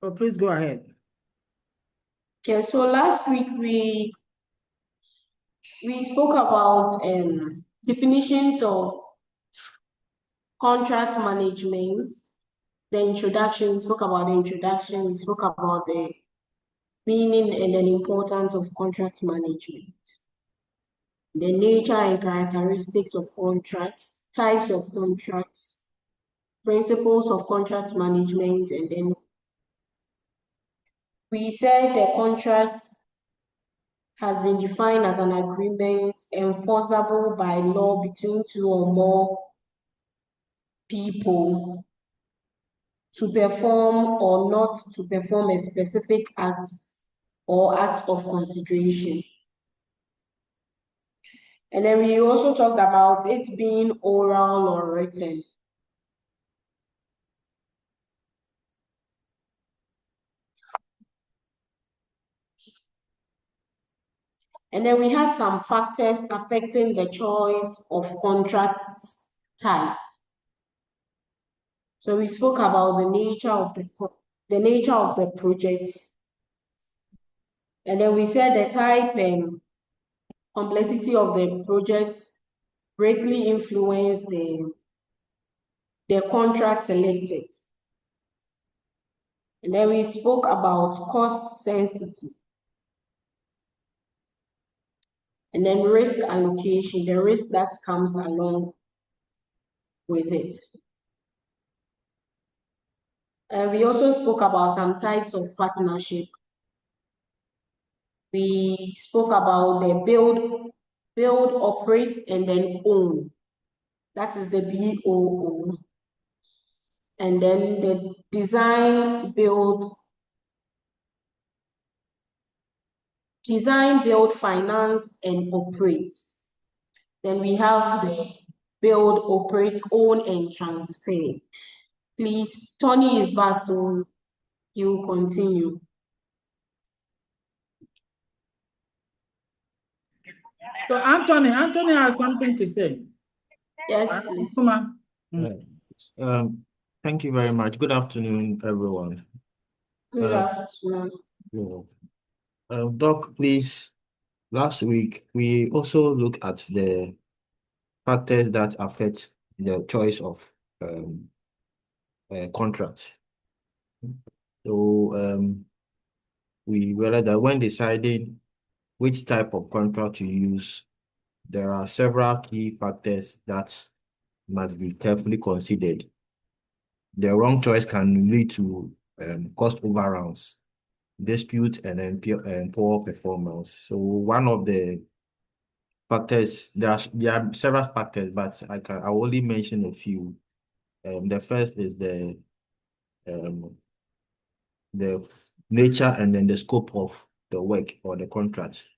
Oh, please go ahead. Okay, so last week we spoke about definitions of contract management, the introduction, we spoke about the introduction, we spoke about the meaning and the importance of contract management, the nature and characteristics of contracts, types of contracts, principles of contract management, and then we said the contract has been defined as an agreement enforceable by law between two or more people to perform or not to perform a specific act or act of consideration. And then we also talked about it being oral or written. And then we had some factors affecting the choice of contract type. So we spoke about the nature of the project. And then we said the type and complexity of the projects greatly influence the contract selected. And then we spoke about cost sensitivity. And then risk allocation, the risk that comes along with it. And we also spoke about some types of partnership. We spoke about the build, operate, and then own. That is the BOO. And then the design, build, finance, and operate. Then we have the build, operate, own, and transfer. Please, Tony is back, so he will continue. So Anthony has something to say. Yes, please. Come on. Thank you very much. Good afternoon, everyone. Good afternoon. Doc, please, last week, we also looked at the factors that affect the choice of contracts. So we realized that when deciding which type of contract to use, there are several key factors that must be carefully considered. The wrong choice can lead to cost overruns, dispute, and then poor performance. So one of the factors, there are several factors, but I will only mention a few. The first is the nature and then the scope of the work or the contract.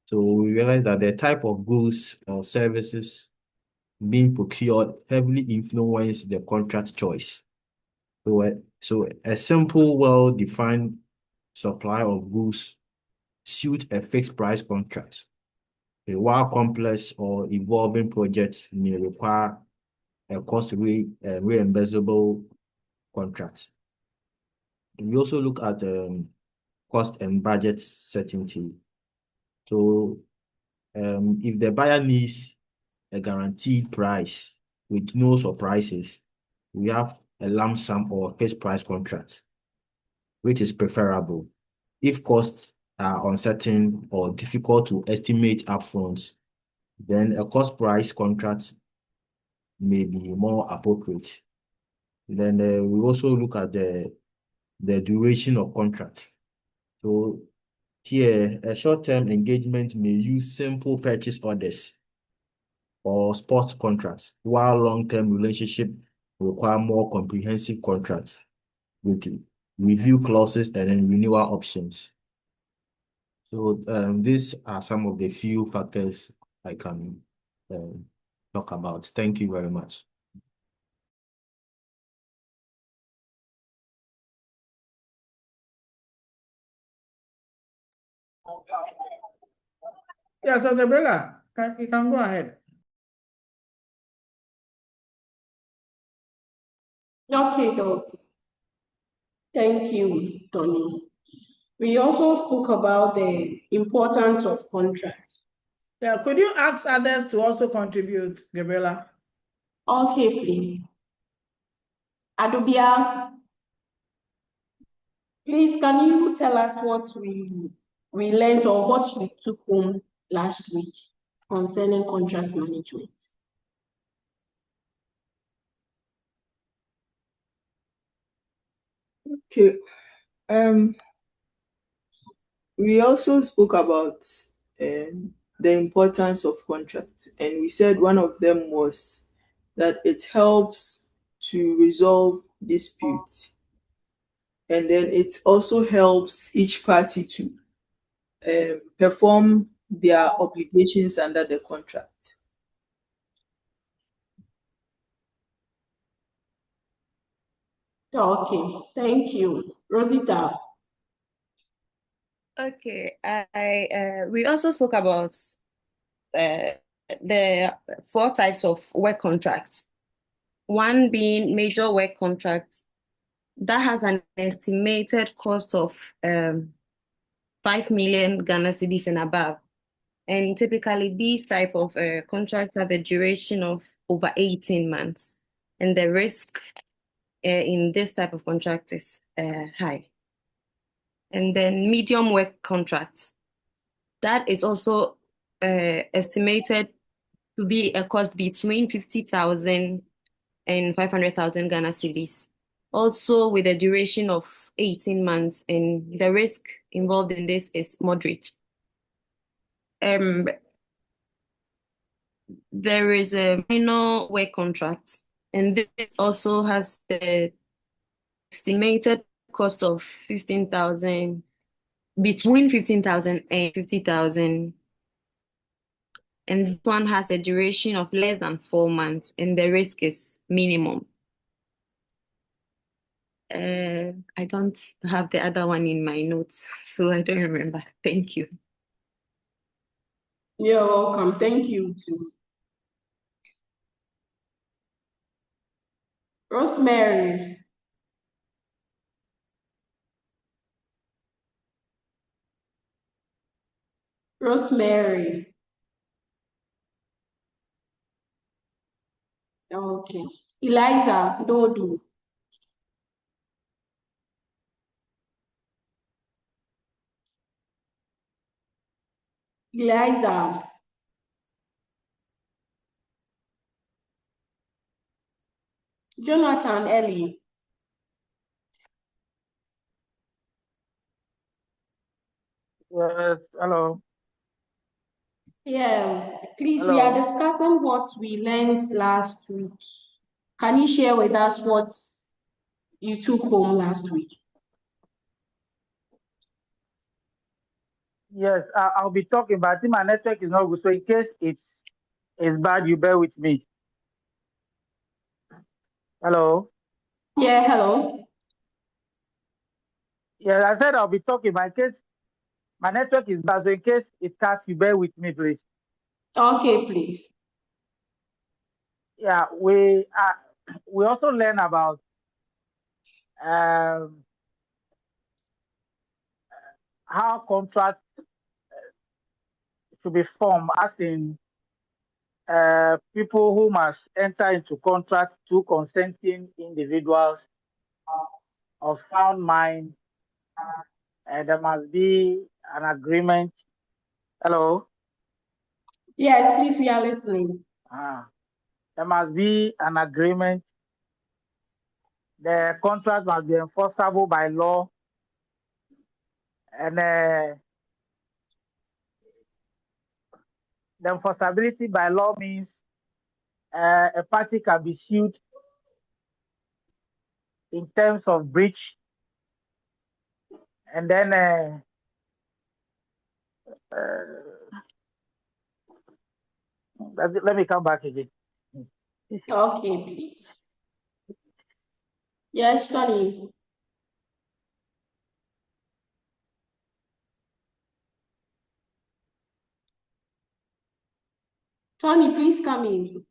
So we realize that the type of goods or services being procured heavily influence the contract choice. So a simple, well-defined supply of goods suit a fixed price contract. While complex or evolving projects may require a cost reimbursable contract. We also look at cost and budget certainty. So if the buyer needs a guaranteed price with no surprises, we have a lump sum or fixed price contract, which is preferable. If costs are uncertain or difficult to estimate upfront, then a cost price contract may be more appropriate. Then we also look at the duration of contract. So here, a short-term engagement may use simple purchase orders or spot contracts, while long-term relationship require more comprehensive contracts with review clauses and then renewal options. So these are some of the few factors I can talk about. Thank you very much. Yeah, so Gabriela, you can go ahead. Okay, Doctor. Thank you. Tony. We also spoke about the importance of contract. Yeah, could you ask others to also contribute, Gabriela? Okay, please. Adobia, please, can you tell us what we learned or what we took home last week concerning contract management? Okay. We also spoke about the importance of contract, and we said one of them was that it helps to resolve disputes, and then it also helps each party to perform their obligations under the contract. Okay, thank you. Rosita. Okay, we also spoke about the 4 types of work contracts. One being major work contract that has an estimated cost of 5 million Ghana cedis and above. And typically these type of contracts have a duration of over 18 months. And the risk in this type of contract is high. And then medium work contracts. That is also estimated to be a cost between 50,000 and 500,000 Ghana cedis. Also with a duration of 18 months, and the risk involved in this is moderate. There is a minor work contract, and this also has the estimated cost of 15,000, between 15,000 and 50,000. And this one has a duration of less than 4 months, and the risk is minimum. I don't have the other one in my notes, so I don't remember. Thank you. You're welcome. Thank you too. Rosemary. Rosemary. Okay. Eliza Dodu. Eliza. Jonathan Ellie. Yes, hello. Yeah, please, we are Hello. discussing what we learned last week. Can you share with us what you took home last week? Yes, I'll be talking, but I think my network is not good. So in case it's bad, you bear with me. Hello. Yeah, hello. Yeah, I said I'll be talking, but in case my network is bad, so in case it cuts, you bear with me, please. Okay, please. Yeah, we also learn about how contracts should be formed, as in people who must enter into contract, to consenting individuals of sound mind, and there must be an agreement. Hello. Yes, please, we are listening. There must be an agreement. The contract must be enforceable by law, and the enforceability by law means a party can be sued in terms of breach, and then let me come back again. Okay, please. Yes, Tony. Tony, please come in.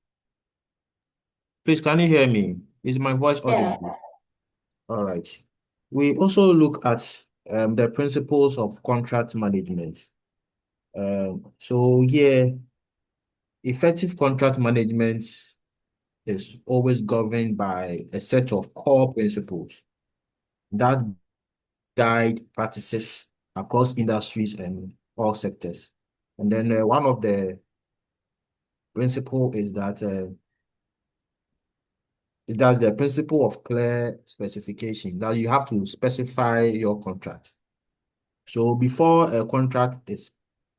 Please, can you hear me? Is my voice Yeah. audible? All right. We also look at the principles of contract management. So here, effective contract management is always governed by a set of core principles that guide practices across industries and all sectors. And then one of the principle is that the principle of clear specification, that you have to specify your contract. So before a contract is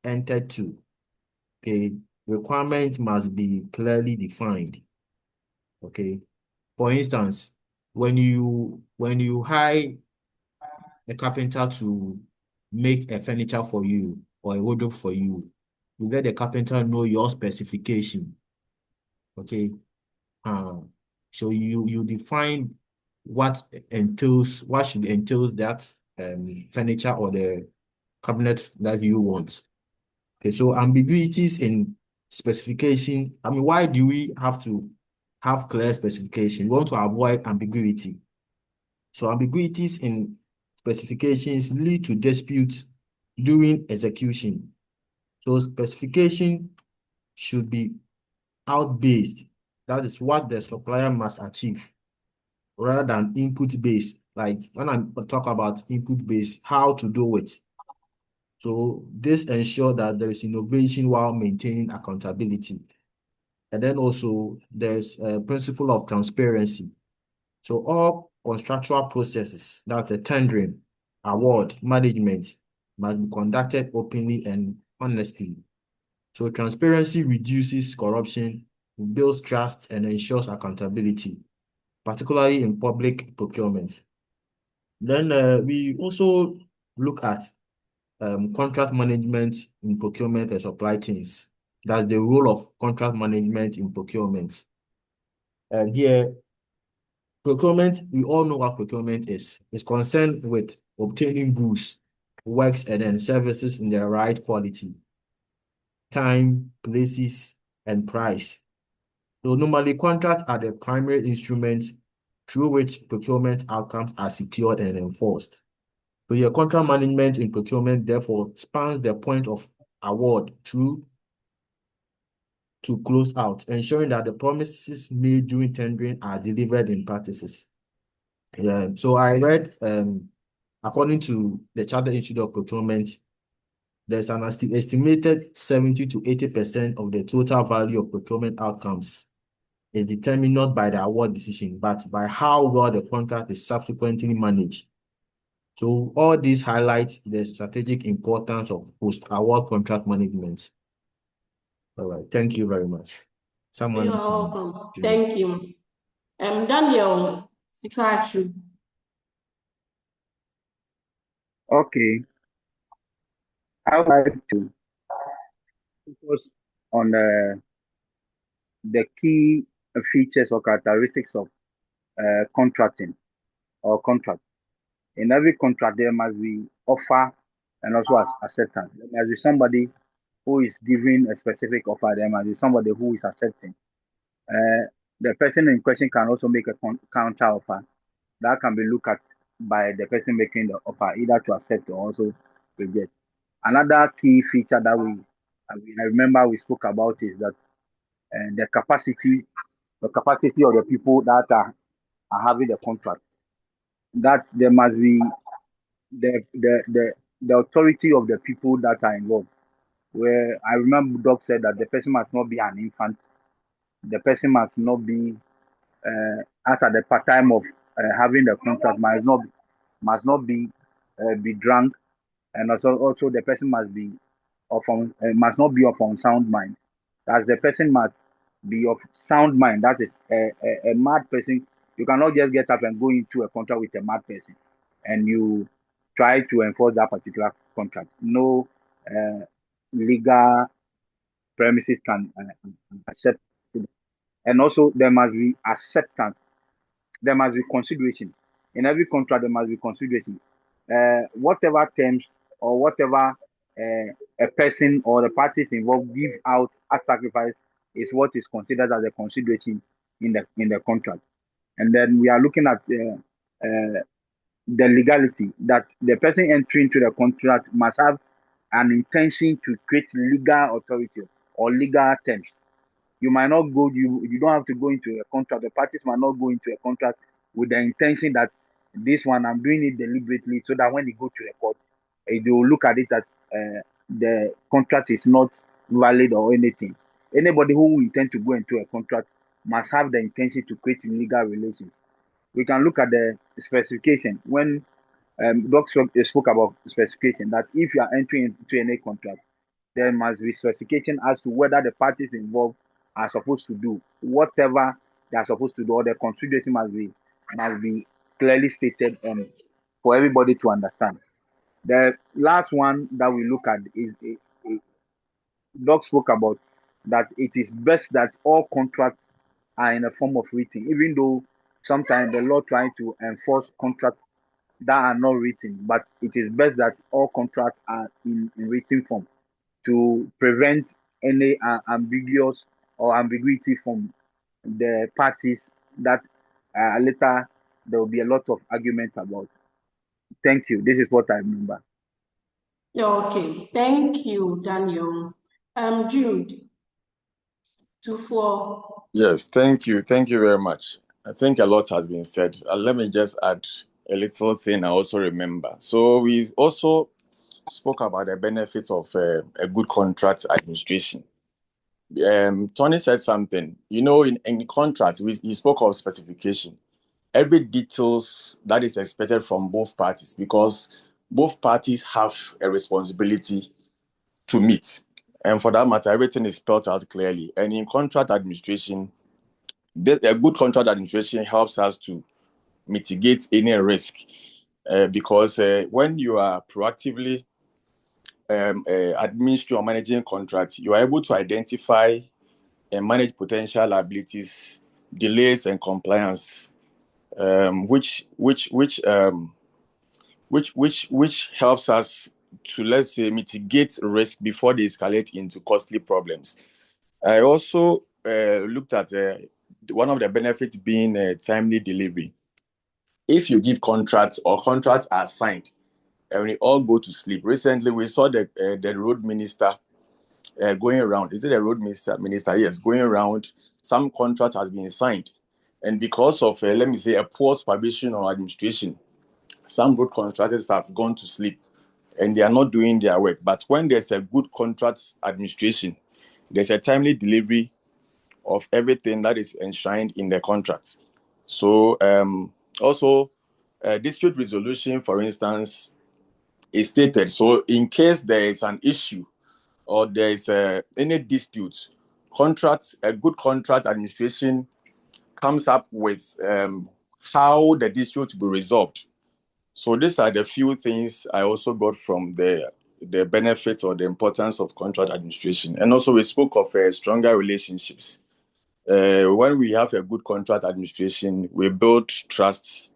entered to, a requirement must be clearly defined. Okay. For instance, when you hire a carpenter to make a furniture for you or a wardrobe for you, you let the carpenter know your specification. Okay. Uh, so you define what should entails that furniture or the cabinet that you want. Okay, so ambiguities in specification. I mean, why do we have to have clear specification? We want to avoid ambiguity. So ambiguities in specifications lead to disputes during execution. So specification should be out-based. That is what the supplier must achieve, rather than input-based. Like when I talk about input-based, how to do it. So this ensures that there is innovation while maintaining accountability. And then also there's a principle of transparency. So all contractual processes, that's the tendering, award, management, must be conducted openly and honestly. So transparency reduces corruption, builds trust, and ensures accountability, particularly in public procurement. Then we also look at contract management in procurement and supply chains. That's the role of contract management in procurement. Here, procurement, we all know what procurement is. It's concerned with obtaining goods, works, and then services in the right quality, time, places, and price. So normally contracts are the primary instruments through which procurement outcomes are secured and enforced. So your contract management in procurement therefore spans the point of award through to close out, ensuring that the promises made during tendering are delivered in practices. Yeah, so I read, according to the Chartered Institute of Procurement, there's an estimated 70 to 80% of the total value of procurement outcomes is determined not by the award decision, but by how well the contract is subsequently managed. So all this highlights the strategic importance of post-award contract management. All right, thank you very much. Someone. You are welcome. Thank you. Daniel Sikachu. Okay, I would like to focus on the key features or characteristics of contracting or contract. In every contract, there must be offer and also acceptance. There must be somebody who is giving a specific offer. There must be somebody who is accepting. The person in question can also make a counter offer that can be looked at by the person making the offer, either to accept or also reject. Another key feature that I remember we spoke about is that the capacity of the people that are having the contract. That there must be the authority of the people that are involved. Where I remember Doc said that the person must not be an infant, the person must not be at the time of having the contract must not be drunk, and also the person must not be of unsound mind. As the person must be of sound mind. That is a mad person. You cannot just get up and go into a contract with a mad person, and you try to enforce that particular contract. No legal premises can accept it. And also there must be acceptance. There must be consideration. In every contract, there must be consideration. Whatever terms or whatever a person or the parties involved give out as sacrifice is what is considered as a consideration in the contract. And then we are looking at the legality that the person entering into the contract must have an intention to create legal authority or legal terms. You might not go, you don't have to go into a contract. The parties might not go into a contract with the intention that this one I'm doing it deliberately so that when they go to the court, they will look at it as the contract is not valid or anything. Anybody who intend to go into a contract must have the intention to create legal relations. We can look at the specification when Doc spoke about specification that if you are entering into any contract, there must be specification as to whether the parties involved are supposed to do whatever they are supposed to do, or the consideration must be clearly stated for everybody to understand. The last one that we look at is Doc spoke about that it is best that all contracts are in a form of written, even though sometimes the law trying to enforce contracts that are not written, but it is best that all contracts are in written form to prevent any ambiguous or ambiguity from the parties that later there will be a lot of argument about. Thank you. This is what I remember. Okay, thank you, Daniel. Jude, 2-4. Yes, thank you. Thank you very much. I think a lot has been said. Let me just add a little thing I also remember. So we also spoke about the benefits of a good contract administration. Tony said something. You know, in contract, he spoke of specification. Every details that is expected from both parties, because both parties have a responsibility to meet. And for that matter, everything is spelled out clearly. And in contract administration, a good contract administration helps us to mitigate any risk because when you are proactively administering or managing contracts, you are able to identify and manage potential liabilities, delays, and compliance, which helps us to, let's say, mitigate risk before they escalate into costly problems. I also looked at one of the benefits being timely delivery. If you give contracts or contracts are signed and we all go to sleep. Recently, we saw the road minister going around. Is it a road minister? Yes, going around. Some contract has been signed. And because of, let me say, a poor supervision or administration, some road contractors have gone to sleep and they are not doing their work. But when there's a good contract administration, there's a timely delivery of everything that is enshrined in the contract. So also, dispute resolution, for instance, is stated. So in case there is an issue or there is any dispute, a good contract administration comes up with how the dispute to be resolved. So these are the few things I also got from the benefits or the importance of contract administration. And also we spoke of stronger relationships. When we have a good contract administration, we build trust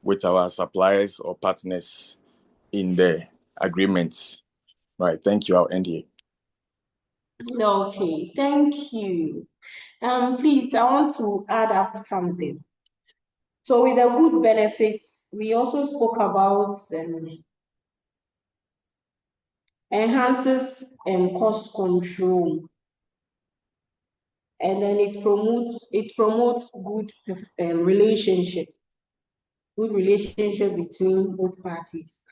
with our suppliers or partners in the agreements. Right. Thank you. I'll end here. Okay, thank you. Please, I want to add up something. So with the good benefits, we also spoke about enhances cost control, and then it promotes good relationship between both parties,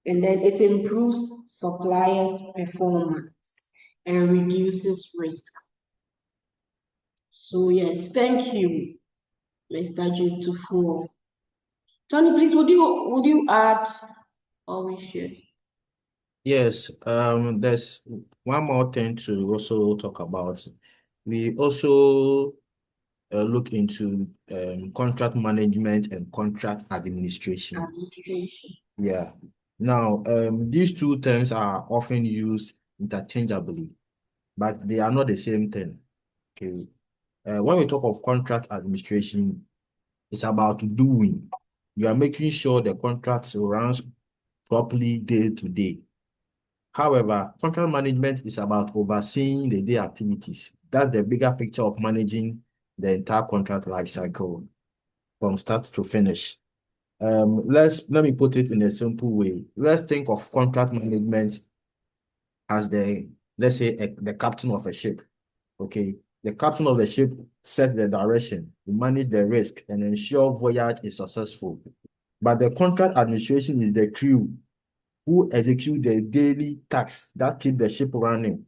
and then it improves suppliers' performance and reduces risk. So yes, thank you, Mr. Jutufu. Tony, please, would you add, or we should? Yes, there's one more thing to also talk about. We also look into contract management and contract administration. Yeah. Now, these two terms are often used interchangeably, but they are not the same thing. Okay. When we talk of contract administration, it's about doing. You are making sure the contract runs properly day to day. However, contract management is about overseeing the day activities. That's the bigger picture of managing the entire contract life cycle from start to finish. Let me put it in a simple way. Let's think of contract management as let's say the captain of a ship. Okay, the captain of the ship set the direction, manage the risk, and ensure voyage is successful. But the contract administration is the crew who execute the daily tasks that keep the ship running.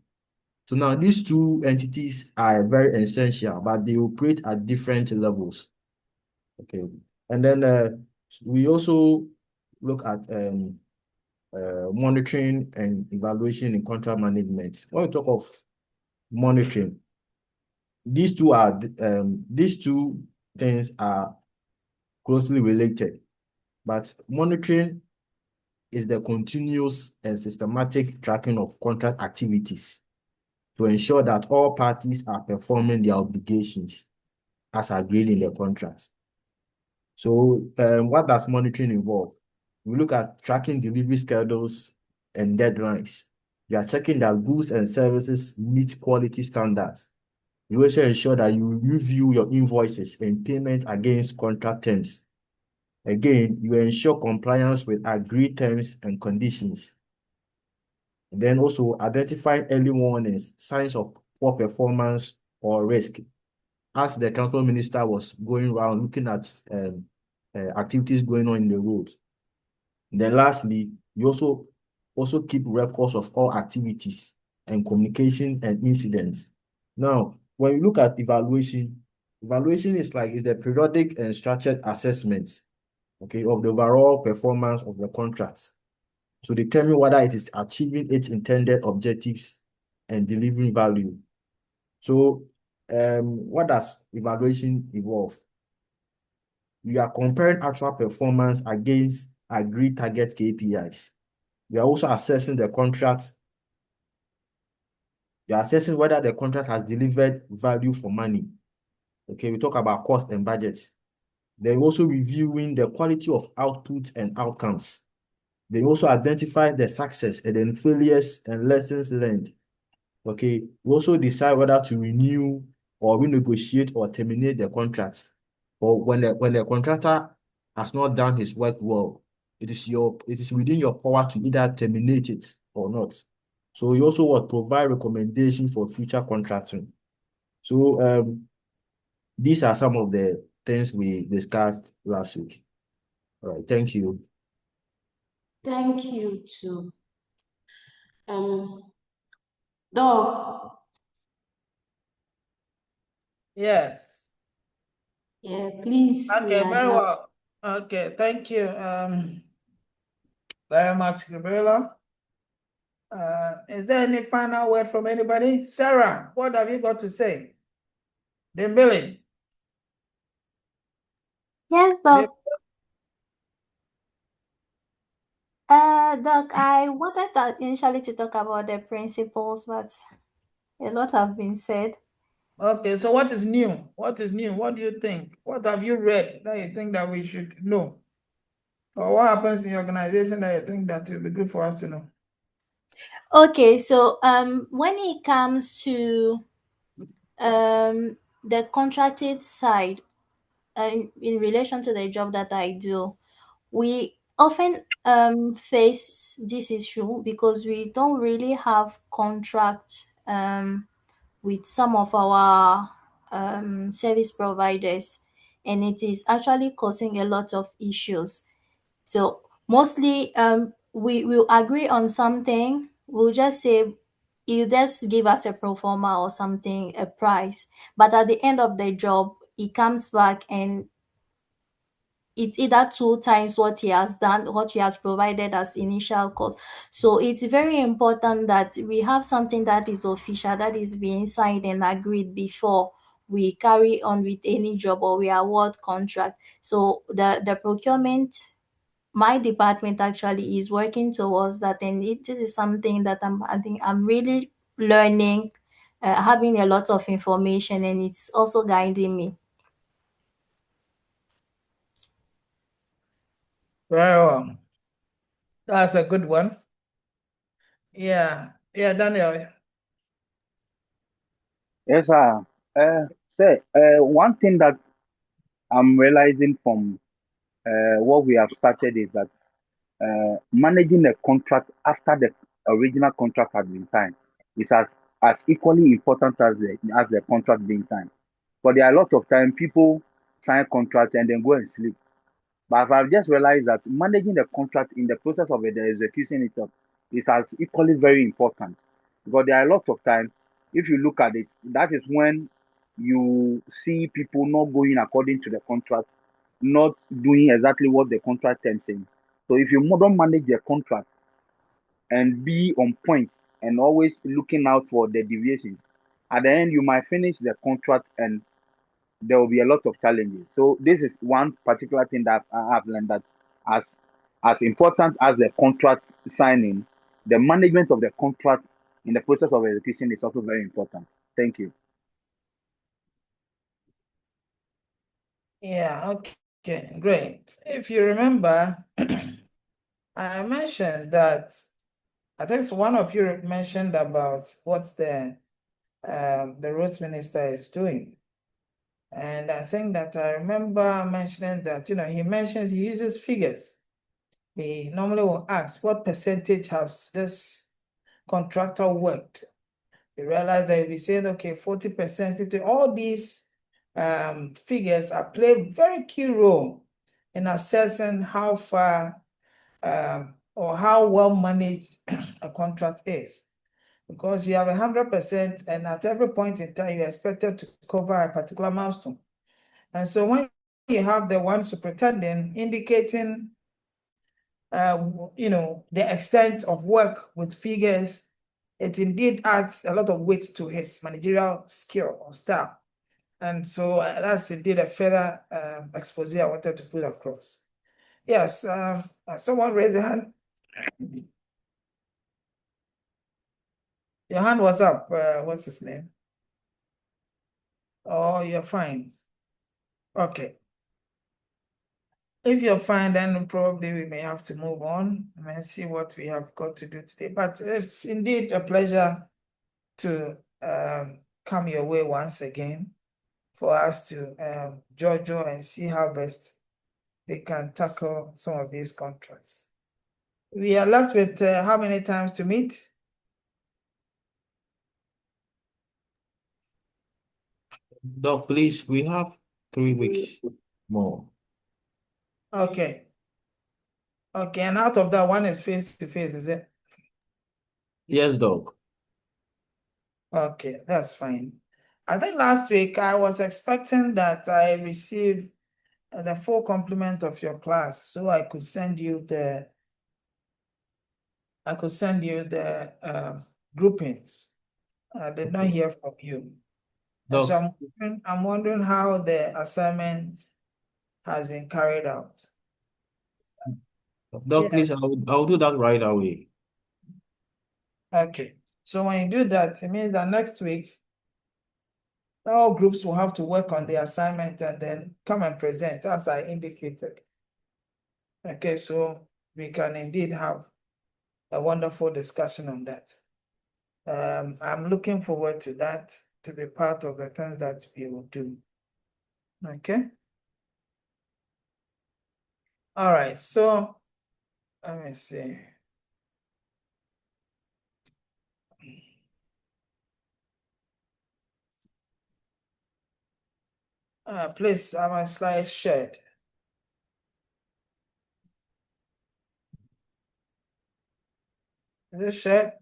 So now these two entities are very essential, but they operate at different levels. Okay, and then we also look at monitoring and evaluation in contract management. When we talk of monitoring, these two things are closely related, but monitoring is the continuous and systematic tracking of contract activities to ensure that all parties are performing their obligations as agreed in the contract. So what does monitoring involve? We look at tracking delivery schedules and deadlines. You are checking that goods and services meet quality standards. You also ensure that you review your invoices and payment against contract terms. Again, you ensure compliance with agreed terms and conditions. And then also identify early warnings, signs of poor performance or risk. As the transport minister was going around looking at activities going on in the roads. And then lastly, you also keep records of all activities and communication and incidents. Now, when you look at evaluation is the periodic and structured assessment, okay, of the overall performance of the contract to determine whether it is achieving its intended objectives and delivering value. So, what does evaluation involve? You are comparing actual performance against agreed target KPIs. You are also assessing the contract. You are assessing whether the contract has delivered value for money. Okay, we talk about cost and budget. They're also reviewing the quality of output and outcomes. They also identify the success and then failures and lessons learned. Okay, we also decide whether to renew or renegotiate or terminate the contract. Or when the contractor has not done his work well, it is within your power to either terminate it or not. So you also will provide recommendations for future contracting. So these are some of the things we discussed last week. All right, thank you. Thank you too. Dog. Yes. Yeah, please. Okay, very well. Okay, thank you very much, Gabriela. Is there any final word from anybody? Sarah, what have you got to say? Dembele. Yes, Doc. Doc, I wanted initially to talk about the principles, but a lot have been said. Okay, so what is new? What is new? What do you think? What have you read that you think that we should know? Or what happens in your organization that you think that will be good for us to know? Okay, so when it comes to the contracted side, in relation to the job that I do, we often face this issue because we don't really have contract with some of our service providers, and it is actually causing a lot of issues. So mostly we will agree on something, we'll just say you just give us a pro forma or something, a price, but at the end of the job it comes back and it's either two times what he has done, what he has provided as initial cost. So it's very important that we have something that is official, that is being signed and agreed before we carry on with any job or we award contract. So the procurement, my department actually is working towards that, and this is something that I think I'm really learning, having a lot of information, and it's also guiding me. Very well. That's a good one. Yeah, Daniel. Yes, sir. Say, one thing that I'm realizing from what we have started is that managing a contract after the original contract has been signed is as equally important as the contract being signed. But there are a lot of time people sign contracts and then go and sleep. But I've just realized that managing the contract in the process of the execution itself is as equally very important. Because there are a lot of times, if you look at it, that is when you see people not going according to the contract, not doing exactly what the contract terms saying. So if you don't manage the contract and be on point and always looking out for the deviations, at the end you might finish the contract and there will be a lot of challenges. So this is one particular thing that I have learned, that as important as the contract signing, the management of the contract in the process of execution is also very important. Thank you. Yeah, okay, great. If you remember, I mentioned that I think one of you mentioned about what the roads minister is doing. And I think that I remember mentioning that, he uses figures. He normally will ask, what percentage has this contractor worked? You realize that if he said, okay, 40%, 50, all these figures are play a very key role in assessing how far or how well managed a contract is. Because you have 100% and at every point in time, you're expected to cover a particular milestone. And so when you have the one superintendent indicating, the extent of work with figures, it indeed adds a lot of weight to his managerial skill or style. And so that's indeed a further expose I wanted to put across. Yes, someone raised their hand. Your hand was up. What's his name? Oh, you're fine. Okay. If you're fine, then probably we may have to move on and see what we have got to do today. But it's indeed a pleasure to come your way once again for us to judge and see how best we can tackle some of these contracts. We are left with how many times to meet? Doc, please, we have 3 weeks more. Okay. Okay, and out of that, one is face to face, is it? Yes, Doc. Okay, that's fine. I think last week I was expecting that I received the full complement of your class, so I could send you the groupings. I did not hear from you. And Doc, so I'm wondering how the assignment has been carried out. Doc, Yeah. please, I'll do that right away. Okay, so when you do that, it means that next week all groups will have to work on the assignment and then come and present as I indicated. Okay, so we can indeed have a wonderful discussion on that. I'm looking forward to that, to be part of the things that we will do. Okay. All right, so let me see. Please have my slides shared. Is it shared?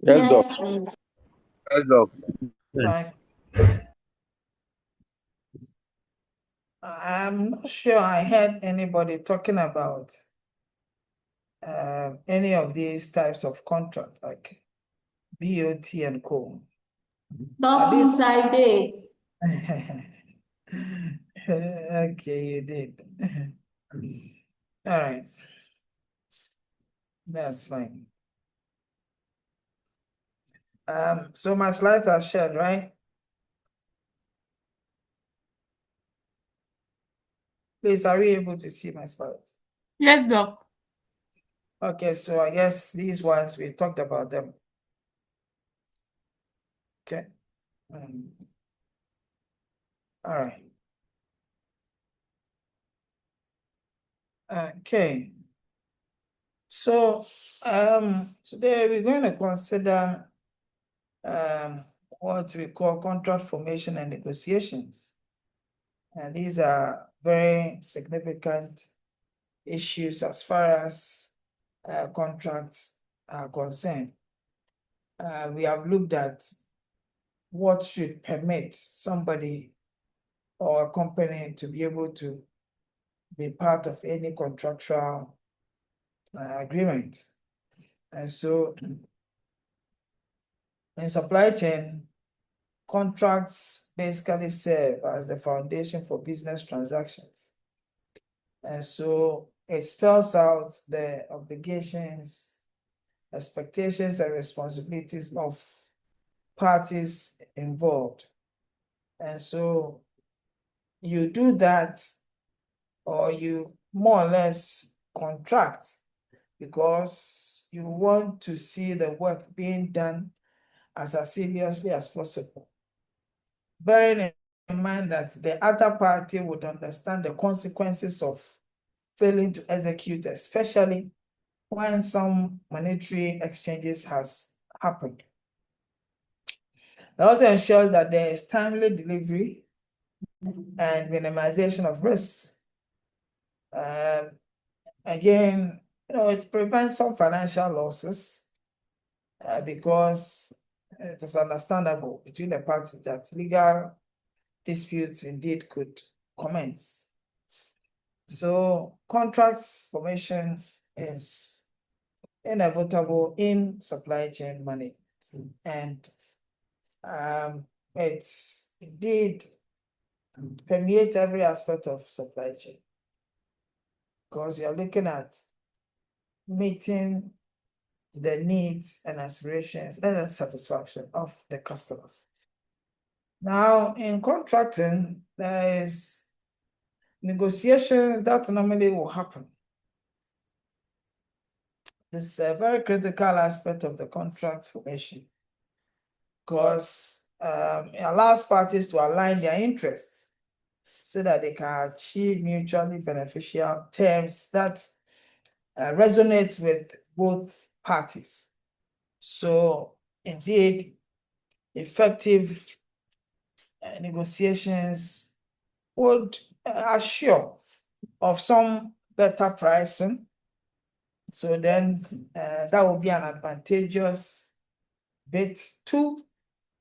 Yes, Doc. Please. Yes, Doc. Fine. I'm not sure I heard anybody talking about any of these types of contracts like BOT and co. Documents I did. Okay, you did. All right. That's fine. So my slides are shared, right? Please, are we able to see my slides? Yes, Doc. Okay, so I guess these ones, we talked about them. Okay. All right. Okay. So today we're going to consider what we call contract formation and negotiations. And these are very significant issues as far as contracts are concerned. We have looked at what should permit somebody or a company to be able to be part of any contractual agreement. And so in supply chain, contracts basically serve as the foundation for business transactions. And so it spells out the obligations, expectations, and responsibilities of parties involved. And so you do that, or you more or less contract because you want to see the work being done as seriously as possible, bearing in mind that the other party would understand the consequences of failing to execute, especially when some monetary exchanges has happened. It also ensures that there is timely delivery and minimization of risks. Again, it prevents some financial losses because it is understandable between the parties that legal disputes indeed could commence. So contract formation is inevitable in supply chain management, and it's indeed permeates every aspect of supply chain because you're looking at meeting the needs and aspirations and the satisfaction of the customer. Now, in contracting, there is negotiations that normally will happen. This is a very critical aspect of the contract formation because it allows parties to align their interests so that they can achieve mutually beneficial terms that resonate with both parties. So indeed, effective negotiations would assure of some better pricing. So then that will be an advantageous bit to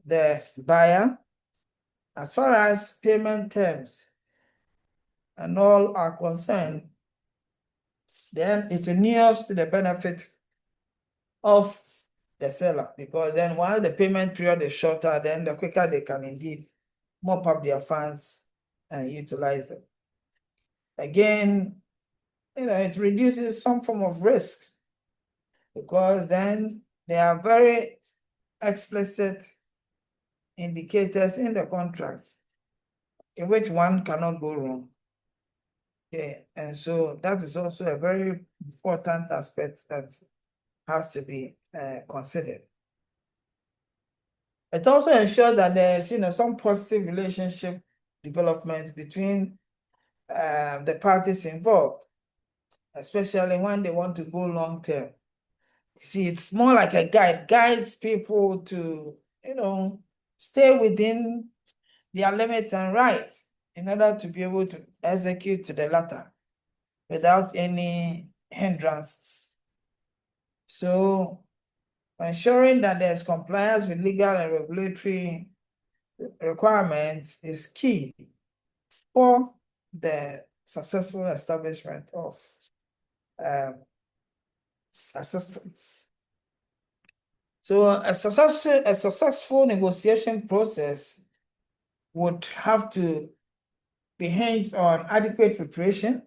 the buyer. As far as payment terms and all are concerned, then it inures to the benefit of the seller, because then while the payment period is shorter, then the quicker they can indeed mop up their funds and utilize them. Again, it reduces some form of risk because then there are very explicit indicators in the contracts in which one cannot go wrong. Okay, and so that is also a very important aspect that has to be considered. It also ensures that there's some positive relationship development between the parties involved, especially when they want to go long term. You see, it's more like a guide, guides people to stay within their limits and rights in order to be able to execute to the latter without any hindrances. So ensuring that there's compliance with legal and regulatory requirements is key for the successful establishment of a system. So a successful negotiation process would have to be hinged on adequate preparation,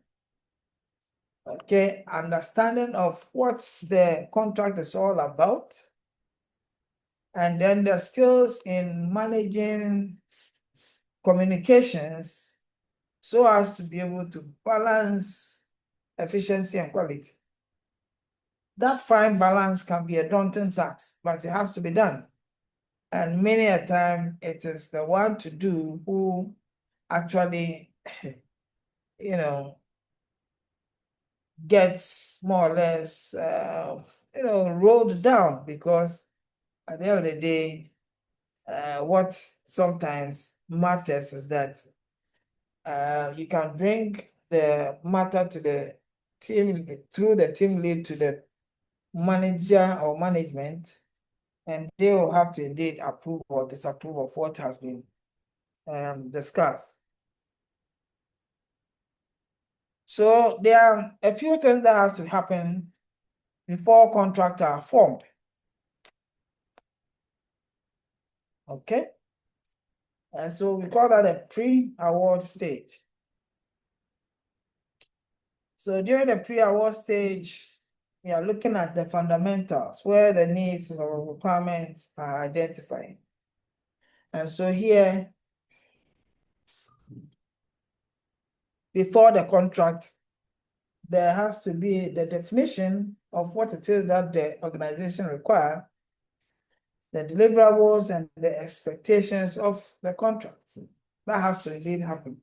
okay, understanding of what the contract is all about, and then the skills in managing communications so as to be able to balance efficiency and quality. That fine balance can be a daunting task, but it has to be done. And many a time it is the one to do who actually, gets more or less, rolled down, because at the end of the day, what sometimes matters is that you can bring the matter to the team, through the team lead to the manager or management, and they will have to indeed approve or disapprove of what has been discussed. So there are a few things that has to happen before contracts are formed. Okay. And so we call that a pre-award stage. So during the pre-award stage, we are looking at the fundamentals where the needs or requirements are identified. And so here, before the contract, there has to be the definition of what it is that the organization requires, the deliverables and the expectations of the contract. That has to indeed happen.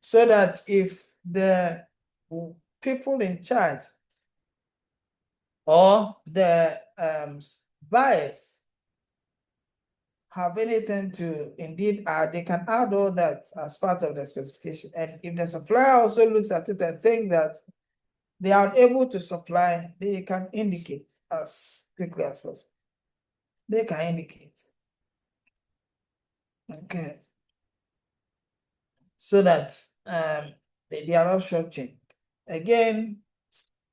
So that if the people in charge or the buyers have anything to indeed add, they can add all that as part of the specification. And if the supplier also looks at it and thinks that they are able to supply, they can indicate as quickly as possible. They can indicate. Okay. So that they are not shortchanged. Again,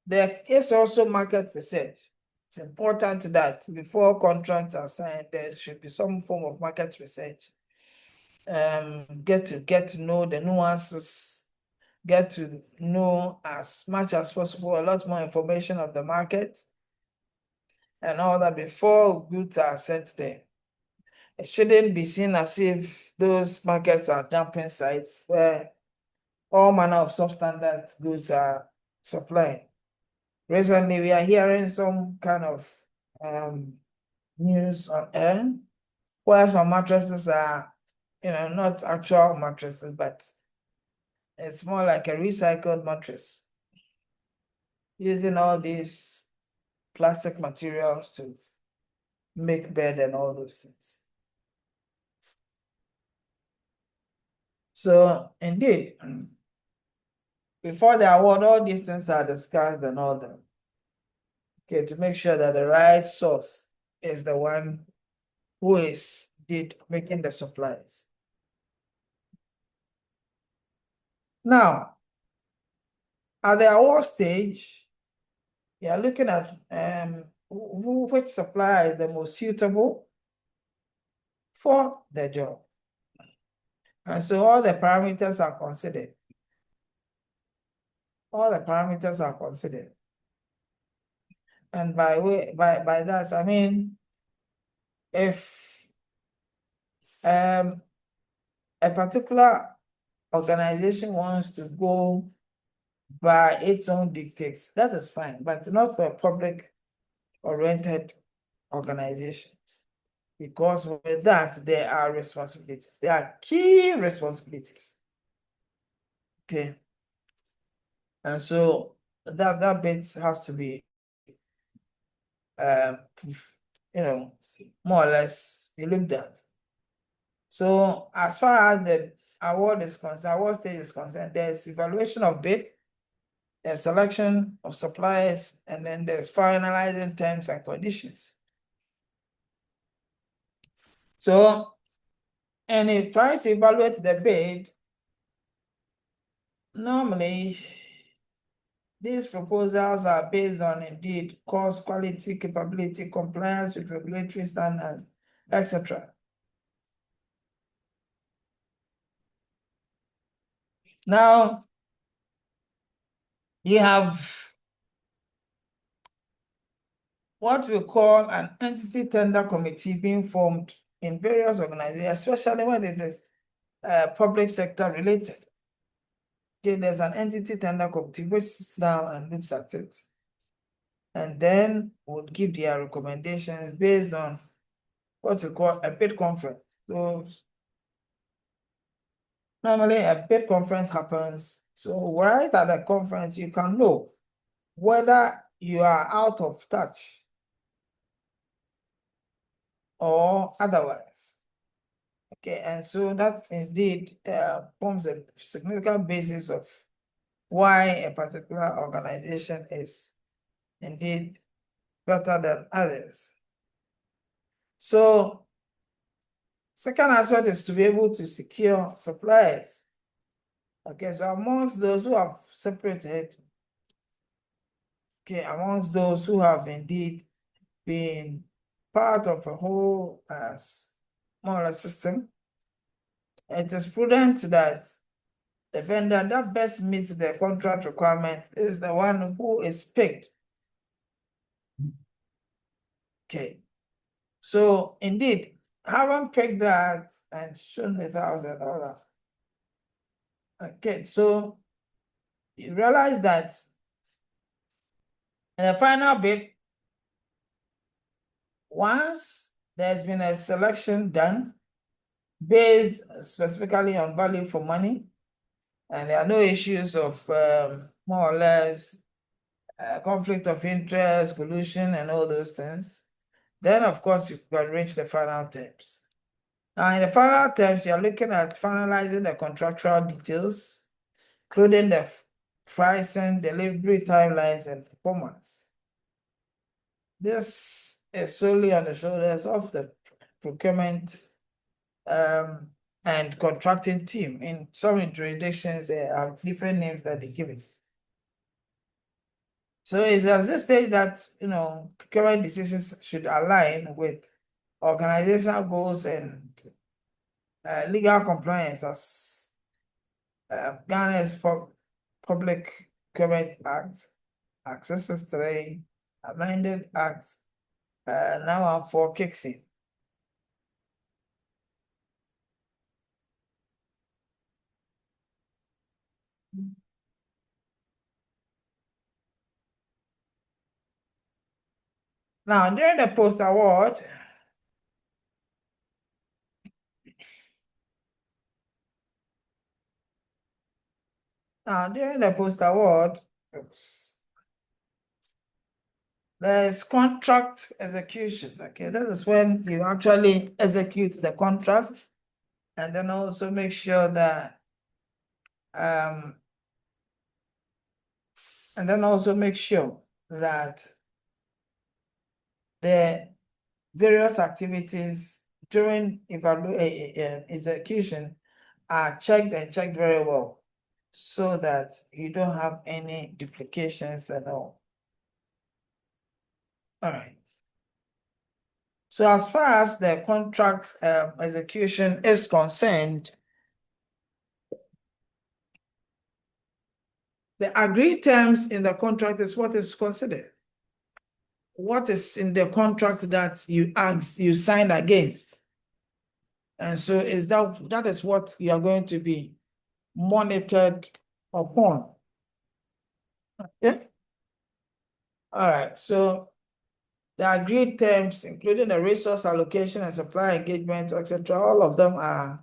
there is also market research. It's important that before contracts are signed, there should be some form of market research. Get to know the nuances, get to know as much as possible, a lot more information of the market and all that before goods are sent there. It shouldn't be seen as if those markets are dumping sites where all manner of substandard goods are supplied. Recently, we are hearing some kind of news on air where some mattresses are, not actual mattresses, but it's more like a recycled mattress, using all these plastic materials to make bed and all those things. So indeed, before the award, all these things are discussed and all that. Okay, to make sure that the right source is the one who is making the supplies. Now, at the award stage, you are looking at which supplier is the most suitable for the job. And so all the parameters are considered. All the parameters are considered. And by that, I mean, if a particular organization wants to go by its own dictates, that is fine, but not for a public-oriented organization. Because with that, there are responsibilities. There are key responsibilities. Okay. And so that bit has to be, more or less looked at. So as far as the award stage is concerned, there's evaluation of bid, there's selection of suppliers, and then there's finalizing terms and conditions. So, and if trying to evaluate the bid, normally these proposals are based on indeed cost, quality, capability, compliance with regulatory standards, etc. Now, you have what we call an entity tender committee being formed in various organizations, especially when it is public sector related. Okay, there's an entity tender committee which sits down and looks at it, and then would give their recommendations based on what we call a bid conference. So normally a bid conference happens. So right at the conference, you can know whether you are out of touch or otherwise. Okay, and so that's indeed forms a significant basis of why a particular organization is indeed better than others. So, second aspect is to be able to secure supplies. Okay, so amongst those who have separated, okay, amongst those who have indeed been part of a whole smaller system, it is prudent that the vendor that best meets the contract requirement is the one who is picked. Okay, so indeed, having picked that and shown $1,000. Okay, so you realize that in the final bid, once there's been a selection done based specifically on value for money, and there are no issues of more or less conflict of interest, collusion, and all those things, then of course you can reach the final terms. Now in the final terms, you're looking at finalizing the contractual details, including the pricing, delivery timelines, and performance. This is solely on the shoulders of the procurement and contracting team. In some jurisdictions, there are different names that they give it. So it's at this stage that, procurement decisions should align with organizational goals and legal compliance as Ghana's Public Procurement Act, Access 3, amended Act, now 4 kicks in. Now, during the post-award, there's contract execution. Okay, this is when you actually execute the contract, and then also make sure that the various activities during execution are checked and checked very well, so that you don't have any duplications at all. All right. So as far as the contract execution is concerned, the agreed terms in the contract is what is considered. What is in the contract that you signed against? And so that is what you are going to be monitored upon. Yeah. All right. So the agreed terms, including the resource allocation and supply engagement, etc., all of them are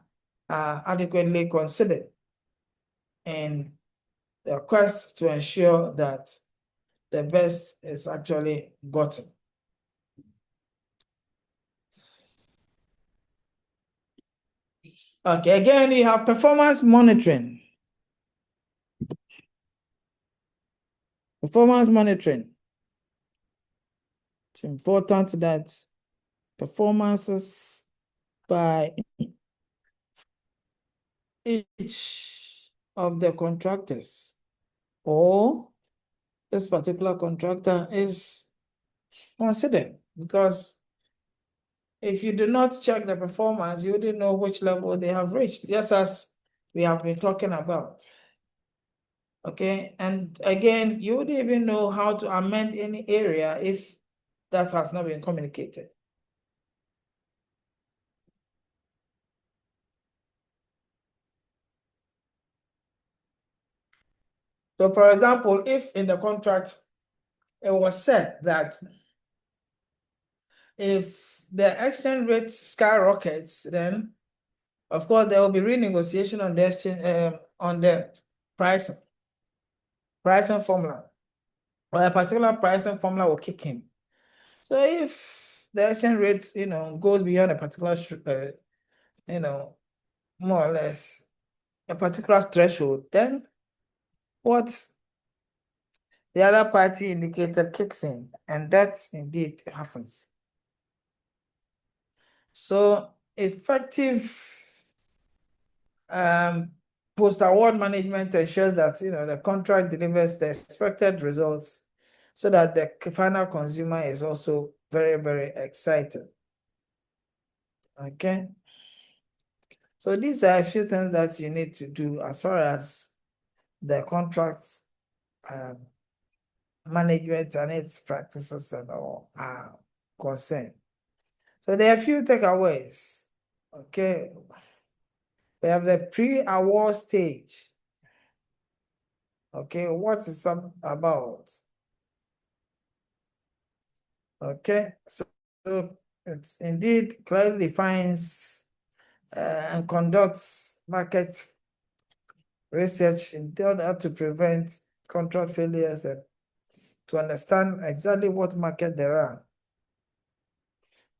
adequately considered in the quest to ensure that the best is actually gotten. Okay, again, you have performance monitoring. Performance monitoring. It's important that performances by each of the contractors or this particular contractor is considered, because if you do not check the performance, you wouldn't know which level they have reached, just as we have been talking about. Okay, and again, you wouldn't even know how to amend any area if that has not been communicated. So for example, if in the contract it was said that if the exchange rate skyrockets, then of course there will be renegotiation on the exchange on the pricing formula. or a particular pricing formula will kick in. So if the exchange rate, goes beyond a particular, more or less a particular threshold, then what the other party indicator kicks in, and that indeed happens. So effective post-award management ensures that the contract delivers the expected results, so that the final consumer is also very, very excited. Okay. So these are a few things that you need to do as far as the contract management and its practices and all are concerned. So there are a few takeaways. Okay. We have the pre-award stage. Okay, what is some about? Okay, so it indeed clearly defines and conducts market research in order to prevent contract failures and to understand exactly what market there are.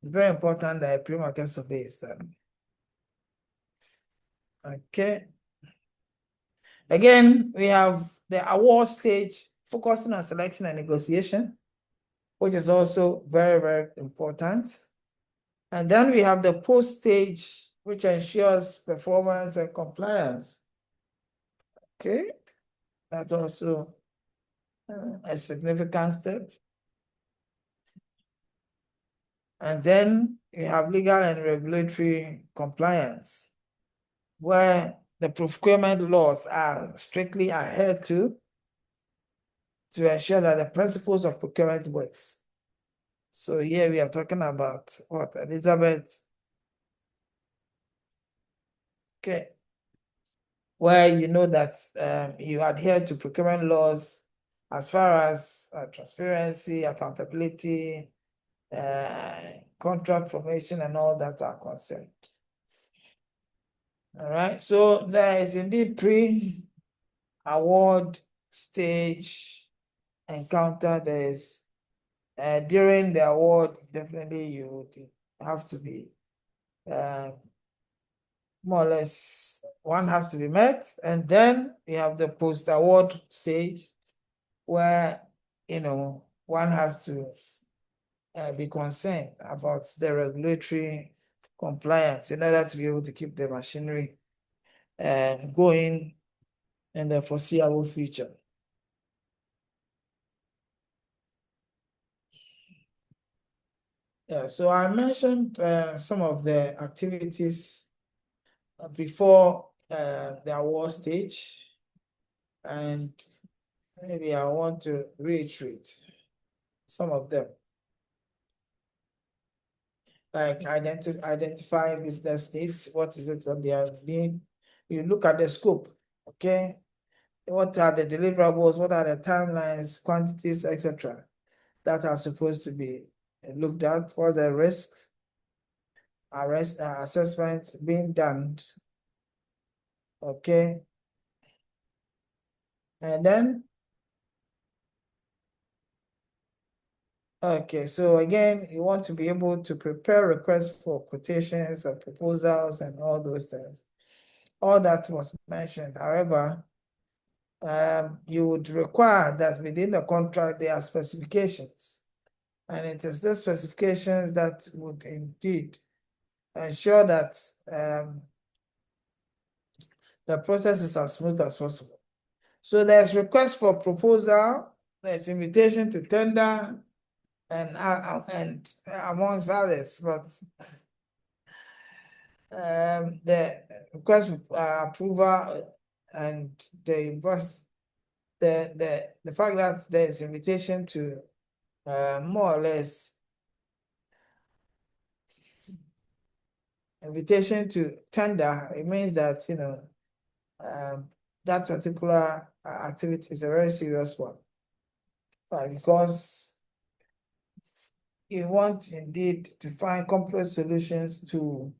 It's very important that a pre-market survey is done. Okay. Again, we have the award stage focusing on selection and negotiation, which is also very, very important. And then we have the post stage, which ensures performance and compliance. Okay, that's also a significant step. And then we have legal and regulatory compliance, where the procurement laws are strictly adhered to ensure that the principles of procurement works. So here we are talking about what, Elizabeth? Okay. Where you know that you adhere to procurement laws as far as transparency, accountability, contract formation, and all that are concerned. All right, so there is indeed pre-award stage encounter. There is during the award, definitely you would have to be more or less, one has to be met, and then we have the post-award stage where one has to be concerned about the regulatory compliance in order to be able to keep the machinery going in the foreseeable future. Yeah, so I mentioned some of the activities before the award stage, and maybe I want to reiterate some of them. Like identify business needs. What is it on their need? You look at the scope, okay? What are the deliverables? What are the timelines, quantities, etc., that are supposed to be looked at? What are the risks, assessments being done? Okay. And then, okay, so again, you want to be able to prepare requests for quotations or proposals and all those things. All that was mentioned. However, you would require that within the contract there are specifications, and it is the specifications that would indeed ensure that the process is as smooth as possible. So there's request for proposal, there's invitation to tender, and amongst others, but the request for approval and the fact that there's invitation to more or less invitation to tender, it means that that particular activity is a very serious one, because you want indeed to find complex solutions to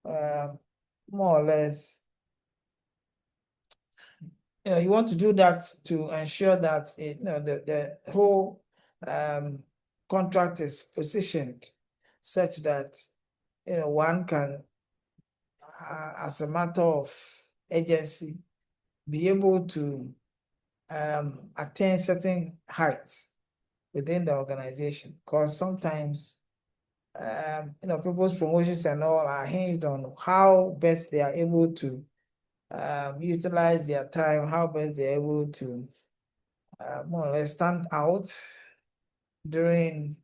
more or less you want to do that to ensure that the whole contract is positioned such that one can, as a matter of agency, be able to attain certain heights within the organization. Because sometimes people's promotions and all are hinged on how best they are able to utilize their time, how best they're able to more or less stand out during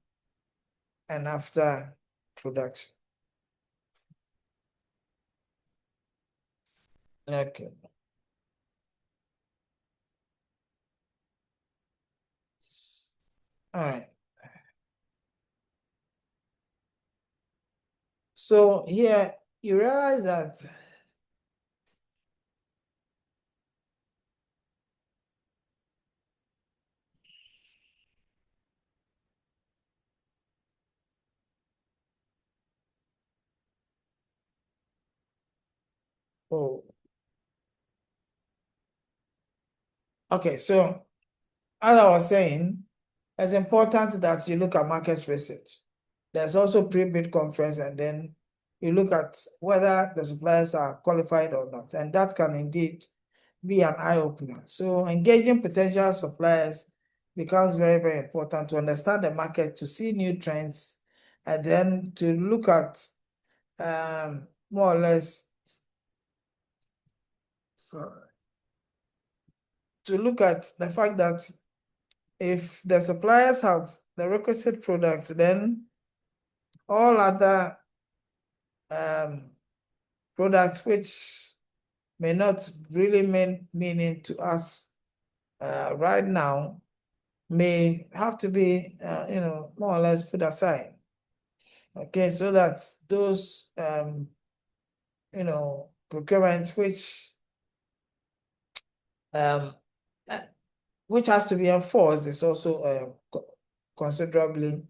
and after production. Okay. All right. So here you realize that okay, so as I was saying, it's important that you look at market research. There's also pre-bid conference, and then you look at whether the suppliers are qualified or not, and that can indeed be an eye-opener. So engaging potential suppliers becomes very, very important to understand the market, to see new trends, and then to look at more or less, to look at the fact that if the suppliers have the requisite products, then all other products which may not really mean meaning to us right now may have to be, more or less put aside. Okay, so that those, procurements which has to be enforced is also considerably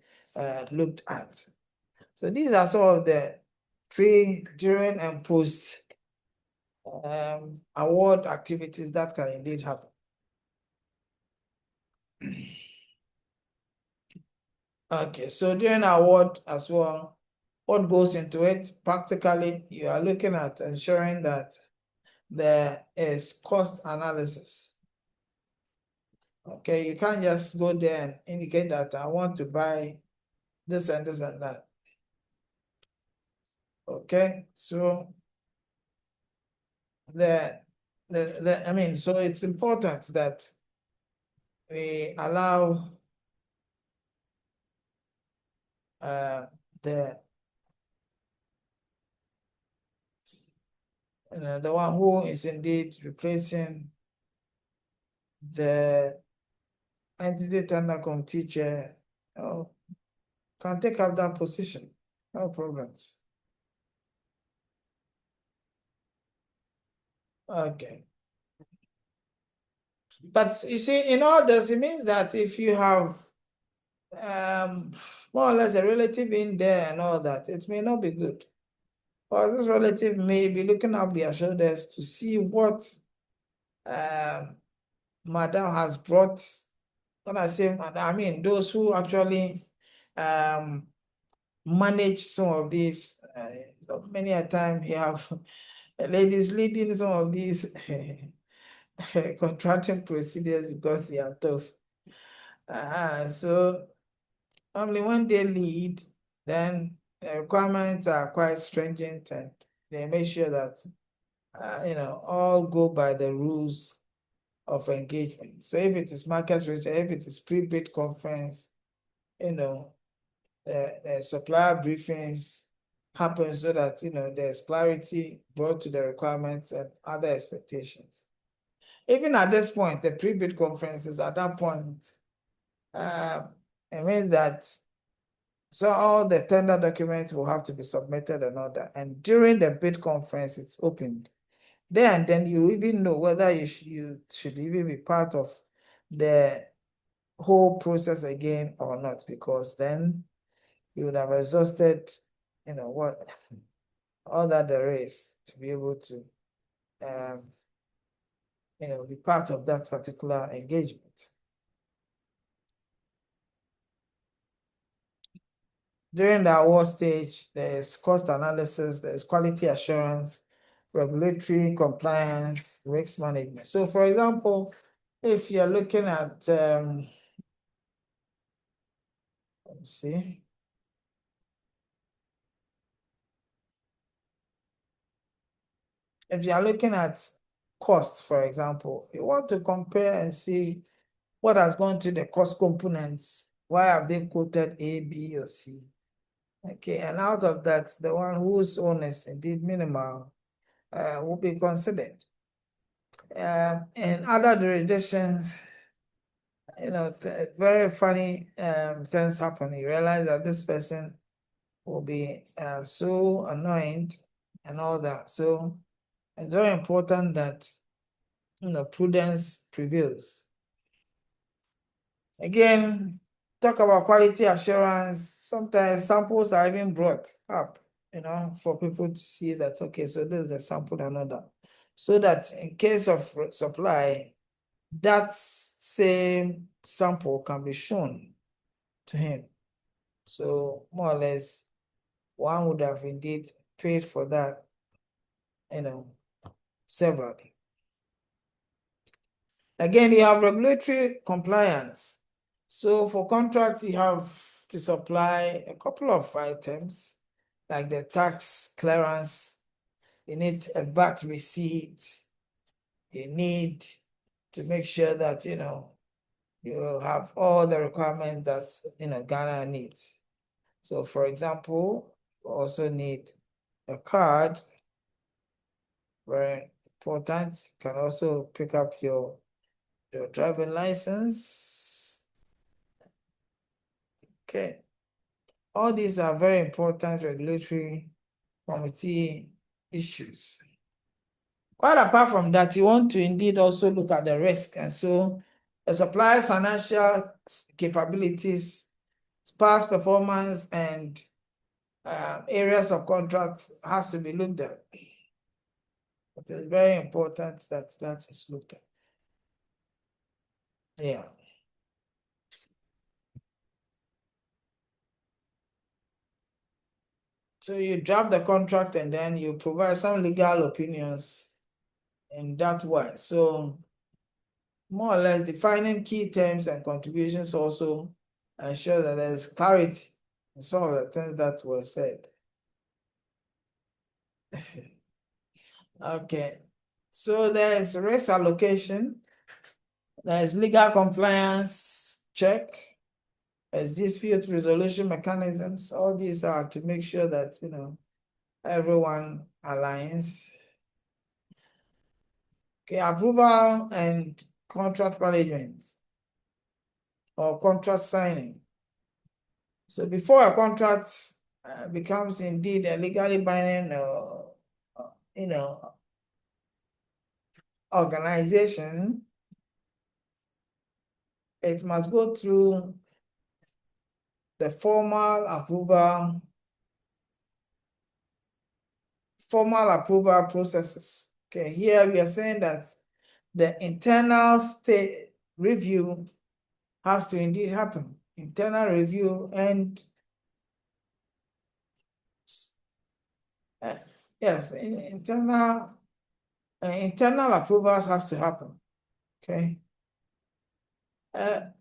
looked at. So these are some of the pre, during, and post award activities that can indeed happen. Okay, so during award as well, what goes into it? Practically, you are looking at ensuring that there is cost analysis. Okay, you can't just go there and indicate that I want to buy this and this and that. Okay, so so it's important that we allow the one who is indeed replacing the entity tender committee chair can take up that position, no problems. Okay. But you see, in all this, it means that if you have more or less a relative in there and all that, it may not be good. Or this relative may be looking up their shoulders to see what madam has brought. When I say madam, I mean those who actually manage some of these. Many a time you have ladies leading some of these contracting procedures because they are tough. So only when they lead, then the requirements are quite stringent, and they make sure that all go by the rules of engagement. So if it is market research, if it is pre-bid conference, the supplier briefings happen so that there's clarity brought to the requirements and other expectations. Even at this point, the pre-bid conferences at that point, it means that so all the tender documents will have to be submitted and all that. And during the bid conference, it's opened. Then you even know whether you should even be part of the whole process again or not, because then you would have exhausted, what all that there is to be able to, be part of that particular engagement. During the award stage, there's cost analysis, there's quality assurance, regulatory compliance, risk management. So for example, if you're looking at, let's see. If you're looking at costs, for example, you want to compare and see what has gone to the cost components. Why have they quoted A, B, or C? Okay, and out of that, the one whose own is indeed minimal will be considered. In other jurisdictions, very funny things happen. You realize that this person will be so annoyed and all that. So it's very important that prudence prevails. Again, talk about quality assurance. Sometimes samples are even brought up, for people to see that, okay, so this is the sample and all that. So that in case of supply, that same sample can be shown to him. So more or less, one would have indeed paid for that, severally. Again, you have regulatory compliance. So for contracts, you have to supply a couple of items, like the tax clearance. You need a VAT receipt. You need to make sure that, you have all the requirements that, Ghana needs. So for example, you also need a card, very important. You can also pick up your driving license. Okay. All these are very important regulatory committee issues. Quite apart from that, you want to indeed also look at the risk. And so the supplier's financial capabilities, past performance, and areas of contract has to be looked at. It is very important that that is looked at. Yeah. So you draft the contract and then you provide some legal opinions in that way. So more or less defining key terms and contributions also ensure that there's clarity in some of the things that were said. Okay, so there's risk allocation, there's legal compliance check, there's dispute resolution mechanisms. All these are to make sure that everyone aligns. Okay, approval and contract management or contract signing. So before a contract becomes indeed a legally binding organization, it must go through the formal approval processes. Okay, here we are saying that the internal state review has to indeed happen. Internal review and yes, internal approvals has to happen. Okay.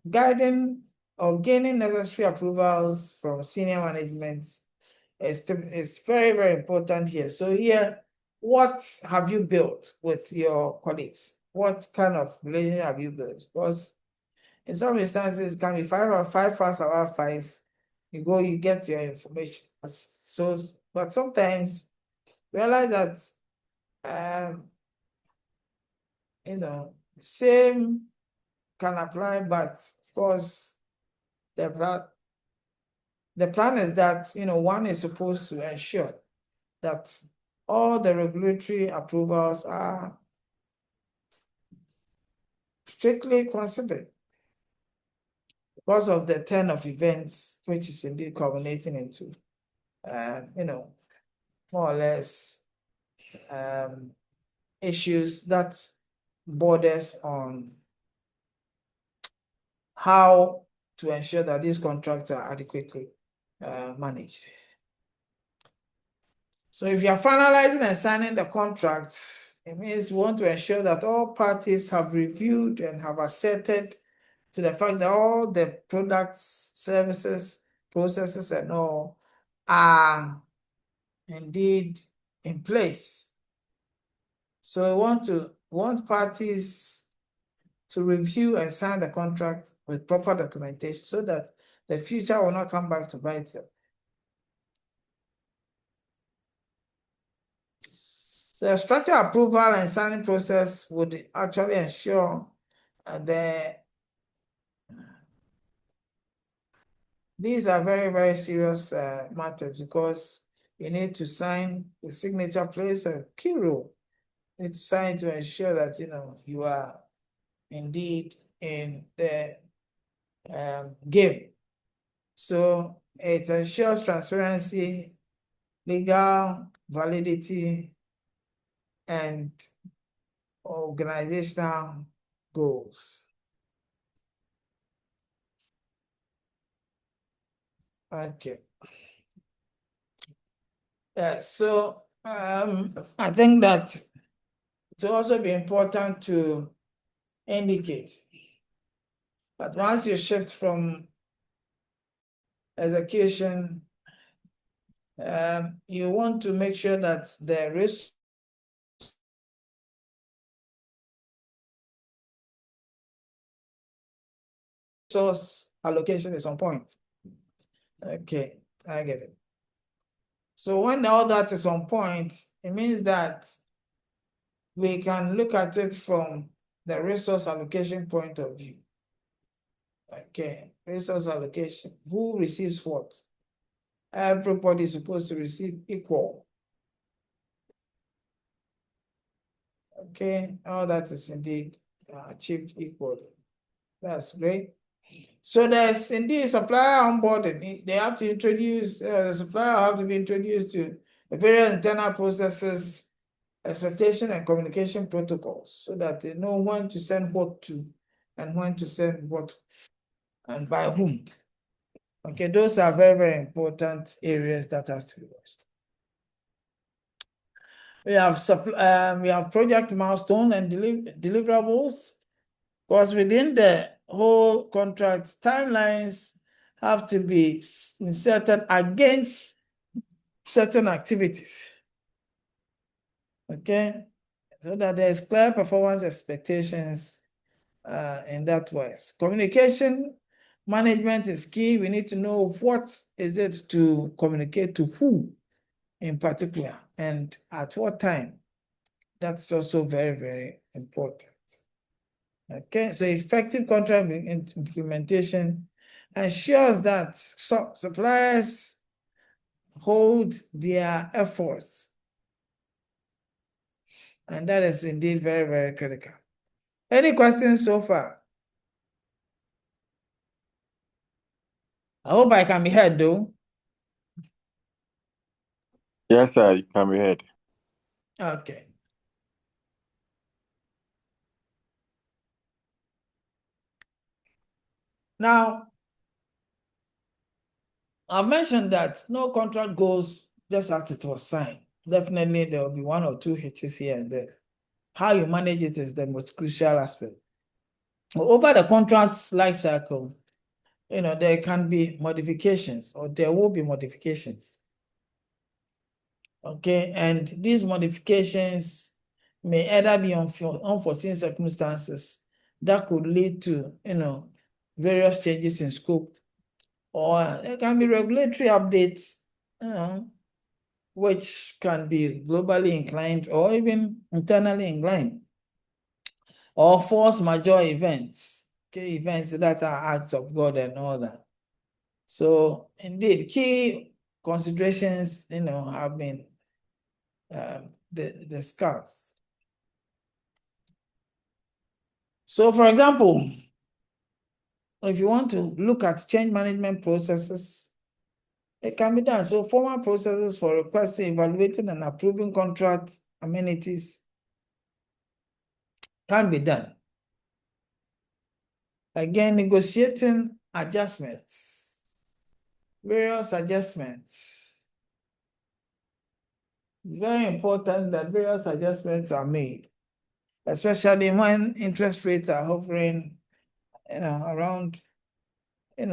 Guiding or gaining necessary approvals from senior management is very, very important here. So here, what have you built with your colleagues? What kind of relationship have you built? Because in some instances, it can be 5 or 5 hours out of 5. You go, you get your information. So, but sometimes realize that same can apply, but of course the plan is that one is supposed to ensure that all the regulatory approvals are strictly considered because of the turn of events, which is indeed culminating into more or less issues that borders on how to ensure that these contracts are adequately managed. So if you are finalizing and signing the contract, it means we want to ensure that all parties have reviewed and have asserted to the fact that all the products, services, processes, and all are indeed in place. So we want parties to review and sign the contract with proper documentation so that the future will not come back to bite them. So the structure approval and signing process would actually ensure these are very, very serious matters because you need to sign. The signature plays a key role. You need to sign to ensure that you are indeed in the game. So it ensures transparency, legal validity, and organizational goals. Okay. So I think that it will also be important to indicate that once you shift from execution, you want to make sure that the resource allocation is on point. Okay, I get it. So when all that is on point, it means that we can look at it from the resource allocation point of view. Okay, resource allocation. Who receives what? Everybody is supposed to receive equal. Okay, all that is indeed achieved equally. That's great. So there's indeed supplier onboarding. They have to introduce, the supplier have to be introduced to the various internal processes, expectation and communication protocols so that they know when to send what to and when to send what and by whom. Okay, those are very, very important areas that has to be watched. We have project milestone and deliverables. Because within the whole contract, timelines have to be inserted against certain activities. Okay, so that there's clear performance expectations in that way. Communication management is key. We need to know what is it to communicate to who in particular and at what time. That's also very, very important. Okay, so effective contract implementation ensures that suppliers hold their efforts. And that is indeed very, very critical. Any questions so far? I hope I can be heard though. Yes, sir, you can be heard. Okay. Now, I've mentioned that no contract goes just as it was signed. Definitely there will be one or two hitches here and there. How you manage it is the most crucial aspect. Over the contract's life cycle, there can be modifications or there will be modifications. Okay, and these modifications may either be unforeseen circumstances that could lead to, various changes in scope, or there can be regulatory updates, which can be globally inclined or even internally inclined, or force majeure events, okay, events that are acts of God and all that. So indeed, key considerations, have been discussed. So for example, if you want to look at change management processes, it can be done. So formal processes for requesting, evaluating, and approving contract amenities. can be done. Again, negotiating adjustments, various adjustments. It's very important that various adjustments are made, especially when interest rates are hovering, around,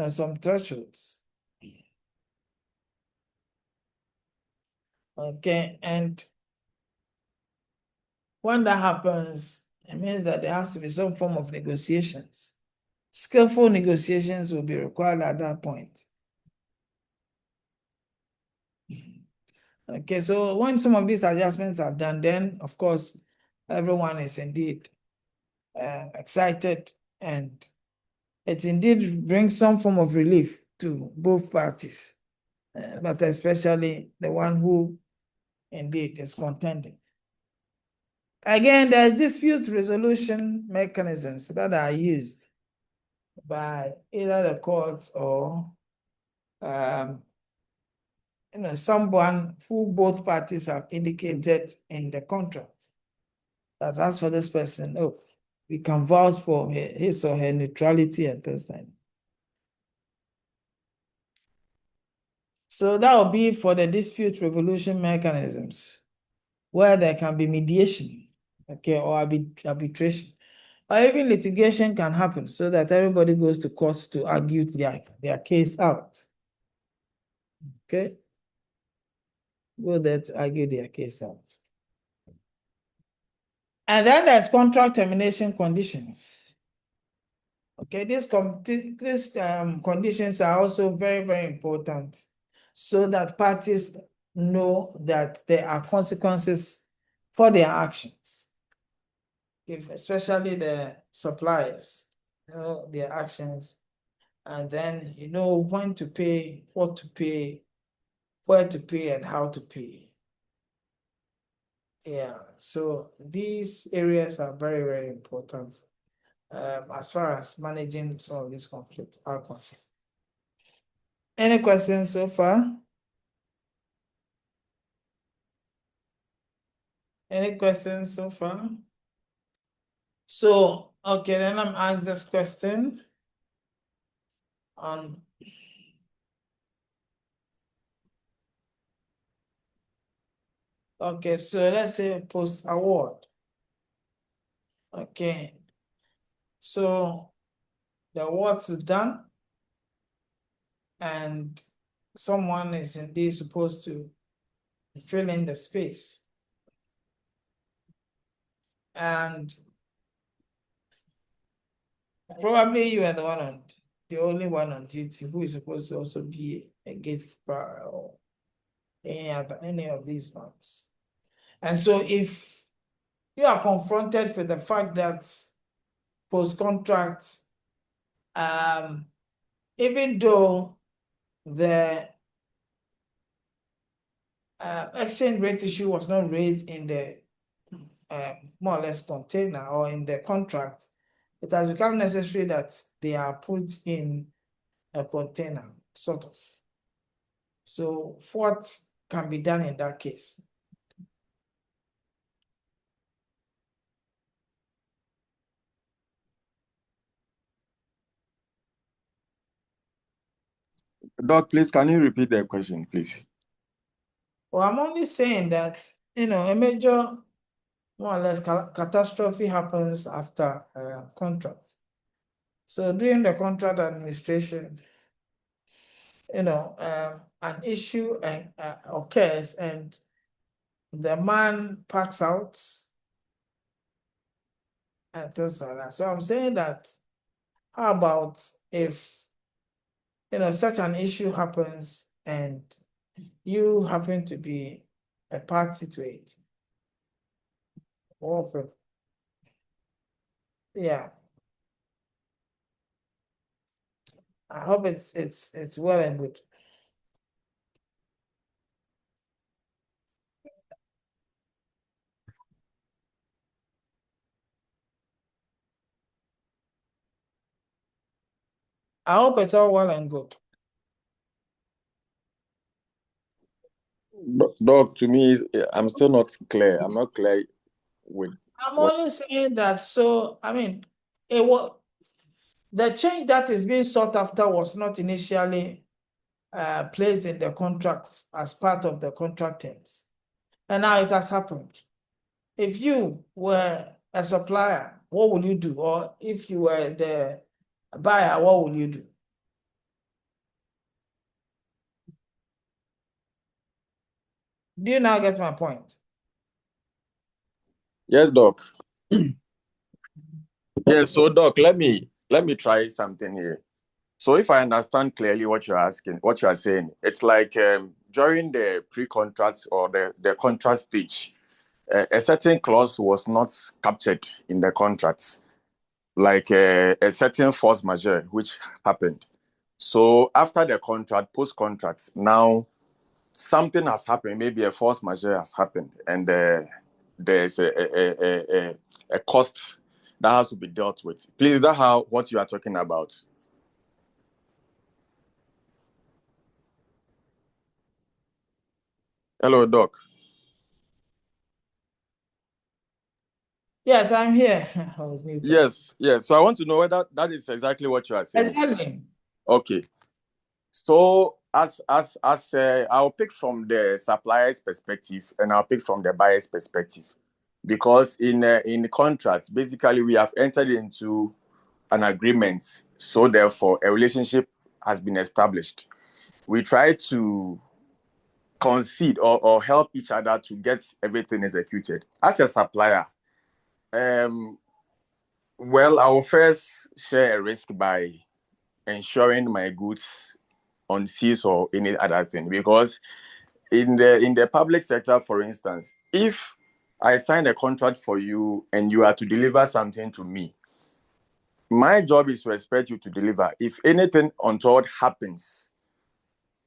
some thresholds. Okay, and when that happens, it means that there has to be some form of negotiations. Skillful negotiations will be required at that point. Okay, so when some of these adjustments are done, then of course, everyone is indeed excited, and it indeed brings some form of relief to both parties, but especially the one who indeed is contending. Again, there's dispute resolution mechanisms that are used by either the courts or someone who both parties have indicated in the contract that as for this person, we can vouch for his or her neutrality at this time. So that will be for the dispute resolution mechanisms, where there can be mediation, okay, or arbitration, or even litigation can happen, so that everybody goes to court to argue their case out. Okay, go there to argue their case out. And then there's contract termination conditions. Okay, these conditions are also very, very important, so that parties know that there are consequences for their actions. Especially the suppliers, their actions, and then when to pay, what to pay, where to pay, and how to pay. Yeah, so these areas are very, very important as far as managing some of these conflicts are concerned. Any questions so far? Any questions so far? So, okay, then I'm asked this question on okay, so let's say post-award. Okay, so the awards is done, and someone is indeed supposed to fill in the space. And probably you are the only one on duty who is supposed to also be a gatekeeper or any of these ones. And so if you are confronted with the fact that post-contract, even though the exchange rate issue was not raised in the more or less container or in the contract, it has become necessary that they are put in a container, sort of. So what can be done in that case? Doc, please, can you repeat the question, please? Well, I'm only saying that, a major, more or less, catastrophe happens after a contract. So during the contract administration, an issue occurs and the man packs out and things like that. So I'm saying that, how about if, such an issue happens and you happen to be a party to it? Okay. Yeah. I hope it's well and good. I hope it's all well and good. Doc, to me, I'm still not clear. I'm not clear with I'm only saying that, so, I mean, the change that is being sought after was not initially placed in the contract as part of the contract terms. And now it has happened. If you were a supplier, what would you do? Or if you were the buyer, what would you do? Do you now get my point? Yes, Doc. Yes, so Doc, let me try something here. So if I understand clearly what you're asking, what you are saying, it's like during the pre-contract or the contract stage, a certain clause was not captured in the contract, like a certain force majeure which happened. So after the contract, post-contract, now something has happened. Maybe a force majeure has happened, and there's a cost that has to be dealt with. Please, is that what you are talking about? Hello, Doc. Yes, I'm here. I was muted. Yes. So I want to know whether that is exactly what you are saying. Exactly. Okay. So as I'll pick from the supplier's perspective and I'll pick from the buyer's perspective, because in the contract, basically we have entered into an agreement, so therefore a relationship has been established. We try to concede or help each other to get everything executed. As a supplier, well, I will first share a risk by ensuring my goods on seas or any other thing, because in the public sector, for instance, if I sign a contract for you and you are to deliver something to me, my job is to expect you to deliver. If anything untoward happens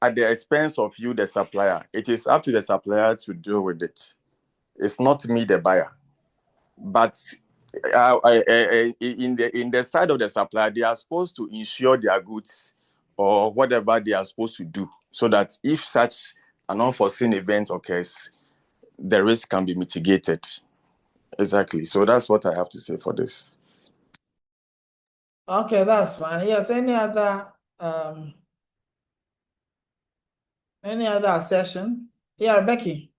at the expense of you, the supplier, it is up to the supplier to deal with it. It's not me, the buyer. But in the side of the supplier, they are supposed to insure their goods or whatever they are supposed to do, so that if such an unforeseen event occurs, the risk can be mitigated. Exactly. So that's what I have to say for this. Okay, that's fine. Yes, any other assertion? Yeah, Becky.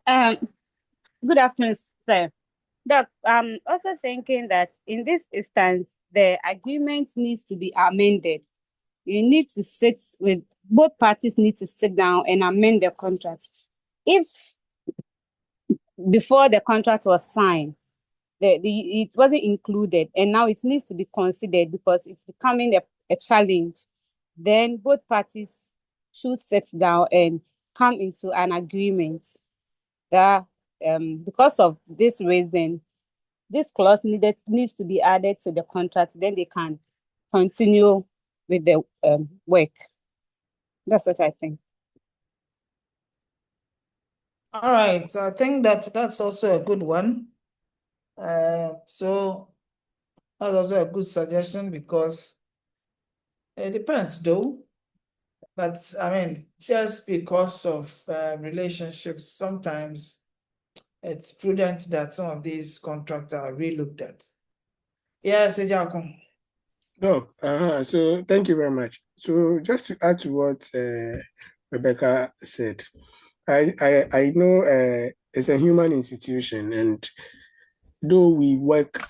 Good afternoon, sir. Doc, I'm also thinking that in this instance, the agreement needs to be amended. You need to both parties need to sit down and amend the contract. If before the contract was signed, it wasn't included, and now it needs to be considered because it's becoming a challenge, then both parties should sit down and come into an agreement that because of this reason, this clause needs to be added to the contract, then they can continue with the work. That's what I think. All right, I think that's also a good one. So that's also a good suggestion, because it depends though. But I mean, just because of relationships, sometimes it's prudent that some of these contracts are relooked at. Yes, Ejakun. No, so thank you very much. So just to add to what Rebecca said, I know it's a human institution, and though we work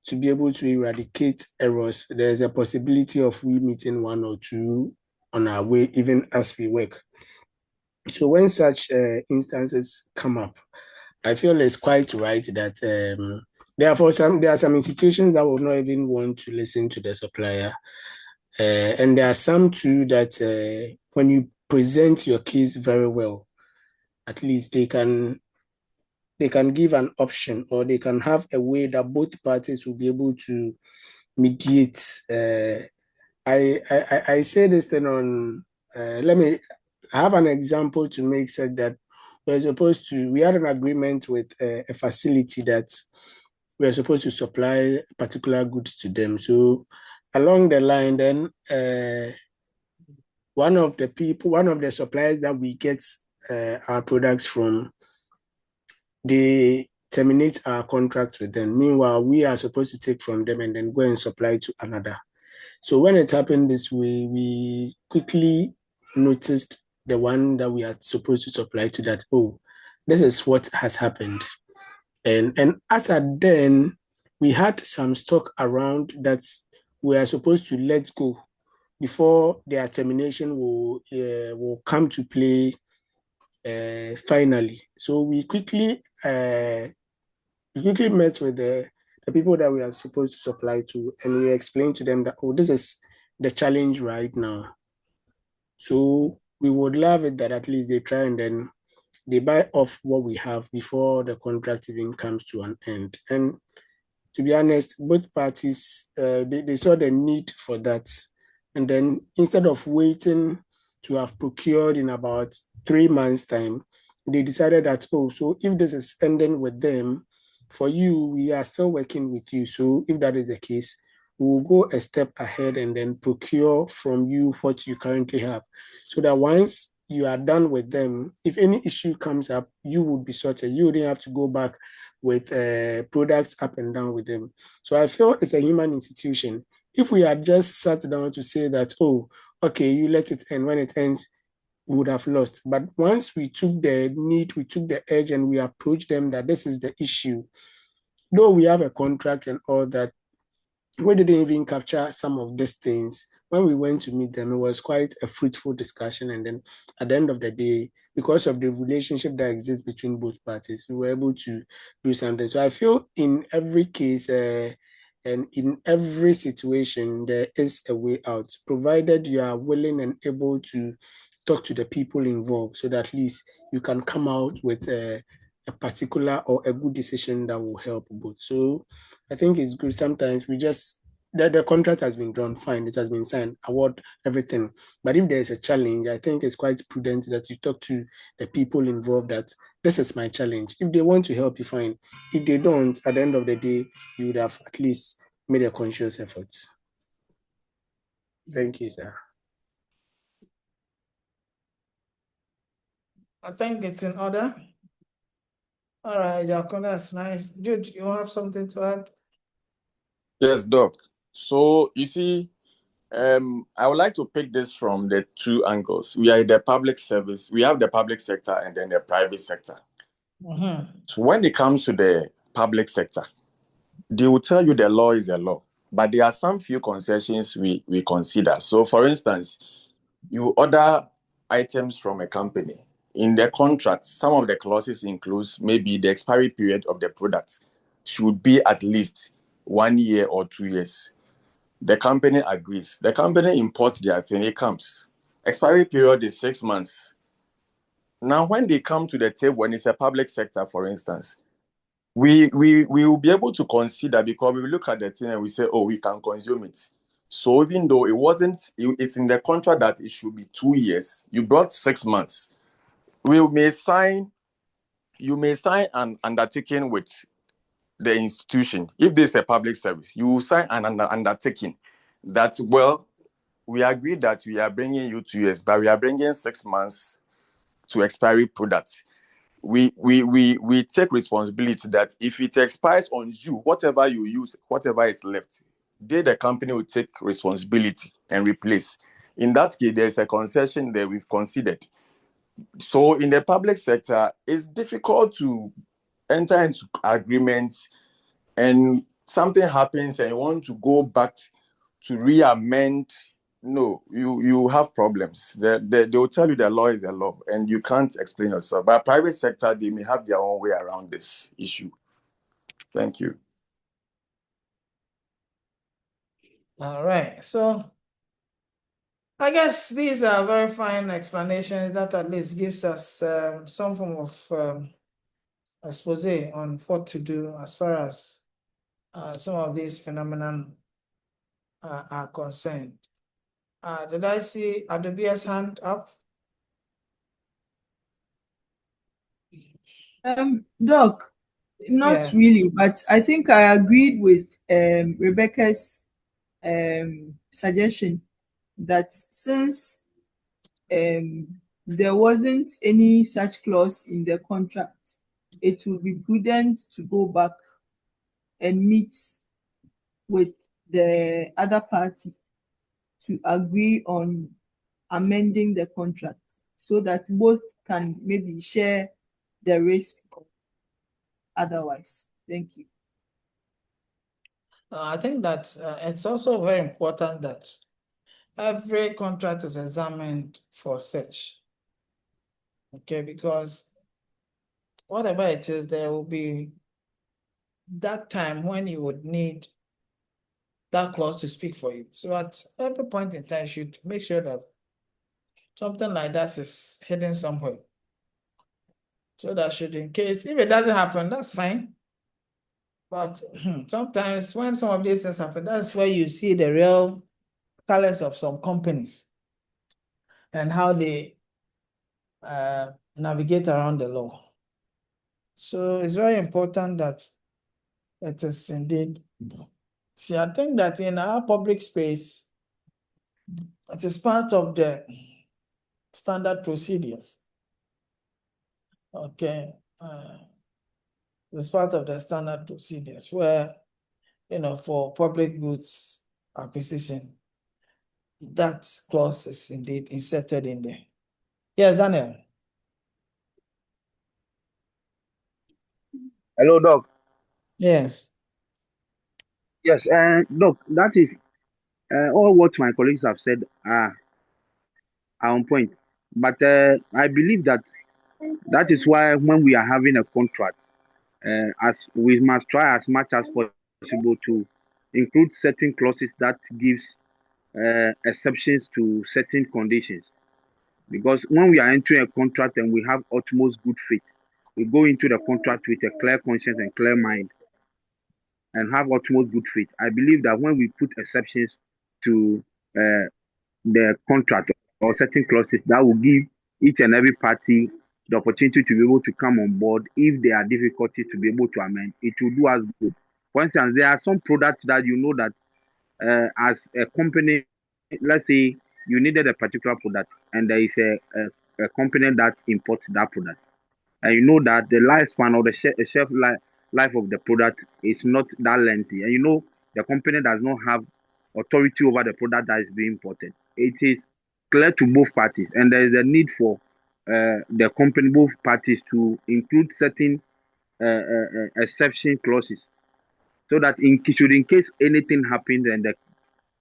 to be able to eradicate errors, there's a possibility of we meeting one or two on our way, even as we work. So when such instances come up, I feel it's quite right that there are some institutions that will not even want to listen to the supplier. And there are some too that when you present your case very well, at least they can give an option, or they can have a way that both parties will be able to mediate. I say this thing on, let me have an example to make sense that we had an agreement with a facility that we are supposed to supply particular goods to them. So along the line, then one of the suppliers that we get our products from, they terminate our contract with them. Meanwhile, we are supposed to take from them and then go and supply to another. So when it happened this way, we quickly noticed the one that we are supposed to supply to that, oh, this is what has happened. And as at then, we had some stock around that we are supposed to let go before their termination will come to play finally. So we quickly met with the people that we are supposed to supply to, and we explained to them that, oh, this is the challenge right now. So we would love it that at least they try and then they buy off what we have before the contract even comes to an end. And to be honest, both parties, they saw the need for that. And then instead of waiting to have procured in about 3 months' time, they decided that, oh, so if this is ending with them, for you, we are still working with you. So if that is the case, we'll go a step ahead and then procure from you what you currently have. So that once you are done with them, if any issue comes up, you would be sorted. You wouldn't have to go back with products up and down with them. So I feel it's a human institution. If we had just sat down to say that, oh, okay, you let it end, when it ends, we would have lost. But once we took the need, we took the edge, and we approached them that this is the issue, though we have a contract and all that, we didn't even capture some of these things. When we went to meet them, it was quite a fruitful discussion. And then at the end of the day, because of the relationship that exists between both parties, we were able to do something. So I feel in every case and in every situation, there is a way out, provided you are willing and able to talk to the people involved so that at least you can come out with a particular or a good decision that will help both. So I think it's good. Sometimes we just the contract has been drawn, fine, it has been signed, award everything. But if there is a challenge, I think it's quite prudent that you talk to the people involved that this is my challenge. If they want to help you, fine. If they don't, at the end of the day, you would have at least made a conscious effort. Thank you, sir. I think it's in order. All right, Jacob, that's nice. Jude, you have something to add? Yes, Doc. So you see, I would like to pick this from the two angles. We are in the public service. We have the public sector and then the private sector. So when it comes to the public sector, they will tell you the law is the law, but there are some few concessions we consider. So for instance, you order items from a company. In the contract, some of the clauses includes maybe the expiry period of the product should be at least 1 year or 2 years. The company agrees. The company imports their thing, it comes. Expiry period is 6 months. Now, when they come to the table, when it's a public sector, for instance, we will be able to consider, because we look at the thing and we say, oh, we can consume it. So even though it's in the contract that it should be 2 years, you brought 6 months. You may sign an undertaking with the institution. If this is a public service, you will sign an undertaking that, well, we agree that we are bringing you 2 years, but we are bringing 6 months to expiry products. We take responsibility that if it expires on you, whatever you use, whatever is left, the company will take responsibility and replace. In that case, there's a concession that we've considered. So in the public sector, it's difficult to enter into agreements, and something happens and you want to go back to re-amend. No, you have problems. They will tell you the law is the law and you can't explain yourself. But private sector, they may have their own way around this issue. Thank you. All right, so I guess these are very fine explanations that at least gives us some form of expose on what to do as far as some of these phenomena are concerned. Did I see Adobe's hand up? Doc, not Yeah. really, but I think I agreed with Rebecca's suggestion that since there wasn't any such clause in the contract, it will be prudent to go back and meet with the other party to agree on amending the contract so that both can maybe share the risk otherwise. Thank you. I think that it's also very important that every contract is examined for such. Okay, because whatever it is, there will be that time when you would need that clause to speak for you. So at every point in time, you should make sure that something like that is hidden somewhere. So that should, in case, if it doesn't happen, that's fine. But sometimes when some of these things happen, that's where you see the real colors of some companies and how they navigate around the law. So it's very important that it is indeed. See, I think that in our public space, it is part of the standard procedures. Okay. It's part of the standard procedures where, for public goods acquisition, that clause is indeed inserted in there. Yes, Daniel. Hello, Doc. Yes. Yes, Doc, that is all what my colleagues have said are on point. But I believe that is why when we are having a contract, as we must try as much as possible to include certain clauses that gives exceptions to certain conditions. Because when we are entering a contract and we have utmost good faith, we go into the contract with a clear conscience and clear mind and have utmost good faith. I believe that when we put exceptions to the contract or certain clauses, that will give each and every party the opportunity to be able to come on board. If there are difficulties to be able to amend, it will do us good. For instance, there are some products that you know that as a company, let's say you needed a particular product and there is a company that imports that product. And you know that the lifespan or the shelf life of the product is not that lengthy. And you know the company does not have authority over the product that is being imported. It is clear to both parties, and there is a need for the company, both parties, to include certain exception clauses, so that in case anything happens and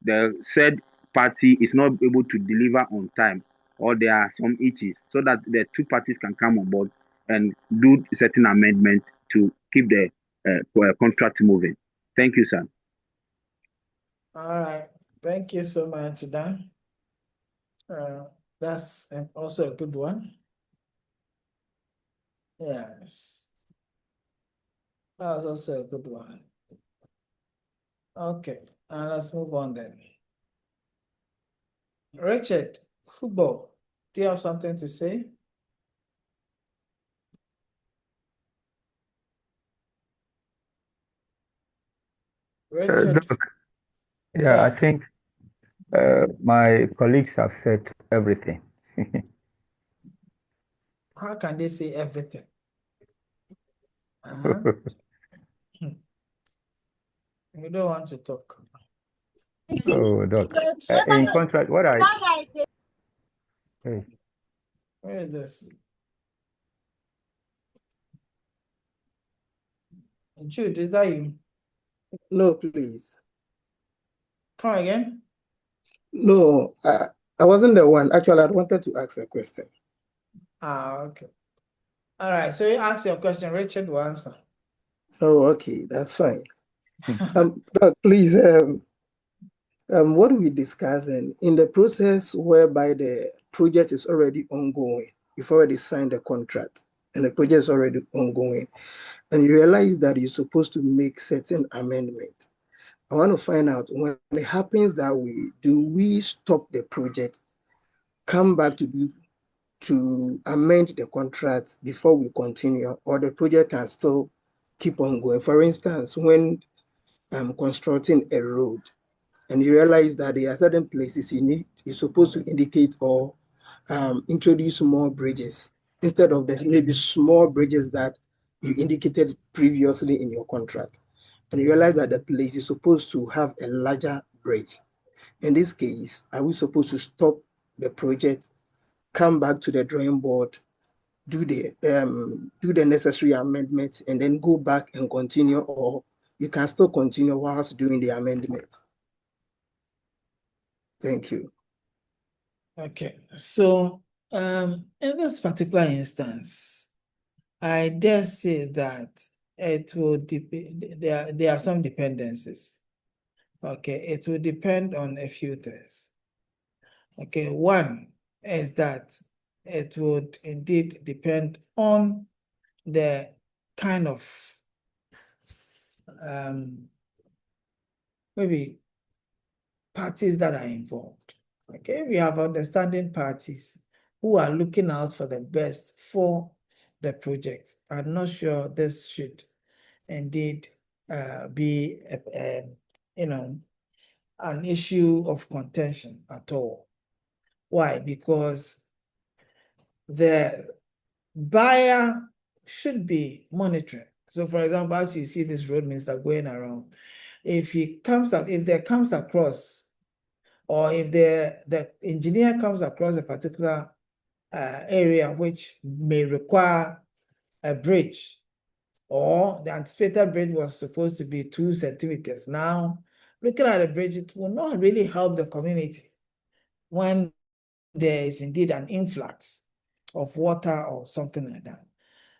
the said party is not able to deliver on time, or there are some issues, so that the two parties can come on board and do certain amendments to keep the contract moving. Thank you, sir. All right. Thank you so much, Dan. That's also a good one. Yes. That was also a good one. Okay, and let's move on then. Richard Hubo, do you have something to say? Richard. Doc, yeah, I think my colleagues have said everything. How can they say everything? You don't want to talk. Oh, Doc. In contract, what I... Hey. Where is this? Jude, is that you? No, please. Come again? No, I wasn't the one. Actually, I wanted to ask a question. Okay. All right, so you ask your question, Richard will answer. Oh, okay, that's fine. Doc, please, what we discussing in the process whereby the project is already ongoing, you've already signed the contract and the project is already ongoing, and you realize that you're supposed to make certain amendments. I want to find out, when it happens that way, do we stop the project, come back to amend the contract before we continue, or the project can still keep on going? For instance, when I'm constructing a road and you realize that there are certain places you're supposed to indicate or introduce more bridges instead of the maybe small bridges that you indicated previously in your contract, and you realize that the place is supposed to have a larger bridge. In this case, are we supposed to stop the project, come back to the drawing board, do the necessary amendments, and then go back and continue, or you can still continue whilst doing the amendment? Thank you. Okay, so in this particular instance, I dare say that it will there are some dependencies. Okay, it will depend on a few things. Okay, one is that it would indeed depend on the kind of maybe parties that are involved. Okay, we have understanding parties who are looking out for the best for the project. I'm not sure this should indeed be an issue of contention at all. Why? Because the buyer should be monitoring. So, for example, as you see this road minister going around, if there comes across, or if the engineer comes across a particular area which may require a bridge, or the anticipated bridge was supposed to be 2 centimeters. Now, looking at the bridge, it will not really help the community when there is indeed an influx of water or something like that.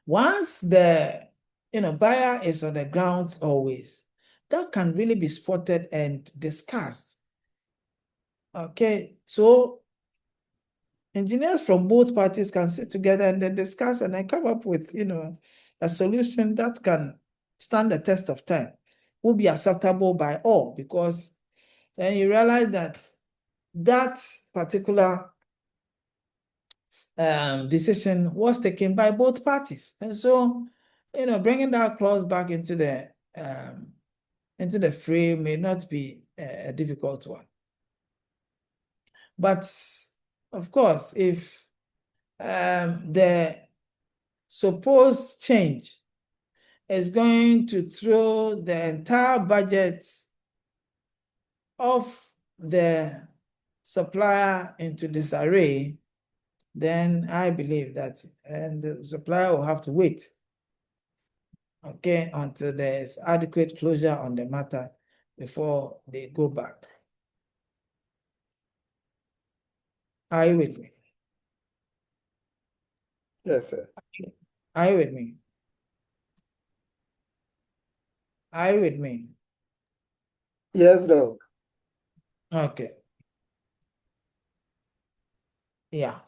Once the buyer is on the ground always, that can really be spotted and discussed. Okay, so engineers from both parties can sit together and then discuss and then come up with a solution that can stand the test of time, will be acceptable by all, because then you realize that that particular decision was taken by both parties. And so, bringing that clause back into the fray may not be a difficult one. But of course, if the supposed change is going to throw the entire budget of the supplier into disarray, then I believe that the supplier will have to wait, okay, until there is adequate closure on the matter before they go back. Are you with me? Yes, sir. Are you with me? Are you with me? Yes, Doc. Okay. Yeah.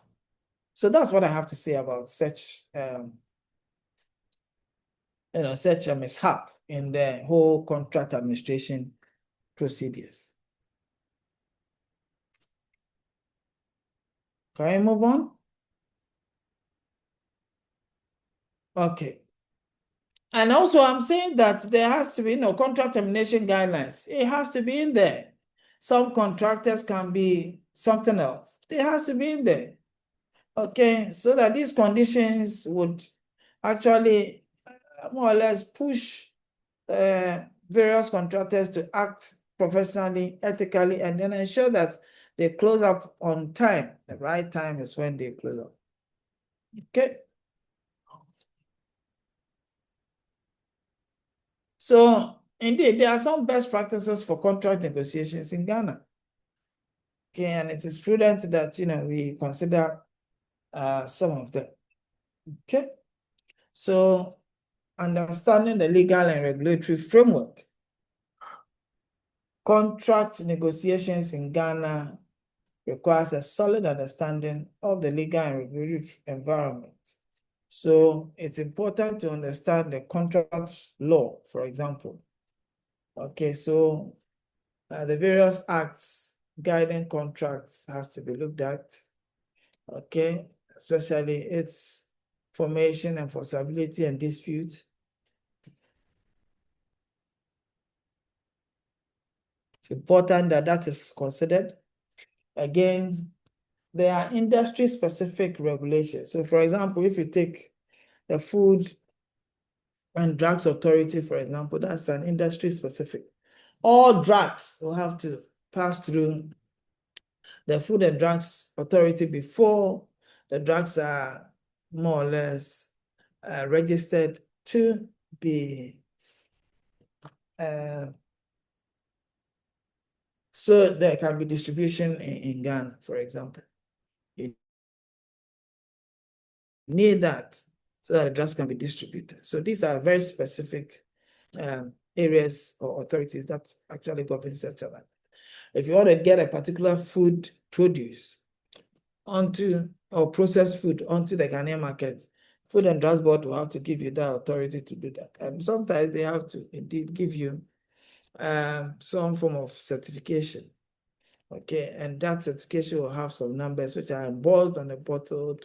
So that's what I have to say about such such a mishap in the whole contract administration procedures. Can I move on? Okay. And also, I'm saying that there has to be contract termination guidelines. It has to be in there. Some contractors can be something else. It has to be in there. Okay, so that these conditions would actually more or less push various contractors to act professionally, ethically, and then ensure that they close up on time. The right time is when they close up. Okay. So indeed, there are some best practices for contract negotiations in Ghana. Okay, and it is prudent that we consider some of them. Okay. So understanding the legal and regulatory framework. Contract negotiations in Ghana requires a solid understanding of the legal and regulatory environment. So it's important to understand the contract law, for example. Okay, so the various acts guiding contracts has to be looked at. Okay, especially its formation, enforceability, and dispute. It's important that that is considered. Again, there are industry-specific regulations. So, for example, if you take the food And Drugs Authority, for example, that's an industry specific. All drugs will have to pass through the Food and Drugs Authority before the drugs are more or less registered to be so there can be distribution in Ghana, for example. You need that so that the drugs can be distributed. So these are very specific areas or authorities that actually govern such a land. If you want to get a particular food produce onto or processed food onto the Ghanaian market, Food and Drugs Board will have to give you that authority to do that. And sometimes they have to indeed give you some form of certification. Okay, and that certification will have some numbers which are embossed on a bottled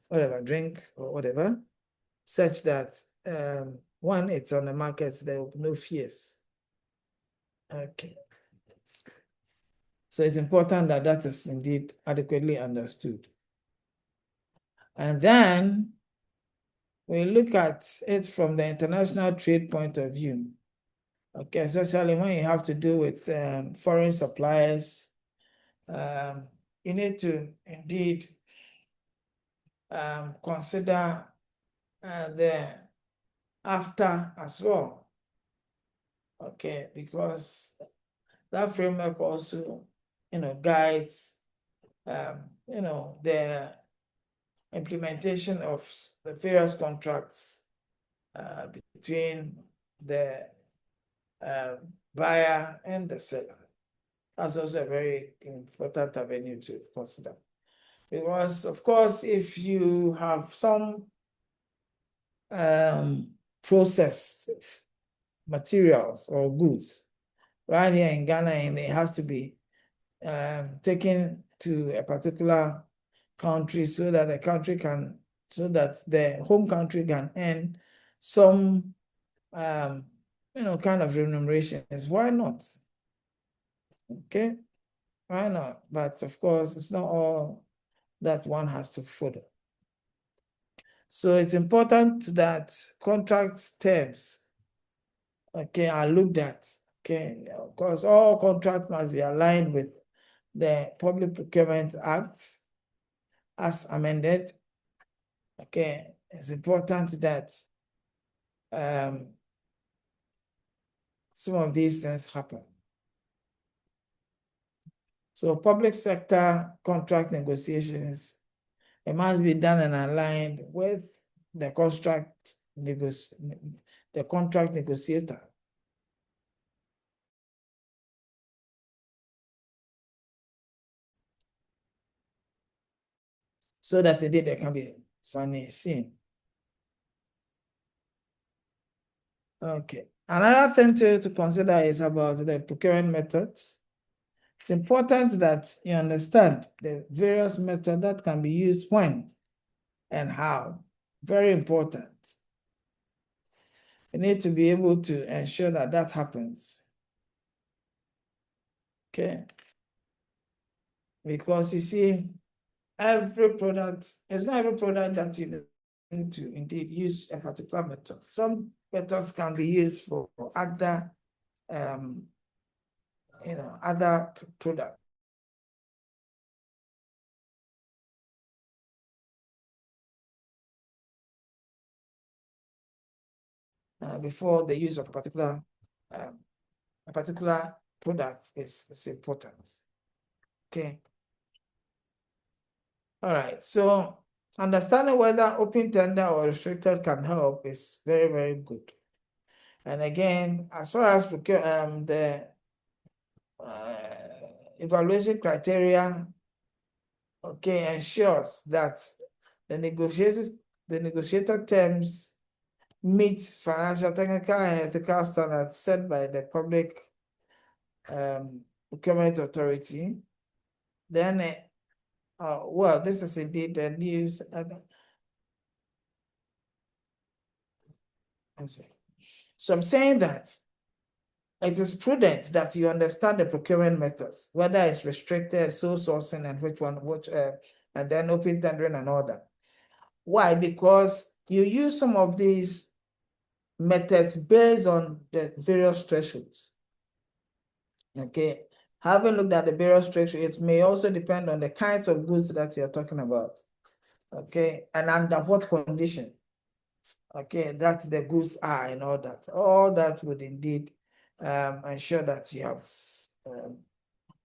whatever drink or whatever, such that when it's on the market, there will be no fears. Okay. So it's important that that is indeed adequately understood. And then we look at it from the international trade point of view. Okay, especially when you have to do with foreign suppliers, you need to indeed consider the after as well. Okay, because that framework also, guides, the implementation of the various contracts between the buyer and the seller. That's also a very important avenue to consider. Because, of course, if you have some processed materials or goods right here in Ghana, and it has to be taken to a particular country so that the home country can earn some kind of remunerations. Why not? Okay, why not? But of course, it's not all that one has to follow. So it's important that contract terms, okay, are looked at. Okay, of course, all contracts must be aligned with the Public Procurement Act as amended. Okay, it's important that some of these things happen. So public sector contract negotiations, it must be done and aligned with the contract negotiator. So that indeed there can be money seen. Okay. Another thing to consider is about the procurement methods. It's important that you understand the various methods that can be used when and how. Very important. You need to be able to ensure that that happens. Okay. Because you see, every product, it's not every product that you need to indeed use a particular method. Some methods can be used for other, other products. Before the use of a particular product is important. Okay. All right. So understanding whether open tender or restricted can help is very, very good. And again, as far as the evaluation criteria, okay, ensures that the negotiated terms meet financial, technical, and ethical standards set by the Public Procurement Authority, then, well, this is indeed the news. So I'm saying that it is prudent that you understand the procurement methods, whether it's restricted, sole sourcing, and and then open tendering and all that. Why? Because you use some of these methods based on the various thresholds. Okay, having looked at the various thresholds, it may also depend on the kinds of goods that you're talking about. Okay, and under what condition, okay, that the goods are and all that. All that would indeed ensure that you have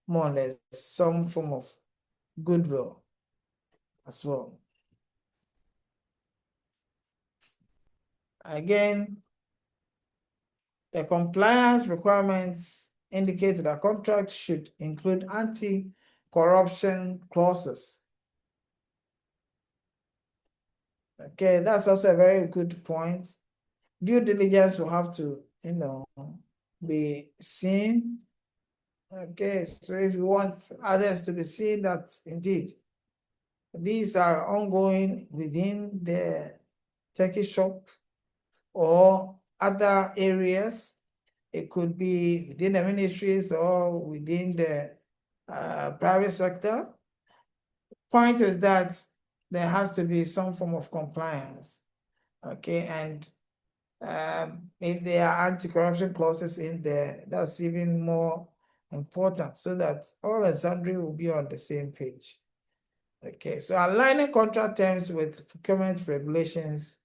more or less some form of goodwill as well. Again, the compliance requirements indicate that contracts should include anti-corruption clauses. Okay, that's also a very good point. Due diligence will have to, be seen. Okay, so if you want others to be seen that indeed these are ongoing within the Turkish shop or other areas, it could be within the ministries or within the private sector. Point is that there has to be some form of compliance. Okay, and if there are anti-corruption clauses in there, that's even more important so that all and sundry will be on the same page. Okay, so aligning contract terms with procurement regulations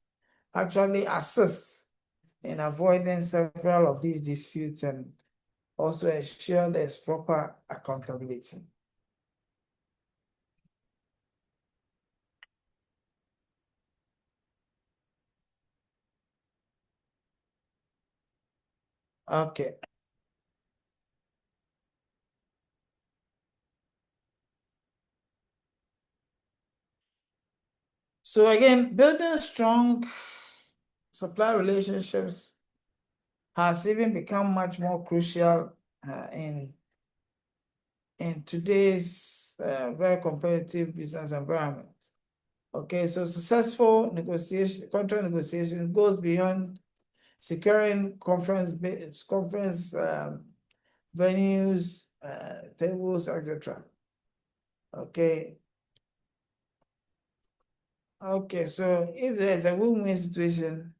actually assists in avoiding several of these disputes and also ensure there's proper accountability. Okay. So again, building strong supply relationships has even become much more crucial in today's very competitive business environment. Okay, so successful contract negotiation goes beyond securing conference venues, tables, etc. Okay. Okay, so if there's a win-win situation,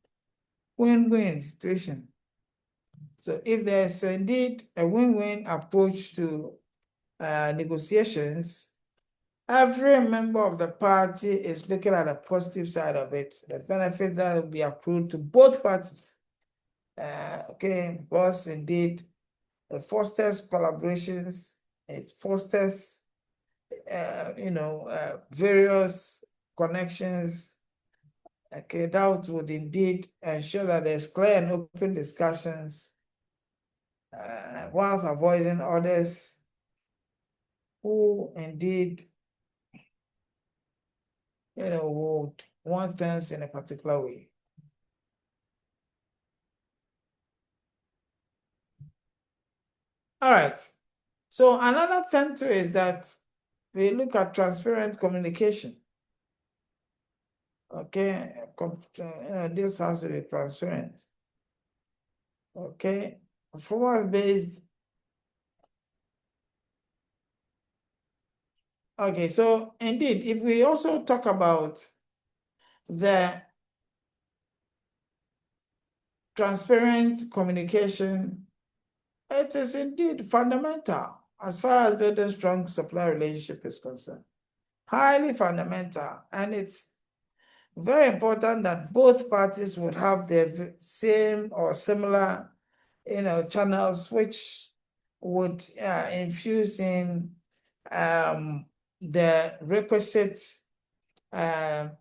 win-win situation. So if there's indeed a win-win approach to negotiations, every member of the party is looking at the positive side of it, the benefit that will be accrued to both parties. Okay, because indeed it fosters collaborations, it fosters, various connections. Okay, that would indeed ensure that there's clear and open discussions, whilst avoiding others who indeed, would want things in a particular way. All right. So another thing too is that we look at transparent communication. Okay, this has to be transparent. Okay, performance-based. Okay, so indeed, if we also talk about the transparent communication, it is indeed fundamental as far as building strong supply relationship is concerned. Highly fundamental, and it's very important that both parties would have the same or similar, channels which would infuse in the requisite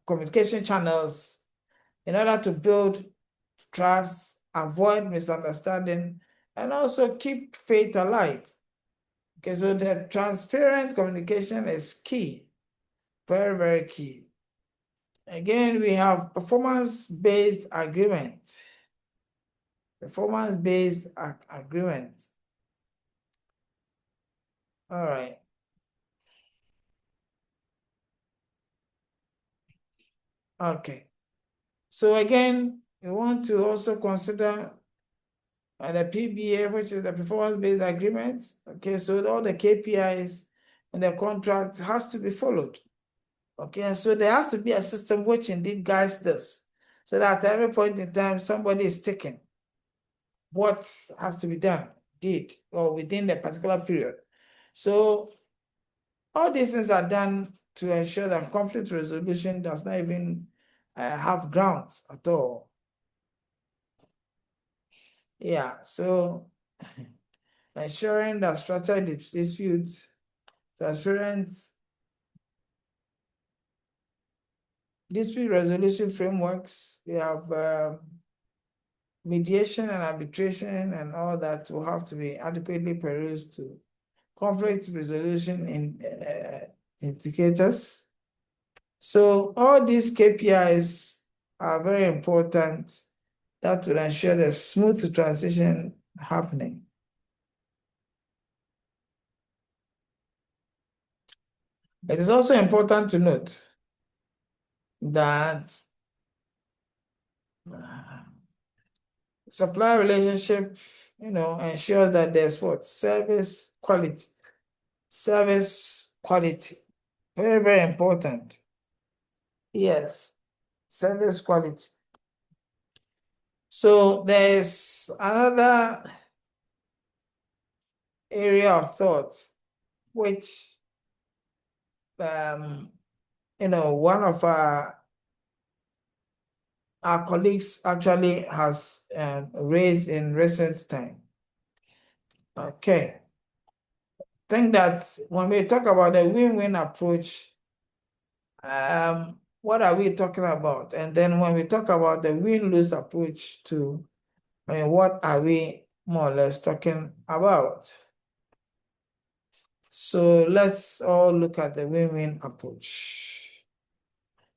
communication channels in order to build trust, avoid misunderstanding, and also keep faith alive. Okay, so the transparent communication is key, very, very key. Again, we have performance-based agreement. Performance-based agreement. All right. Okay. So again, we want to also consider the PBA, which is the performance-based agreement. Okay, so all the KPIs in the contract has to be followed. Okay, and so there has to be a system which indeed guides this. so that at every point in time, somebody is taking what has to be done, did, or within the particular period. So all these things are done to ensure that conflict resolution does not even have grounds at all. Yeah, so ensuring that structured disputes, transparent dispute resolution frameworks, we have mediation and arbitration and all that will have to be adequately perused to conflict resolution indicators. So all these KPIs are very important that will ensure the smooth transition happening. It is also important to note that supply relationship, ensure that there's what? Service quality. Service quality. Very, very important. Yes, service quality. So there's another area of thought which one of our colleagues actually has raised in recent time. Okay. I think that when we talk about the win-win approach, what are we talking about? And then when we talk about the win-lose approach to, what are we more or less talking about? So let's all look at the win-win approach,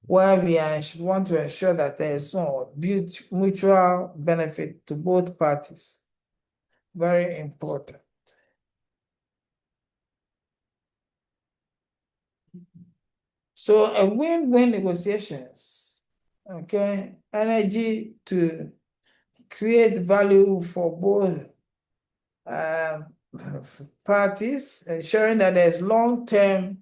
where we want to ensure that there is more mutual benefit to both parties. Very important. So a win-win negotiations, okay, energy to create value for both parties, ensuring that there's long-term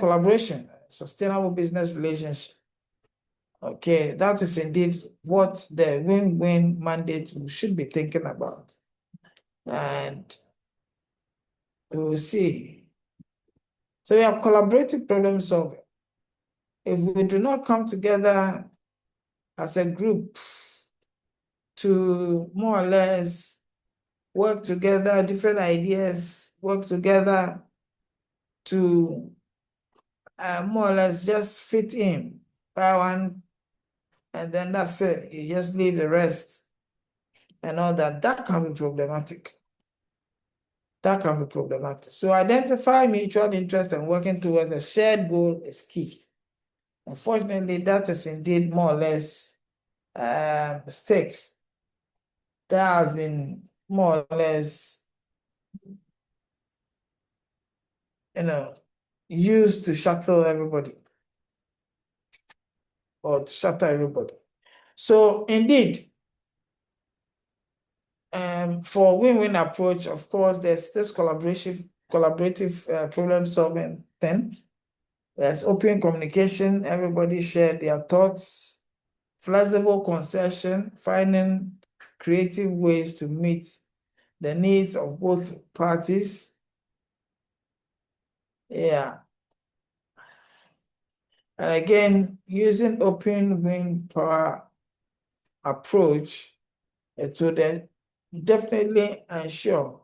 collaboration, sustainable business relationship. Okay, that is indeed what the win-win mandate we should be thinking about. And we will see. So we have collaborative problem solving. If we do not come together as a group to more or less work together, different ideas, work together to more or less just fit in by one, and then that's it. You just leave the rest and all that. That can be problematic. That can be problematic. So identify mutual interest and working towards a shared goal is key. Unfortunately, that is indeed more or less mistakes. That has been more or less, used to shuttle everybody or to shatter everybody. So indeed, for win-win approach, of course, there's this collaborative problem solving thing. There's open communication, everybody share their thoughts, flexible concession, finding creative ways to meet the needs of both parties. Yeah. And again, using open wind power approach, it would definitely ensure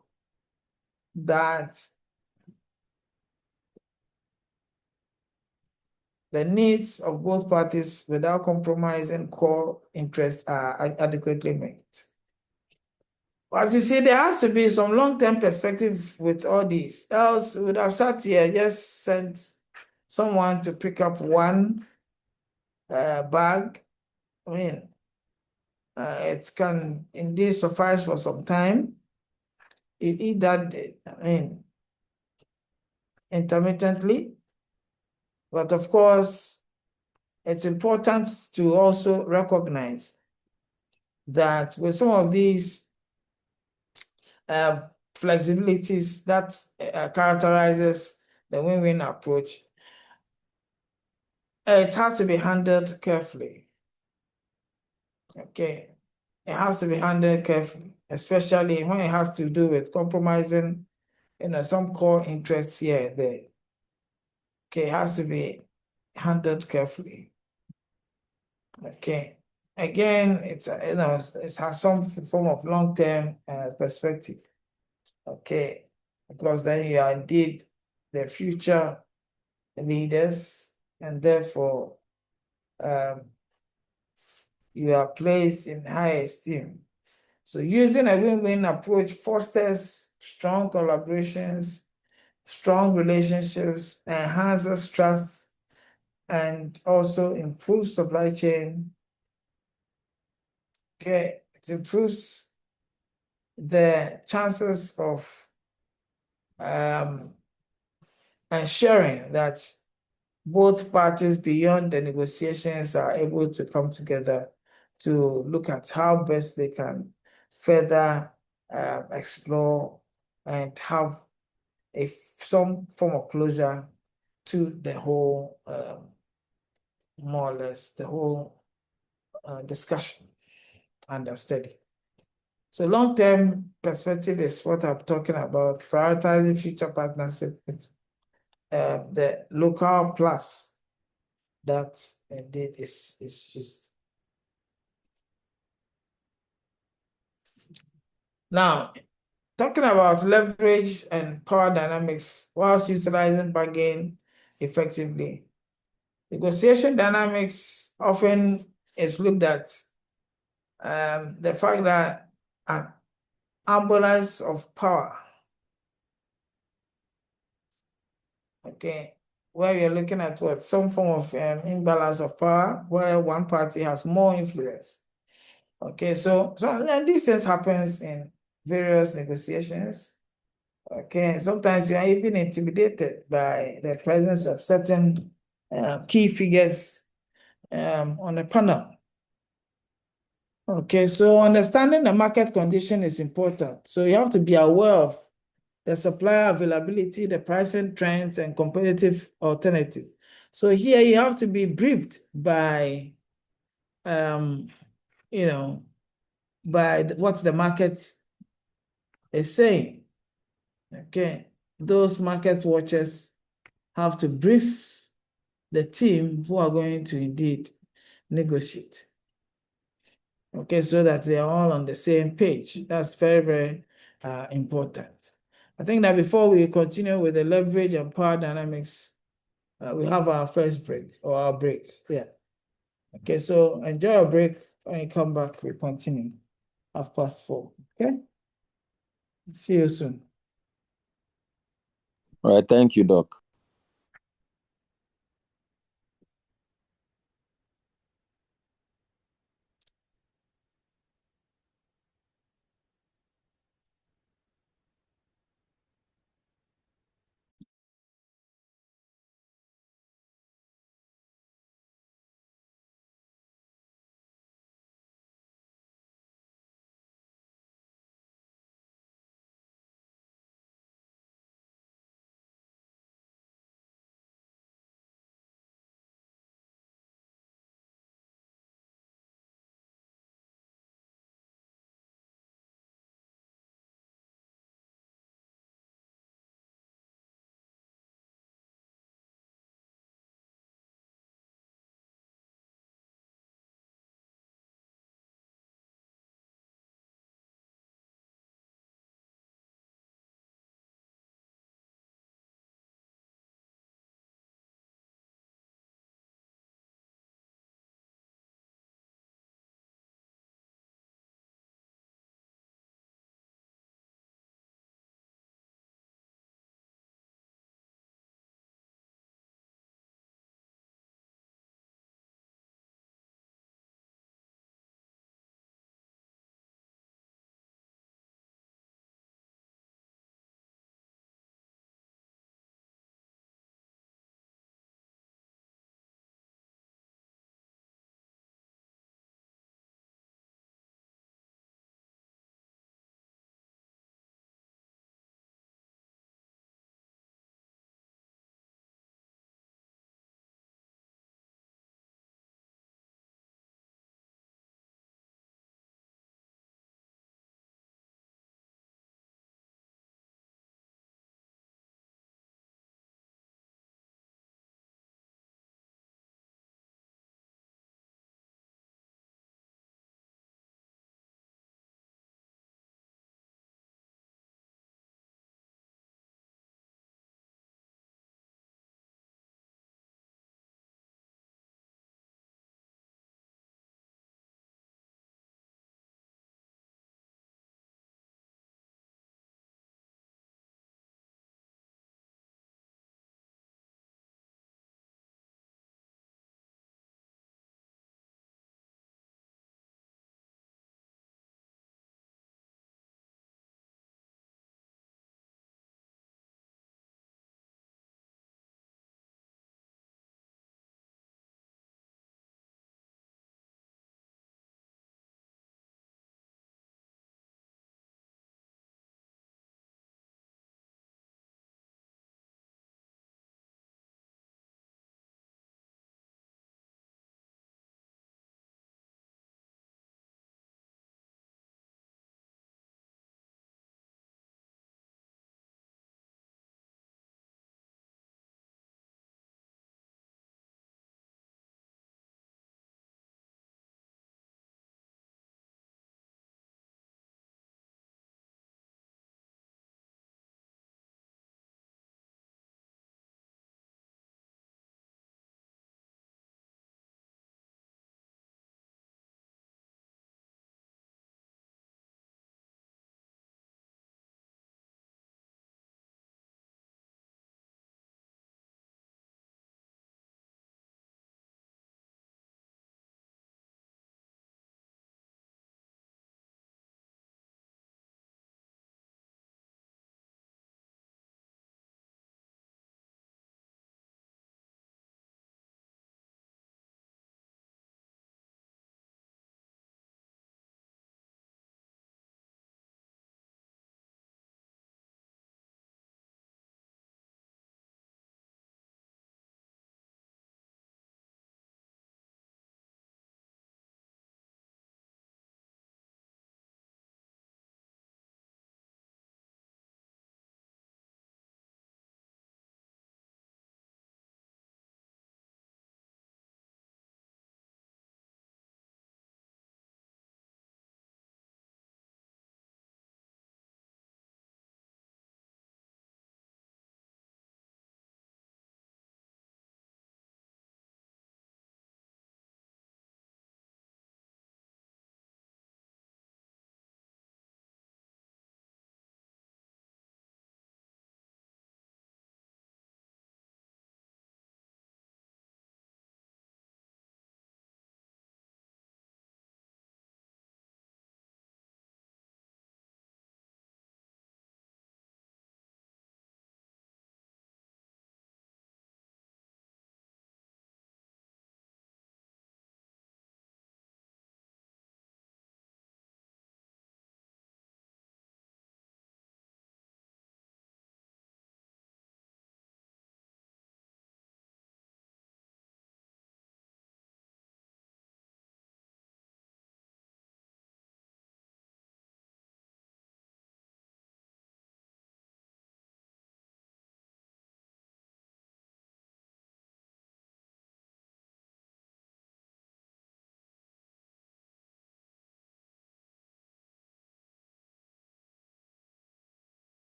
that the needs of both parties without compromising core interests are adequately met. As you see, there has to be some long-term perspective with all these. Else, we would have sat here, just sent someone to pick up one bag. I mean, it can indeed suffice for some time. You eat that, intermittently. But of course, it's important to also recognize that with some of these flexibilities that characterizes the win-win approach, it has to be handled carefully. Okay, it has to be handled carefully, especially when it has to do with compromising, some core interests here and there. Okay, it has to be handled carefully. Okay, again, it has some form of long-term perspective. Okay, because then you are indeed the future leaders, and therefore you are placed in high esteem. So using a win-win approach fosters strong collaborations, strong relationships, enhances trust, and also improves supply chain. Okay, it improves the chances of ensuring that both parties beyond the negotiations are able to come together to look at how best they can further explore and have some form of closure to the whole, more or less, the whole discussion and the study. So long-term perspective is what I'm talking about, prioritizing future partnership with the local plus that indeed is used. Now, talking about leverage and power dynamics whilst utilizing bargain effectively. Negotiation dynamics often is looked at the fact that an imbalance of power, okay, where you're looking at some form of imbalance of power where one party has more influence. Okay, so and these things happens in various negotiations. Okay, sometimes you are even intimidated by the presence of certain key figures on a panel. Okay, so understanding the market condition is important. So you have to be aware of the supplier availability, the pricing trends, and competitive alternative. So here you have to be briefed by, what the market is saying. Okay, those market watchers have to brief the team who are going to indeed negotiate. Okay, so that they are all on the same page. That's very, very important. I think that before we continue with the leverage and power dynamics, we have our first break or our break. Yeah. Okay, so enjoy your break. When you come back, we continue 4:30. Okay. See you soon. All right, thank you, Doc.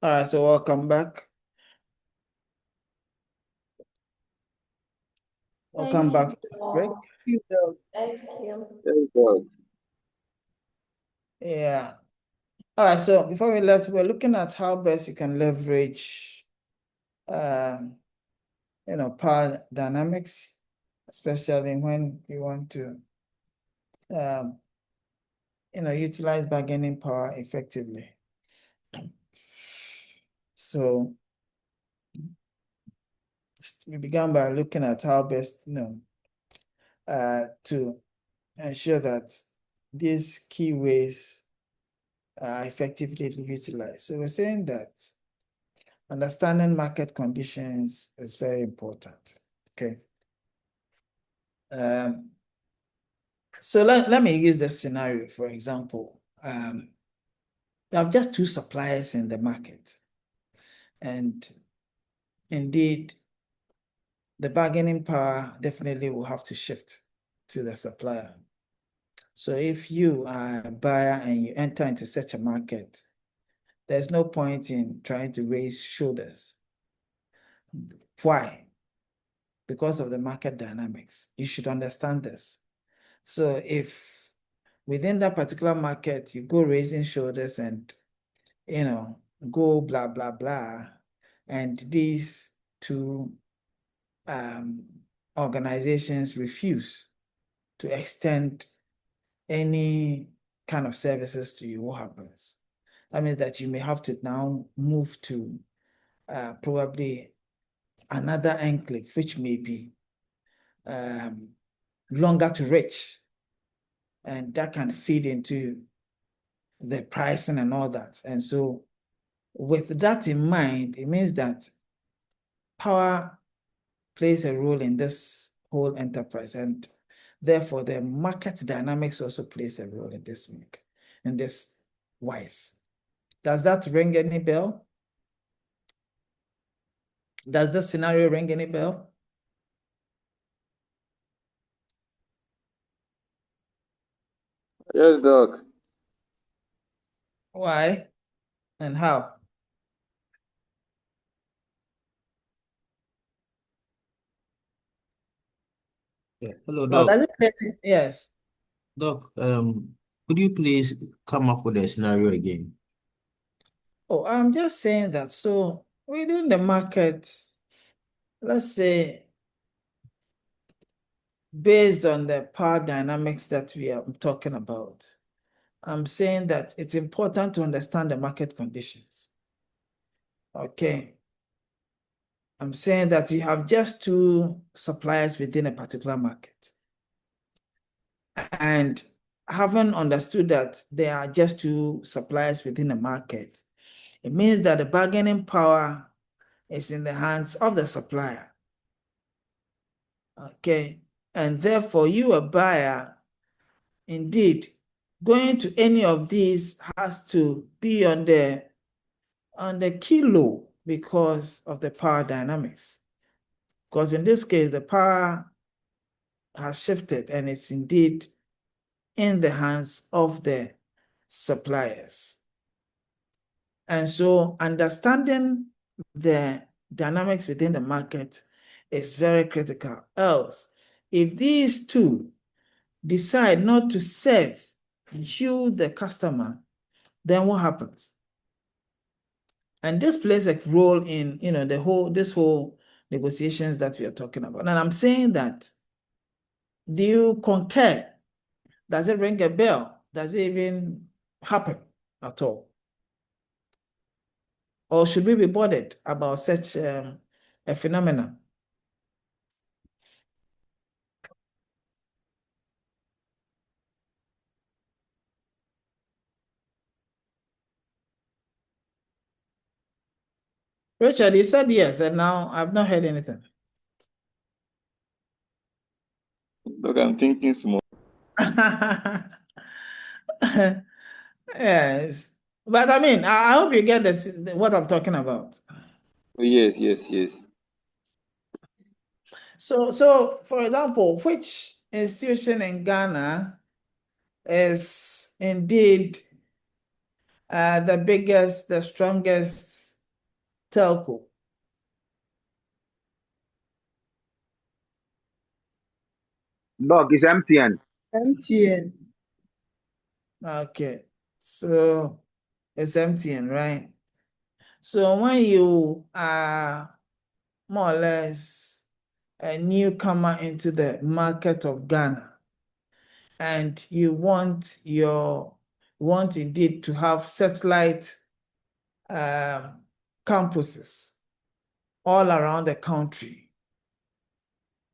All right, so welcome back. Welcome back. Break. Thank you. Yeah. All right, so before we left, we're looking at how best you can leverage, power dynamics, especially when you want to, utilize bargaining power effectively. So we began by looking at how best, to ensure that these key ways are effectively utilized. So we're saying that understanding market conditions is very important. Okay. So let me use this scenario, for example. You have just two suppliers in the market. And indeed, the bargaining power definitely will have to shift to the supplier. So if you are a buyer and you enter into such a market, there's no point in trying to raise shoulders. Why? Because of the market dynamics. You should understand this. So if within that particular market, you go raising shoulders and, go blah, blah, blah, and these two organizations refuse to extend any kind of services to you, what happens? That means that you may have to now move to probably another enclave, which may be longer to reach. And that can feed into the pricing and all that. And so with that in mind, it means that power plays a role in this whole enterprise. And therefore, the market dynamics also plays a role in this wise. Does that ring any bell? Does this scenario ring any bell? Yes, Doc. Why and how? Yeah. Hello, Well, Doc. yes. Doc, could you please come up with a scenario again? Oh, I'm just saying that. So within the market, let's say, based on the power dynamics that we are talking about, I'm saying that it's important to understand the market conditions. Okay. I'm saying that you have just two suppliers within a particular market. And having understood that there are just two suppliers within a market, it means that the bargaining power is in the hands of the supplier. Okay. And therefore, you, a buyer, indeed, going to any of these has to be on the kilo because of the power dynamics. Because in this case, the power has shifted and it's indeed in the hands of the suppliers. And so understanding the dynamics within the market is very critical. Else, if these two decide not to serve you, the customer, then what happens? And this plays a role in, this whole negotiations that we are talking about. And I'm saying that, do you concur? Does it ring a bell? Does it even happen at all? Or should we be bothered about such a phenomenon? Richard, you said yes, and now I've not heard anything. Look, I'm thinking small. Yes. But I mean, I hope you get what I'm talking about. Oh, yes. So for example, which institution in Ghana is indeed the biggest, the strongest telco? Doc, it's MTN. MTN. Okay, so it's MTN, right? So when you are more or less a newcomer into the market of Ghana, and you want indeed to have satellite campuses all around the country,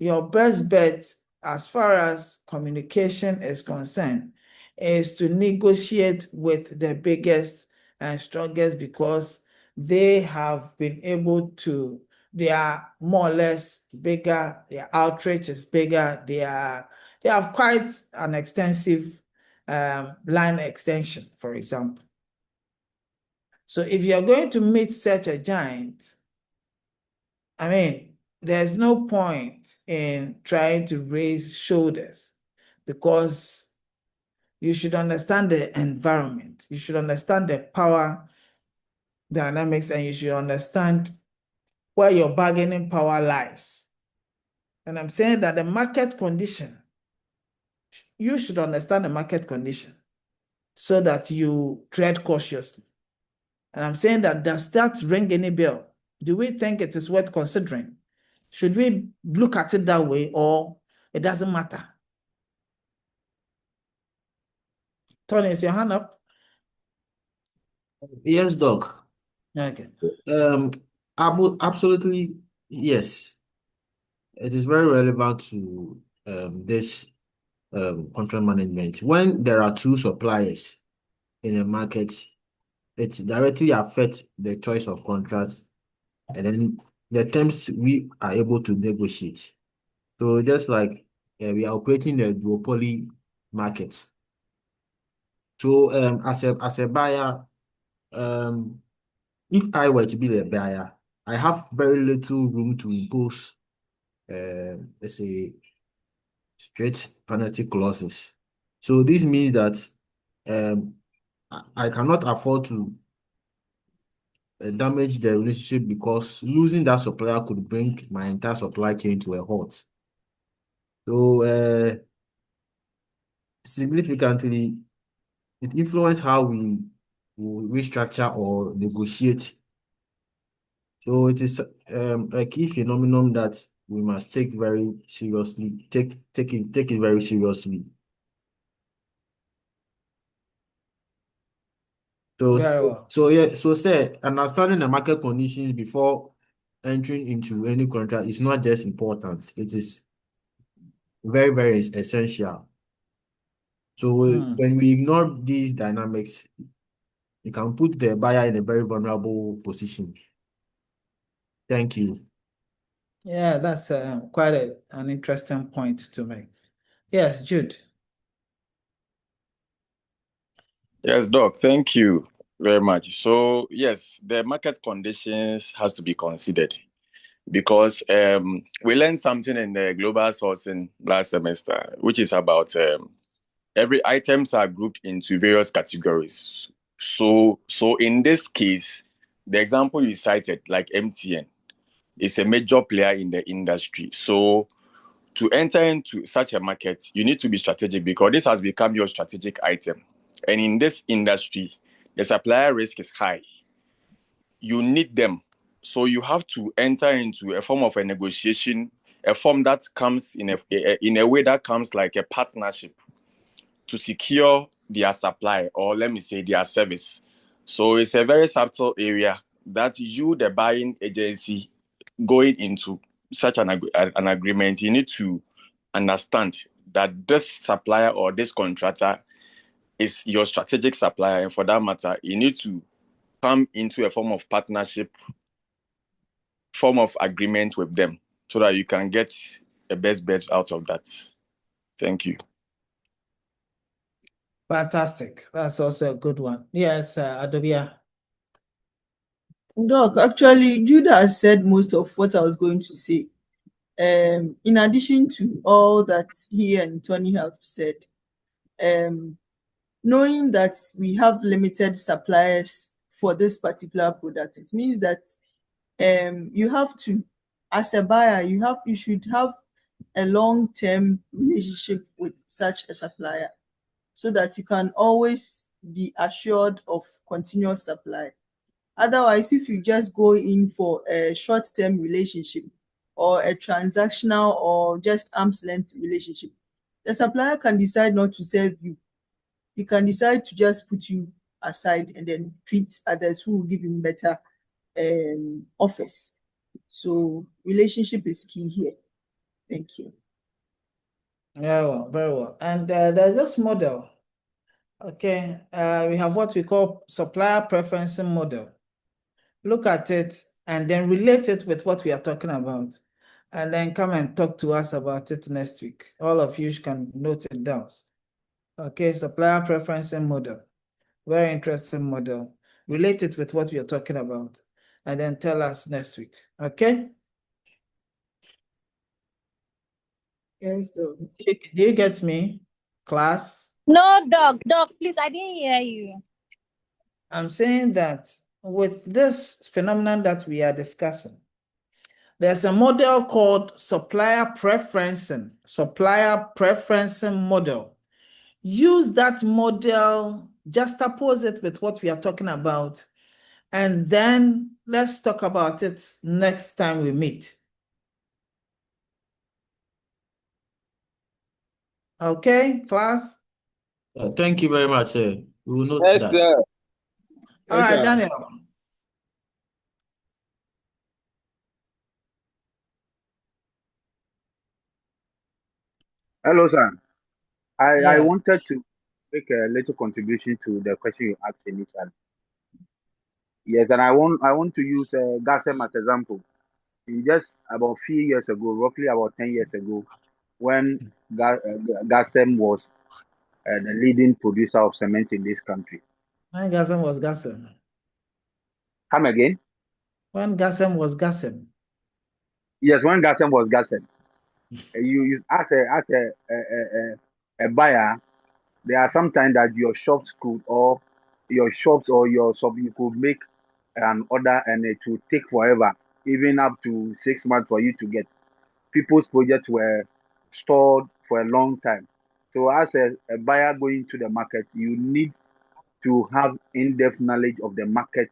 your best bet as far as communication is concerned is to negotiate with the biggest and strongest, because they have been able to, they are more or less bigger, their outreach is bigger, they have quite an extensive line extension, for example. So if you're going to meet such a giant, I mean, there's no point in trying to raise shoulders, because you should understand the environment, you should understand the power dynamics, and you should understand where your bargaining power lies. And I'm saying that the market condition, you should understand the market condition so that you tread cautiously. And I'm saying that, does that ring any bell? Do we think it is worth considering? Should we look at it that way, or it doesn't matter? Tony, is your hand up? Yes, Doc. Okay. Absolutely, yes. It is very relevant to this contract management. When there are two suppliers in a market, it directly affects the choice of contracts and then the terms we are able to negotiate. So just like we are operating the duopoly market. So as a buyer, if I were to be the buyer, I have very little room to impose let's say straight penalty clauses. So this means that I cannot afford to damage the relationship, because losing that supplier could bring my entire supply chain to a halt. So significantly, it influences how we restructure or negotiate. So it is a key phenomenon that we must take very seriously. Take it very seriously. So Very well. say understanding the market conditions before entering into any contract is not just important; it is very, very essential. So when we ignore these dynamics, it can put the buyer in a very vulnerable position. Thank you. Yeah, that's quite an interesting point to make. Yes, Jude. Yes, Doc, thank you very much. So yes, the market conditions has to be considered, because we learned something in the global sourcing last semester, which is about every items are grouped into various categories. So in this case, the example you cited, like MTN, is a major player in the industry. So to enter into such a market, you need to be strategic, because this has become your strategic item. And in this industry, the supplier risk is high. You need them. So you have to enter into a form of a negotiation, a form that comes in a way that comes like a partnership to secure their supply, or let me say their service. So it's a very subtle area that you, the buying agency, going into such an agreement, you need to understand that this supplier or this contractor is your strategic supplier, and for that matter, you need to come into a form of partnership, form of agreement with them, so that you can get the best bet out of that. Thank you. Fantastic. That's also a good one. Yes, Adobia. Doc, actually, Judah has said most of what I was going to say. In addition to all that he and Tony have said, knowing that we have limited suppliers for this particular product, it means that you have to, as a buyer, you should have a long-term relationship with such a supplier so that you can always be assured of continuous supply. Otherwise, if you just go in for a short-term relationship or a transactional or just arm's length relationship, the supplier can decide not to serve you. He can decide to just put you aside and then treat others who will give him better offers. So relationship is key here. Thank you. Very well, very well. And there's this model. Okay, we have what we call supplier preferencing model. Look at it and then relate it with what we are talking about. And then come and talk to us about it next week. All of you can note it down. Okay, supplier preferencing model. Very interesting model. Relate it with what we are talking about. And then tell us next week. Okay? Yes, Doc. Do you get me, class? No, Doc, please, I didn't hear you. I'm saying that with this phenomenon that we are discussing, there's a model called supplier preferencing model. Use that model, juxtapose it with what we are talking about, and then let's talk about it next time we meet. Okay, class? Thank you very much, sir. We will note Yes, that. sir. All Yes, right, sir. Daniel. Hello, sir. I Yes. wanted to make a little contribution to the question you asked initially. Yes, and I want to use Gasem as example. In just about few years ago, roughly about 10 years ago, when Gasem was the leading producer of cement in this country. When Gasem was Gasem. Come again? When Gasem was Gasem. Yes, when Gasem was Gasem. You as a buyer, there are sometimes that your shops or your shop you could make an order and it will take forever, even up to 6 months for you to get. People's projects were stored for a long time. So as a buyer going to the market, you need to have in-depth knowledge of the market,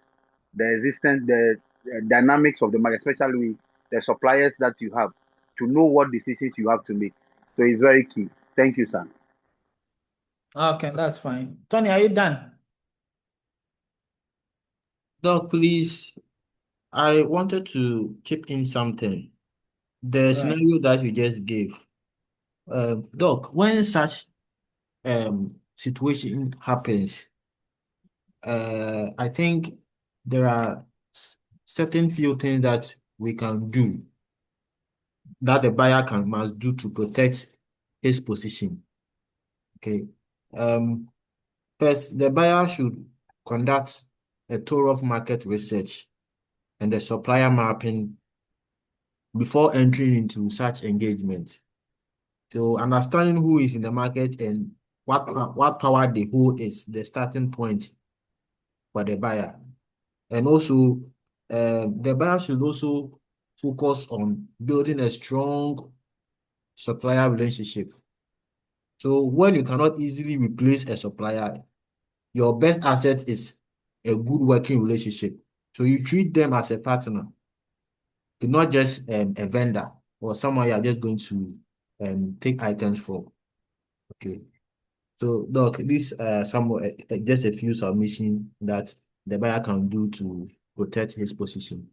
the existence, the dynamics of the market, especially the suppliers that you have, to know what decisions you have to make. So it's very key. Thank you, sir. Okay, that's fine. Tony, are you done? Doc, please, I wanted to chip in something. The Right. scenario that you just gave. Doc, when such situation happens, I think there are certain few things that we can do that the buyer must do to protect his position. Okay. First, the buyer should conduct a thorough market research and the supplier mapping before entering into such engagement. So understanding who is in the market and what power they hold is the starting point for the buyer. And also, the buyer should also focus on building a strong supplier relationship. So when you cannot easily replace a supplier, your best asset is a good working relationship. So you treat them as a partner, not just a vendor or someone you are just going to take items from. Okay. So, Doc, this just a few submissions that the buyer can do to protect his position.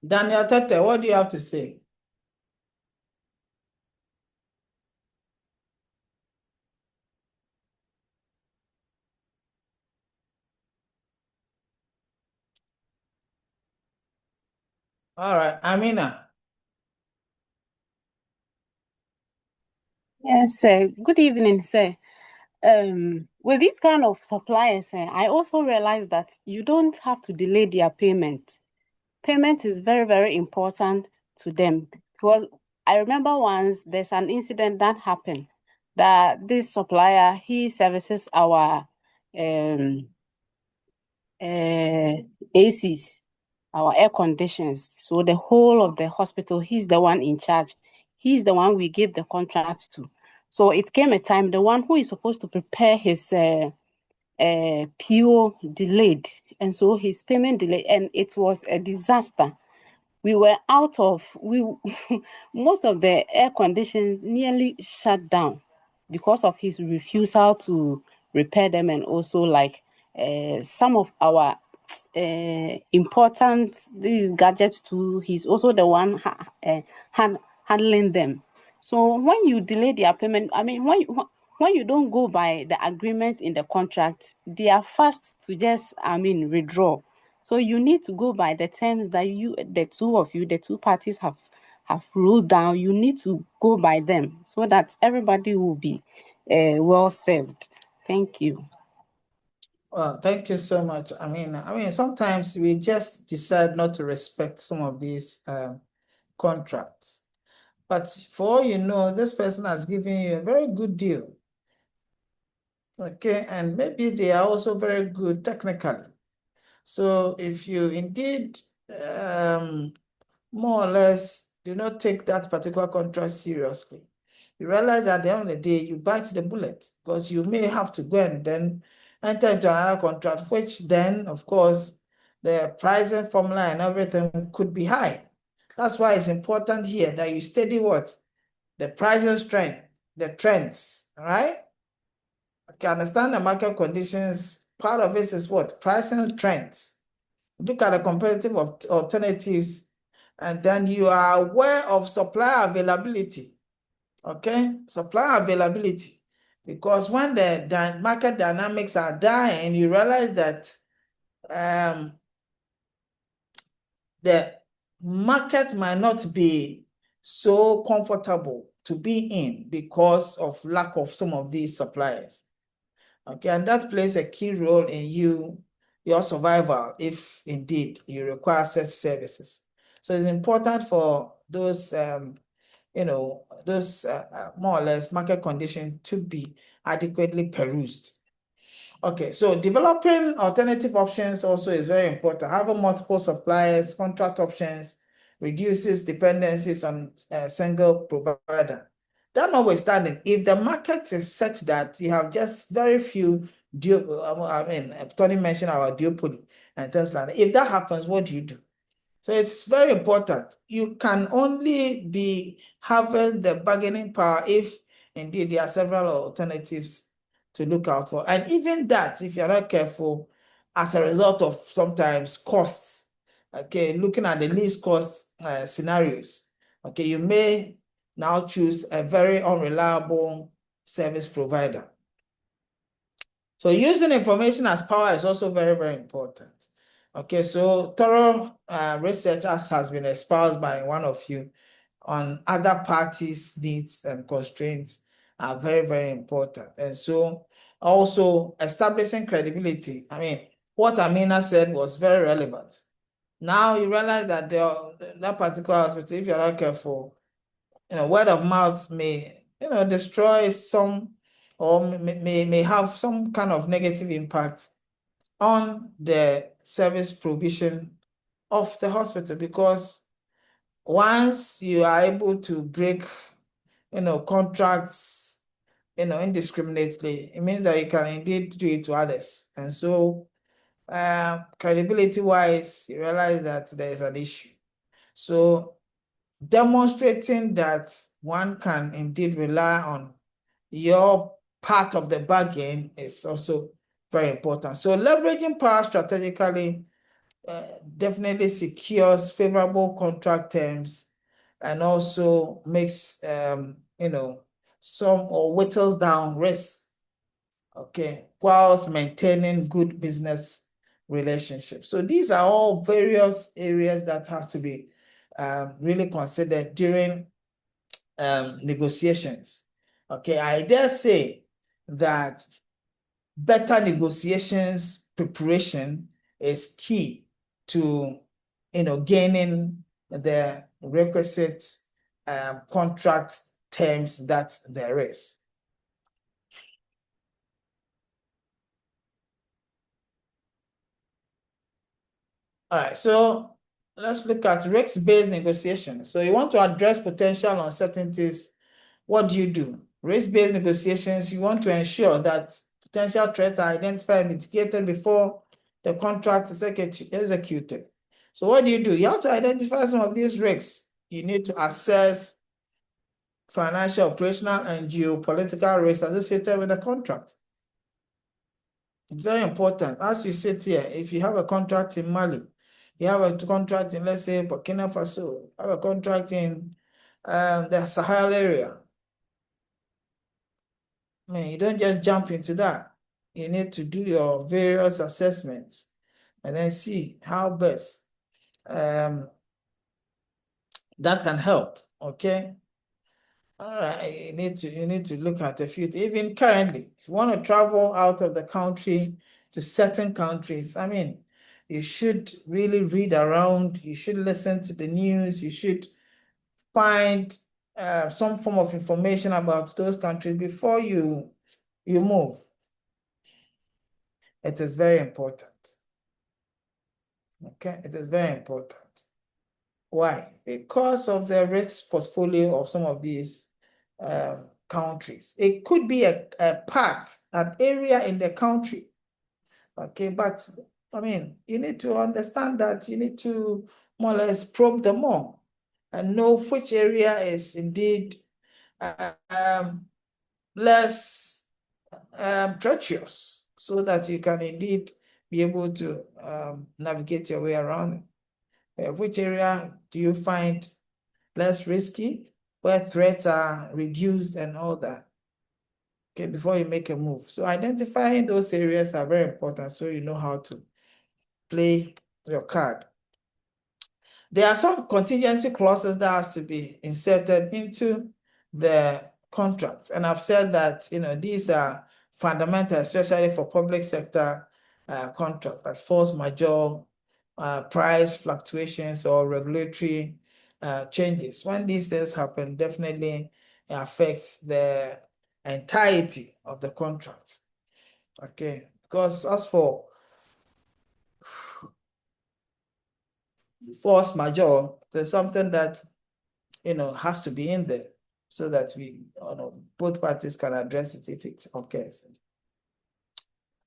Daniel Tete, what do you have to say? All right, Amina. Yes, sir. Good evening, sir. With this kind of suppliers, I also realized that you don't have to delay their payment. Payment is very, very important to them because I remember once there's an incident that happened that this supplier, he services our ACs. our air conditions. So the whole of the hospital, he's the one in charge. He's the one we gave the contract to. So it came a time, the one who is supposed to prepare his PO delayed. And so his payment delayed, and it was a disaster. We were most of the air conditions nearly shut down because of his refusal to repair them, and also like some of our important these gadgets too. He's also the one handling them. So when you delay their payment, I mean, when you don't go by the agreement in the contract, they are fast to just, withdraw. So you need to go by the terms that the two parties have ruled down. You need to go by them so that everybody will be well served. Thank you. Well, thank you so much. I mean, sometimes we just decide not to respect some of these contracts. But for all you know, this person has given you a very good deal. Okay, and maybe they are also very good technically. So if you indeed more or less do not take that particular contract seriously, you realize that at the end of the day, you bite the bullet, because you may have to go and then enter into another contract, which then, of course, the pricing formula and everything could be high. That's why it's important here that you study what? The pricing strength, the trends, all right? Okay, understand the market conditions. Part of it is what? Pricing trends. Look at the competitive alternatives, and then you are aware of supply availability. Okay, supply availability. Because when the market dynamics are dying, you realize that the market might not be so comfortable to be in because of lack of some of these suppliers. Okay, and that plays a key role in your survival if indeed you require such services. So it's important for those more or less market conditions to be adequately perused. Okay, so developing alternative options also is very important. Having multiple suppliers, contract options, reduces dependencies on a single provider. That notwithstanding, if the market is such that you have just very few Tony mentioned our duopoly and things like that. If that happens, what do you do? So it's very important. You can only be having the bargaining power if indeed there are several alternatives to look out for. And even that, if you're not careful, as a result of sometimes costs, okay, looking at the least cost scenarios, okay, you may now choose a very unreliable service provider. So using information as power is also very, very important. Okay, so thorough research, as has been espoused by one of you, on other parties' needs and constraints are very, very important. And so also establishing credibility. I mean, what Amina said was very relevant. Now you realize that that particular hospital, if you're not careful, word of mouth may, destroy some, or may have some kind of negative impact on the service provision of the hospital, because once you are able to break, contracts, indiscriminately, it means that you can indeed do it to others. And so, credibility-wise, you realize that there is an issue. So demonstrating that one can indeed rely on your part of the bargain is also very important. So leveraging power strategically definitely secures favorable contract terms, and also makes some, or whittles down risk, okay, whilst maintaining good business relationships. So these are all various areas that has to be really considered during negotiations. Okay, I dare say that better negotiations preparation is key to gaining the requisite contract terms that there is. All right, so let's look at risk-based negotiations. So you want to address potential uncertainties. What do? Risk-based negotiations, you want to ensure that potential threats are identified and mitigated before the contract is executed. So what do? You have to identify some of these risks. You need to assess financial, operational, and geopolitical risks associated with the contract. It's very important. As you sit here, if you have a contract in Mali, you have a contract in, let's say, Burkina Faso, you have a contract in the Sahel area. I mean, you don't just jump into that. You need to do your various assessments and then see how best that can help. Okay. All right. You need to look at a few. Even currently, if you want to travel out of the country to certain countries, I mean, you should really read around. You should listen to the news. You should find some form of information about those countries before you move. It is very important. Okay, it is very important. Why? Because of the risk portfolio of some of these countries. It could be a part, an area in the country. Okay, but I mean, you need to understand that you need to more or less probe them all and know which area is indeed less treacherous, so that you can indeed be able to navigate your way around it. Which area do you find less risky, where threats are reduced and all that? Okay, before you make a move. So identifying those areas are very important, so you know how to play your card. There are some contingency clauses that has to be inserted into the contract. And I've said that, these are fundamental, especially for public sector contract, like force majeure, price fluctuations, or regulatory changes. When these things happen, definitely it affects the entirety of the contract. Okay, because as for force majeure, there's something that has to be in there so that both parties can address it if it occurs.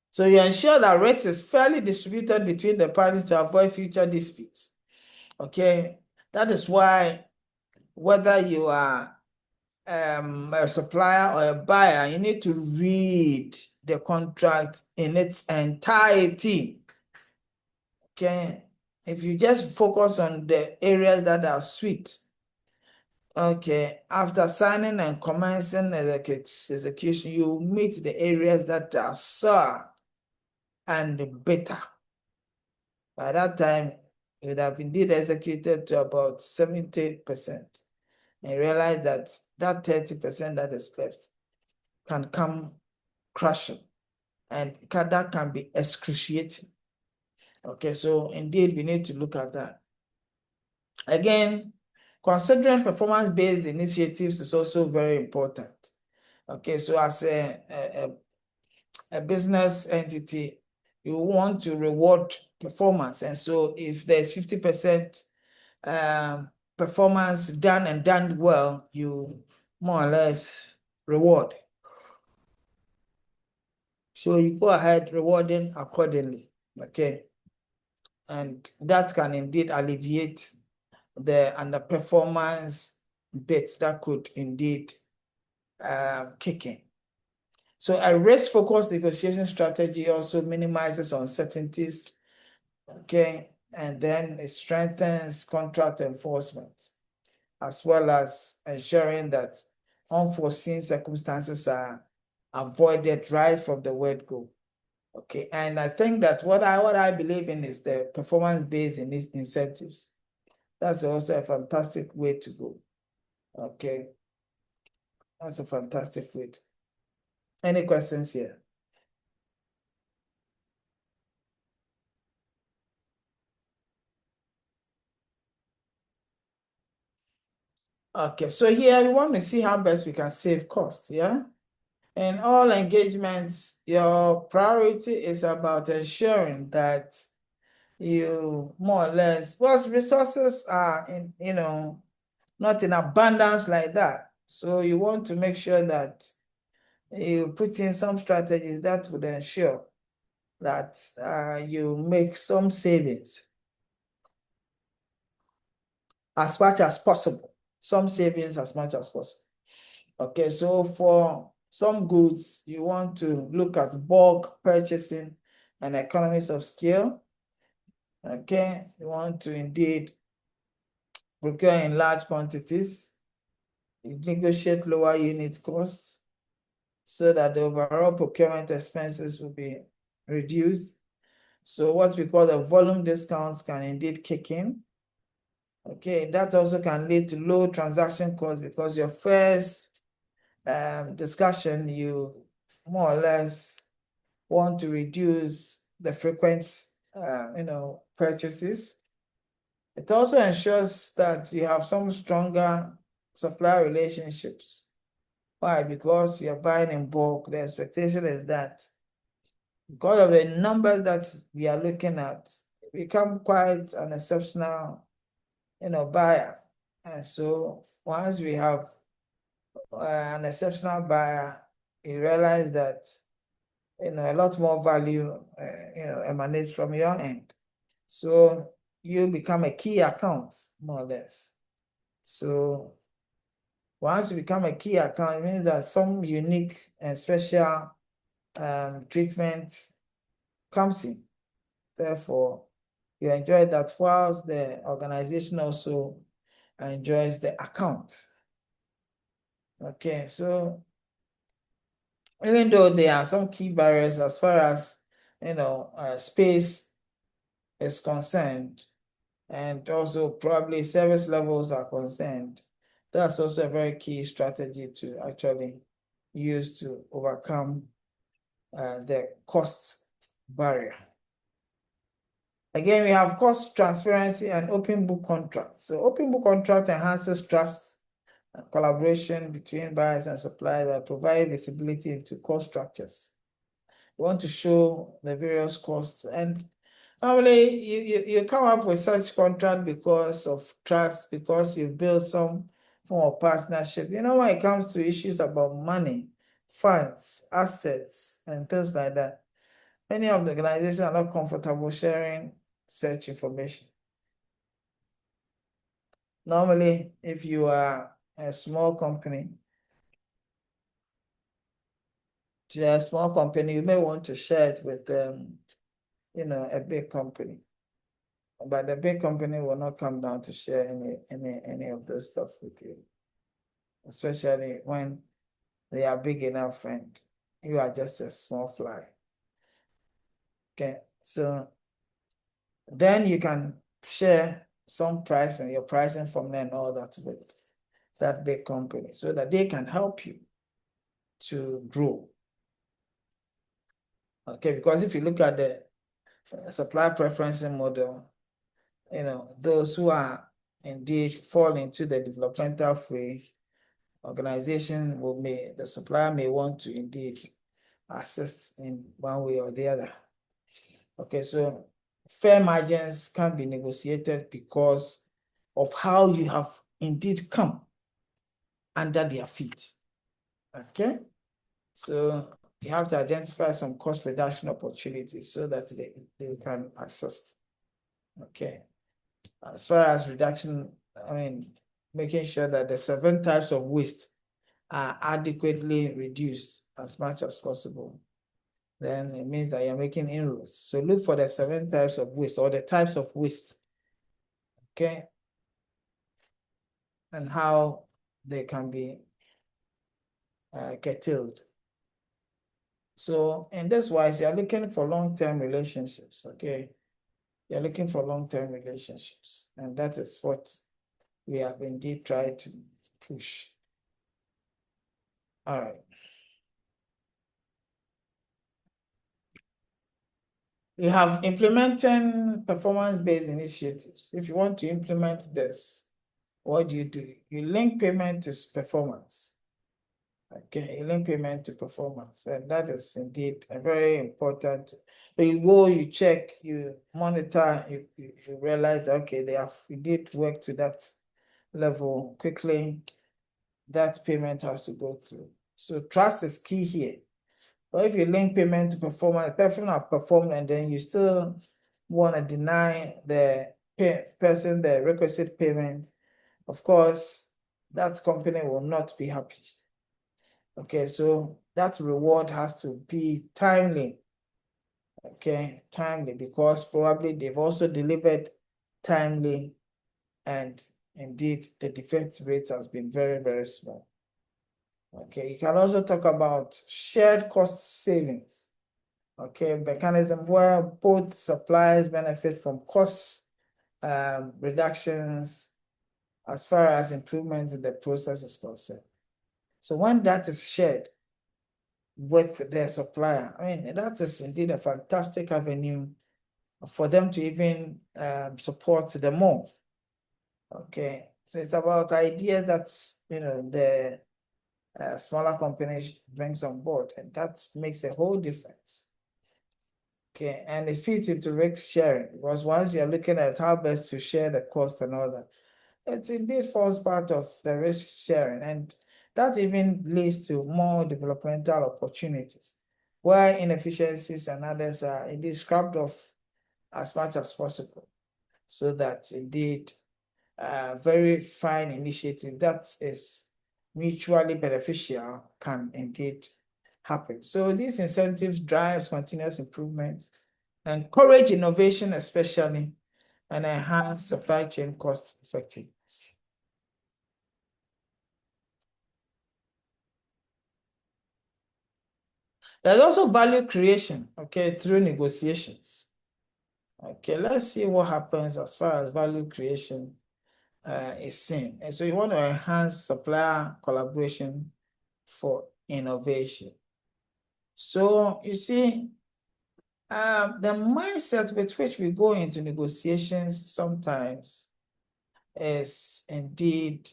So you ensure that risk is fairly distributed between the parties to avoid future disputes. Okay, that is why whether you are a supplier or a buyer, you need to read the contract in its entirety. Okay, if you just focus on the areas that are sweet, okay, after signing and commencing execution, you meet the areas that are sour and bitter. By that time, you would have indeed executed to about 70%, and realize that 30% that is left can come crashing, and that can be excruciating. Okay, so indeed we need to look at that. Again, considering performance-based initiatives is also very important. Okay, so as a business entity, you want to reward performance. And so if there's 50% performance done well, you more or less reward. So you go ahead rewarding accordingly, okay? And that can indeed alleviate the underperformance bits that could indeed kick in. So a risk-focused negotiation strategy also minimizes uncertainties, okay? And then it strengthens contract enforcement, as well as ensuring that unforeseen circumstances are avoided right from the word go. Okay, and I think that what I believe in is the performance-based incentives. That's also a fantastic way to go. Okay, that's a fantastic way. Any questions here? Okay, so here we want to see how best we can save costs, yeah? In all engagements, your priority is about ensuring that you more or less, because resources are in, not in abundance like that. So you want to make sure that you put in some strategies that would ensure that you make some savings as much as possible. Some savings as much as possible. Okay, so for some goods, you want to look at bulk purchasing and economies of scale. Okay, you want to indeed procure in large quantities, you negotiate lower unit costs so that the overall procurement expenses will be reduced. So what we call the volume discounts can indeed kick in. Okay, that also can lead to low transaction costs because your first discussion, you more or less want to reduce the frequent, purchases. It also ensures that you have some stronger supply relationships. Why? Because you're buying in bulk. The expectation is that because of the numbers that we are looking at, become quite an exceptional, buyer. And so once we have an exceptional buyer, you realize that, a lot more value, emanates from your end. So you become a key account, more or less. So once you become a key account, it means that some unique and special treatment comes in. Therefore, you enjoy that whilst the organization also enjoys the account. Okay, so even though there are some key barriers as far as space is concerned, and also probably service levels are concerned, that's also a very key strategy to actually use to overcome the cost barrier. Again, we have cost transparency and open book contracts. So open book contract enhances trust and collaboration between buyers and suppliers that provide visibility into cost structures. We want to show the various costs, and normally you come up with such contract because of trust, because you've built some form of partnership. When it comes to issues about money, funds, assets, and things like that, many of the organizations are not comfortable sharing such information. Normally, if you are a small company, you may want to share it with a big company. But the big company will not come down to share any of those stuff with you, especially when they are big enough and you are just a small fly. Okay, so then you can share some pricing, your pricing from them and all that with that big company so that they can help you to grow. Okay, because if you look at the supply preferencing model, those who are indeed fall into the developmental phase, organization the supplier may want to indeed assist in one way or the other. Okay, so fair margins can be negotiated because of how you have indeed come under their feet. Okay, so you have to identify some cost reduction opportunities so that they can assist. Okay, as far as reduction, making sure that the 7 types of waste are adequately reduced as much as possible, then it means that you're making inroads. So look for the 7 types of waste or the types of waste, okay, and how they can be curtailed. So in this wise, you're looking for long-term relationships, okay? You're looking for long-term relationships, and that is what we have indeed tried to push. All right. You have implementing performance-based initiatives. If you want to implement this, what do? You link payment to performance. Okay, a link payment to performance, and that is indeed a very important. So you go, you check, you monitor, you realize that, okay, they have indeed worked to that level quickly. That payment has to go through. So trust is key here. But if you link payment to performance, the person have performed, and then you still want to deny the person the requisite payment, of course, that company will not be happy. Okay, so that reward has to be timely. Okay, timely, because probably they've also delivered timely, and indeed the defect rate has been very, very small. Okay, you can also talk about shared cost savings. Okay, mechanism where both suppliers benefit from cost reductions as far as improvements in the process is concerned. So when that is shared with their supplier, I mean, that is indeed a fantastic avenue for them to even support the move. Okay, so it's about ideas that, you know, the smaller companies brings on board, and that makes a whole difference. Okay, and it fits into risk sharing, because once you're looking at how best to share the cost and all that, it indeed forms part of the risk sharing, and that even leads to more developmental opportunities where inefficiencies and others are indeed scrubbed off as much as possible, so that indeed very fine initiative that is mutually beneficial can indeed happen. So these incentives drives continuous improvement, encourage innovation especially, and enhance supply chain cost effectiveness. There's also value creation, okay, through negotiations. Okay, let's see what happens as far as value creation is seen. And so you want to enhance supplier collaboration for innovation. So you see, the mindset with which we go into negotiations sometimes is indeed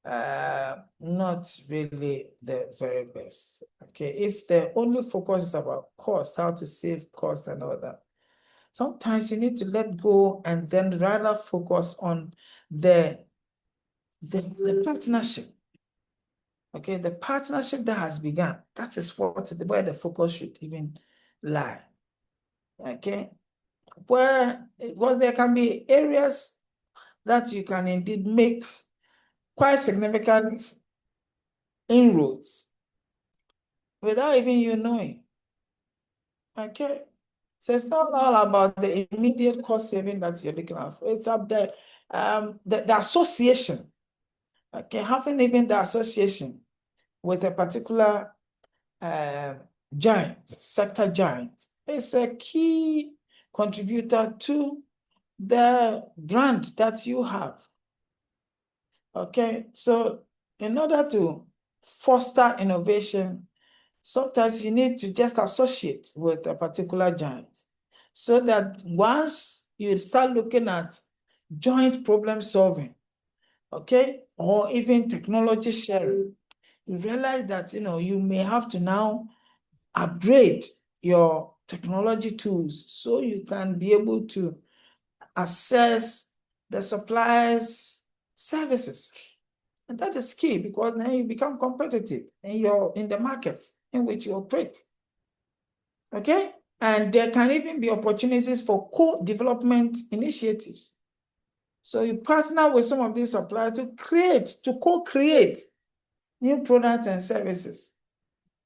not really the very best. Okay, if the only focus is about cost, how to save cost and all that, sometimes you need to let go and then rather focus on the partnership. Okay, the partnership that has begun, that is where the focus should even lie. Okay, because there can be areas that you can indeed make quite significant inroads without even you knowing. Okay, so it's not all about the immediate cost saving that you're looking at. It's up there, the association. Okay, having even the association with a particular giant, sector giant, is a key contributor to the brand that you have. Okay, so in order to foster innovation, sometimes you need to just associate with a particular giant, so that once you start looking at joint problem solving, okay, or even technology sharing, you realize that, you know, you may have to now upgrade your technology tools so you can be able to assess the supplier's services. And that is key, because then you become competitive in the market in which you operate. Okay? And there can even be opportunities for co-development initiatives. So you partner with some of these suppliers to co-create new products and services.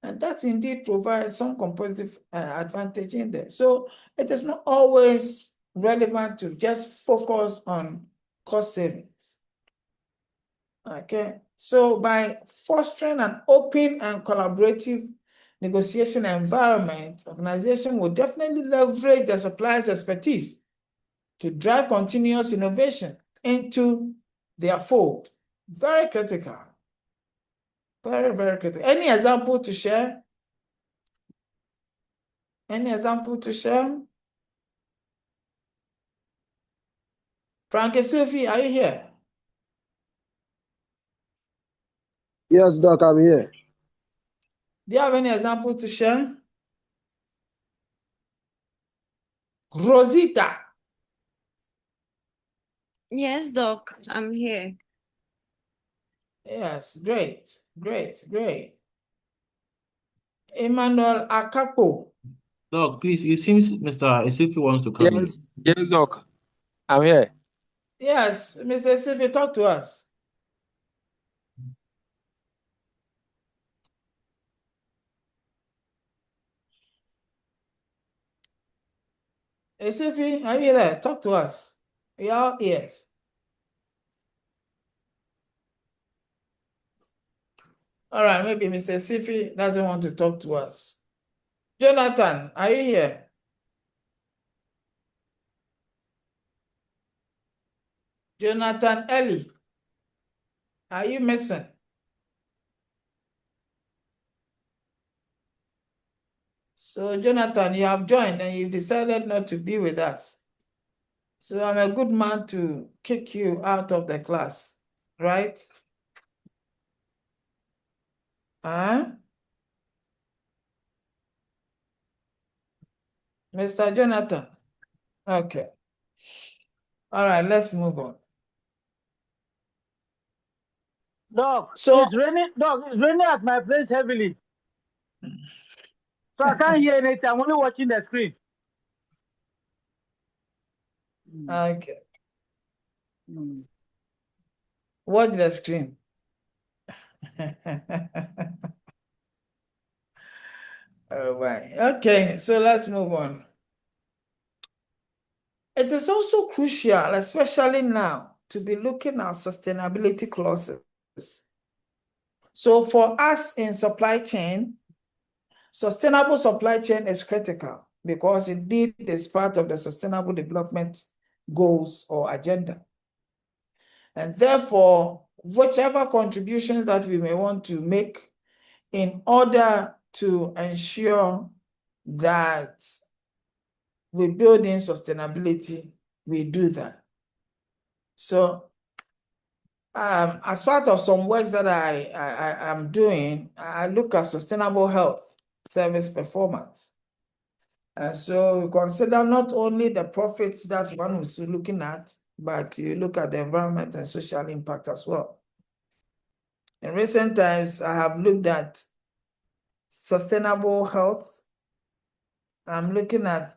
And that indeed provides some competitive advantage in there. So it is not always relevant to just focus on cost savings. Okay, so by fostering an open and collaborative negotiation environment, organization will definitely leverage the supplier's expertise to drive continuous innovation into their fold. Very critical. Very, very critical. Any example to share? Any example to share? Frankie Sophie, are you here? Yes, Doc, I'm here. Do you have any example to share? Rosita. Yes, Doc, I'm here. Yes, great, great, great. Emmanuel Akapo. Doc, please, it seems Mr. Esifi wants to come in. Yes, Doc. I'm here. Yes, Mr. Sifi, talk to us. Sifi, are you there? Talk to us. We are all ears. All right, maybe Mr. Sifi doesn't want to talk to us. Jonathan, are you here? Jonathan Ellie, are you missing? So, Jonathan, you have joined and you decided not to be with us. So, I'm a good man to kick you out of the class, right? Huh? Mr. Jonathan? Okay. All right, let's move on. Doc, So, it's raining. Doc, it's raining at my place heavily. So I can't hear anything. I'm only watching the screen. okay. Watch the screen. Oh, my. Okay, so let's move on. It is also crucial, especially now, to be looking at sustainability clauses. So for us in supply chain, sustainable supply chain is critical because indeed it's part of the sustainable development goals or agenda. And therefore, whichever contributions that we may want to make in order to ensure that we build in sustainability, we do that. So as part of some works that I am doing, I look at sustainable health service performance. And so we consider not only the profits that one was looking at, but you look at the environment and social impact as well. In recent times, I have looked at sustainable health. I'm looking at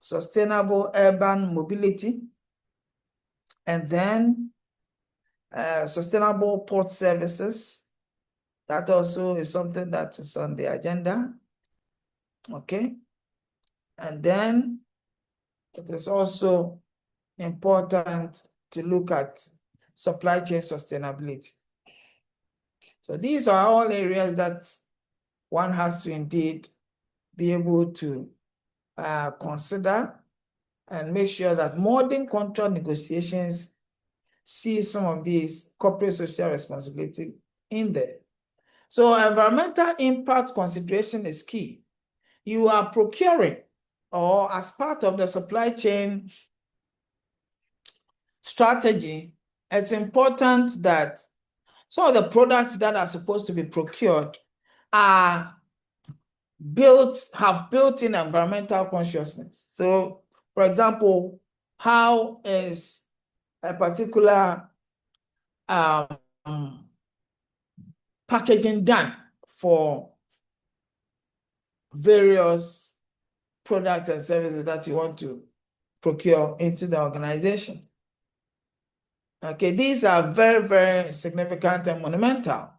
sustainable urban mobility, and then sustainable port services. That also is something that is on the agenda. Okay. And then it is also important to look at supply chain sustainability. So these are all areas that one has to indeed be able to consider and make sure that modern contract negotiations see some of these corporate social responsibility in there. So environmental impact consideration is key. You are procuring or as part of the supply chain strategy, it's important that some of the products that are supposed to be procured are have built-in environmental consciousness. So, for example, how is a particular packaging done for various products and services that you want to procure into the organization? Okay, these are very, very significant and monumental.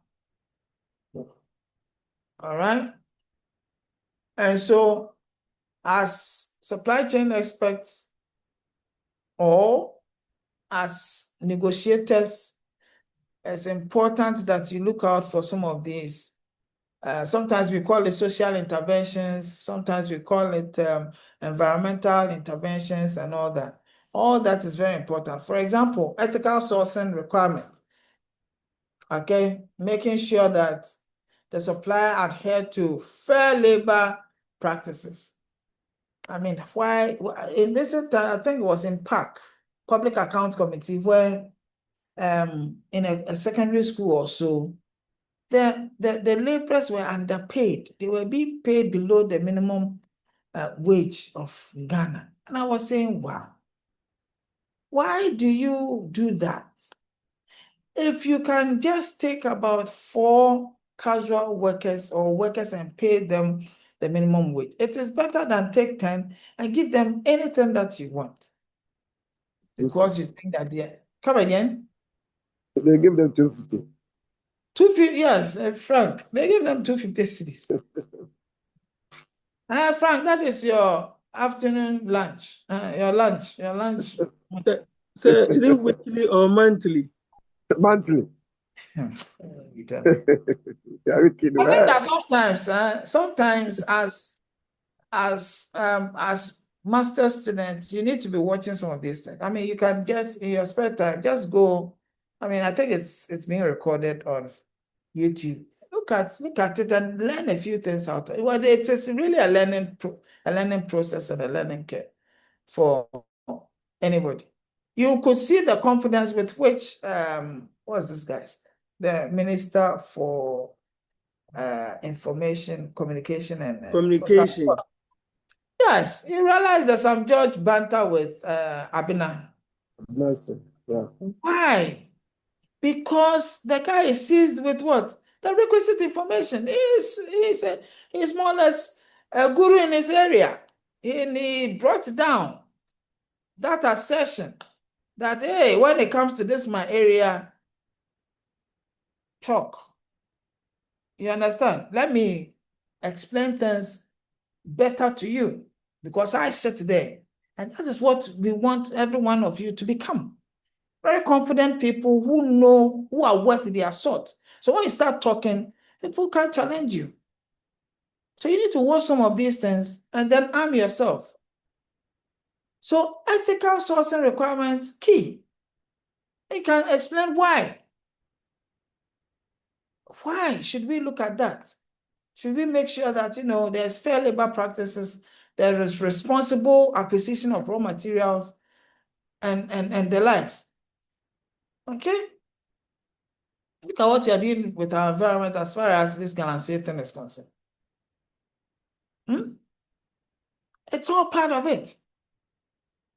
All right. And so as supply chain experts or as negotiators, it's important that you look out for some of these. Sometimes we call it social interventions, sometimes we call it environmental interventions and all that. All that is very important. For example, ethical sourcing requirements. Okay, making sure that the supplier adhere to fair labor practices. I mean, why in recent time, I think it was in PAC, Public Accounts Committee, where in a secondary school or so, the laborers were underpaid. They were being paid below the minimum wage of Ghana. And I was saying, wow, why do you do that? If you can just take about 4 casual workers or workers and pay them the minimum wage, it is better than take 10 and give them anything that you want. Because you think that they come again? They give them 250. 250, yes, Frank. They give them 250 cedis. Frank, that is your afternoon lunch. Your lunch. So is it weekly or monthly? Monthly. You tell me. Yeah, we can I think that sometimes as master students, you need to be watching some of these things. I mean, you can just in your spare time just go. I mean, I think it's being recorded on YouTube. Look at it and learn a few things out. Well, it is really a learning process and a learning curve for anybody. You could see the confidence with which what's this guy's the Minister for Information, Communication, and Communication. Yes, you realize there's some George banter with Abina. Yeah. Why? Because the guy is seized with what? The requisite information. He's more or less a guru in his area. He brought down that assertion that, hey, when it comes to this, my area, talk. You understand? Let me explain things better to you because I sit there. And that is what we want every one of you to become. Very confident people who know, who are worth their salt. So when you start talking, people can challenge you. So you need to watch some of these things and then arm yourself. So ethical sourcing requirements, key. You can explain why. Why should we look at that? Should we make sure that, there's fair labor practices, there is responsible acquisition of raw materials and the likes? Okay? Look at what we are doing with our environment as far as this galamsey thing is concerned. It's all part of it.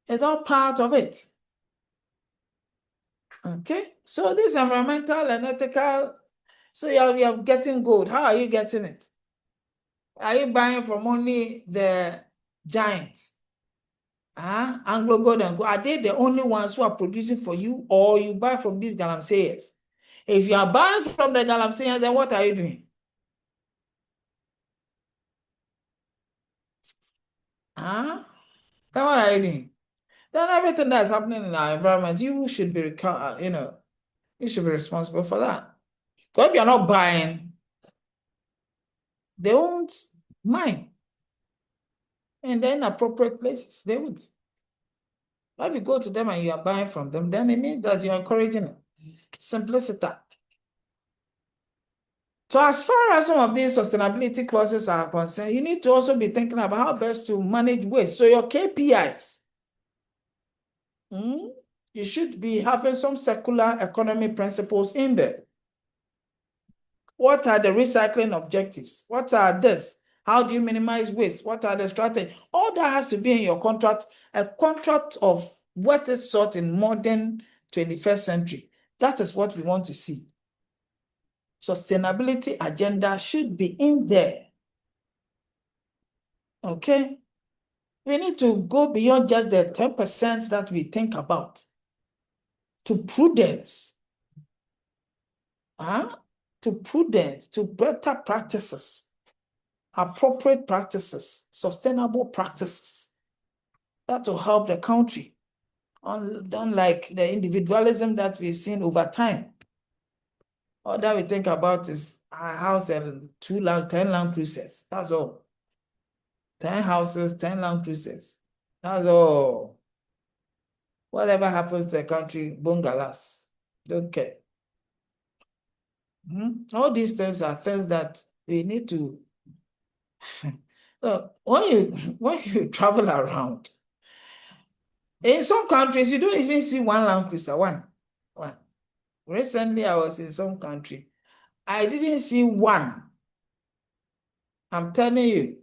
It's all part of it. Okay? So this environmental and ethical, so you're getting gold. How are you getting it? Are you buying from only the giants? Anglo Gold and Gold, are they the only ones who are producing for you, or you buy from these galamseyers? If you are buying from the galamseyers, then what are you doing? Then what are you doing? Then everything that's happening in our environment, you should be, you should be responsible for that. Because if you're not buying, they won't mine. And then appropriate places, they won't. But if you go to them and you are buying from them, then it means that you're encouraging it. Simplicity. So as far as some of these sustainability clauses are concerned, you need to also be thinking about how best to manage waste. So your KPIs, you should be having some circular economy principles in there. What are the recycling objectives? What are this? How do you minimize waste? What are the strategies? All that has to be in your contract, a contract of what is sought in modern 21st century. That is what we want to see. Sustainability agenda should be in there. Okay? We need to go beyond just the 10% that we think about to prudence. To prudence, to better practices, appropriate practices, sustainable practices that will help the country, unlike the individualism that we've seen over time. All that we think about is our house and 10 Land Cruisers. That's all. 10 houses, 10 Land Cruisers. That's all. Whatever happens to the country, bungalas. Don't care. All these things are things that we need to. Look, when you travel around, in some countries, you don't even see one Land Cruiser, one. Recently, I was in some country. I didn't see one. I'm telling you,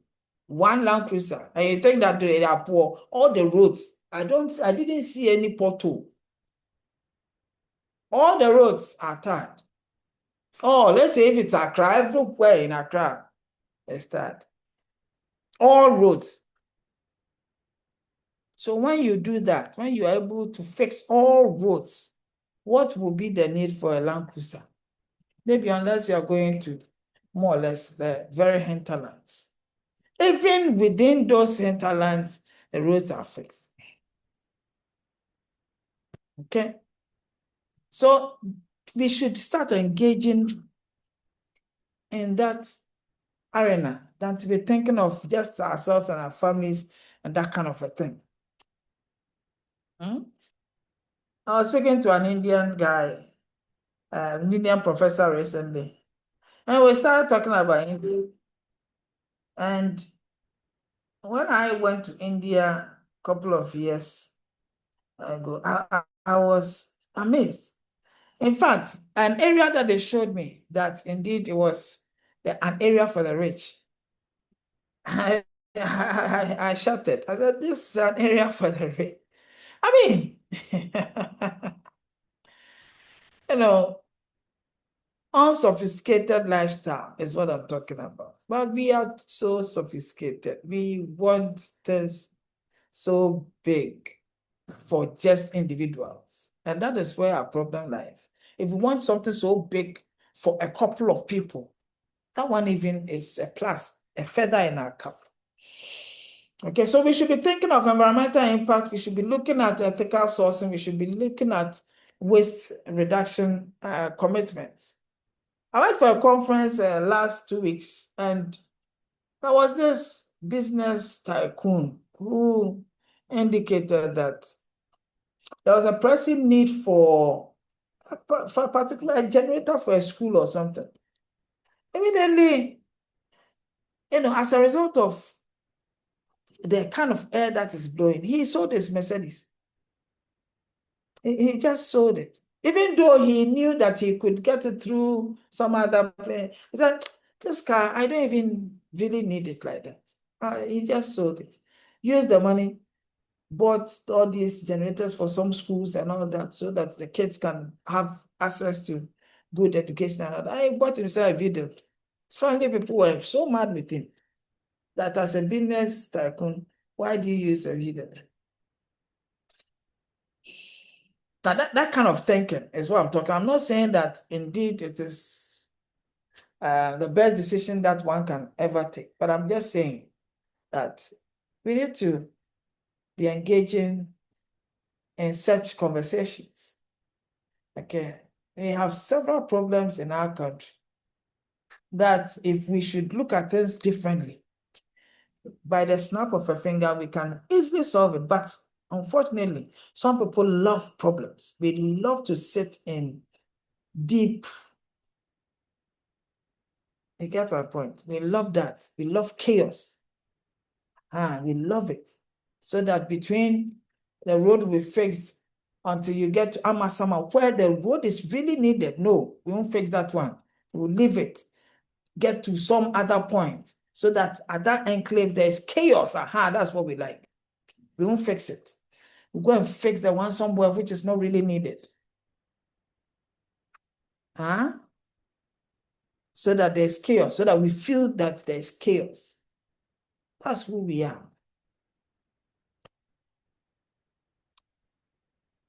one Land Cruiser. And you think that they are poor. All the roads, I didn't see any pothole. All the roads are tarred. Oh, let's say if it's Accra, everywhere in Accra, it's tarred. All roads. So when you do that, when you're able to fix all roads, what will be the need for a Land Cruiser? Maybe unless you're going to more or less the very hinterlands. Even within those hinterlands, the roads are fixed. Okay? So we should start engaging in that arena than to be thinking of just ourselves and our families and that kind of a thing. I was speaking to an Indian guy, an Indian professor recently, and we started talking about India. And when I went to India a couple of years ago, I was amazed. In fact, an area that they showed me that indeed it was an area for the rich. I shouted. I said, this is an area for the rich. I mean, you know, unsophisticated lifestyle is what I'm talking about. But we are so sophisticated. We want things so big for just individuals. And that is where our problem lies. If we want something so big for a couple of people, that one even is a plus, a feather in our cap. Okay, so we should be thinking of environmental impact. We should be looking at ethical sourcing. We should be looking at waste reduction commitments. I went for a conference last 2 weeks, and there was this business tycoon who indicated that there was a pressing need for a particular generator for a school or something. Immediately, as a result of the kind of air that is blowing, he sold his Mercedes. He just sold it. Even though he knew that he could get it through some other plane. He said, this car, I don't even really need it like that. He just sold it. Used the money, bought all these generators for some schools and all that so that the kids can have access to good education. And I bought himself a video. Finally, people were so mad with him that as a business tycoon, why do you use a video? That kind of thinking is what I'm talking. I'm not saying that indeed it is the best decision that one can ever take, but I'm just saying that we need to be engaging in such conversations. Okay, we have several problems in our country that if we should look at things differently, by the snap of a finger, we can easily solve it. But unfortunately, some people love problems. We love to sit in deep. You get my point? We love that. We love chaos. We love it. So that between the road we fixed until you get to Amasama, where the road is really needed, no, we won't fix that one. We'll leave it. Get to some other point so that at that enclave there is chaos. That's what we like. We won't fix it. We'll go and fix the one somewhere which is not really needed. So that there's chaos, so that we feel that there's chaos. That's who we are.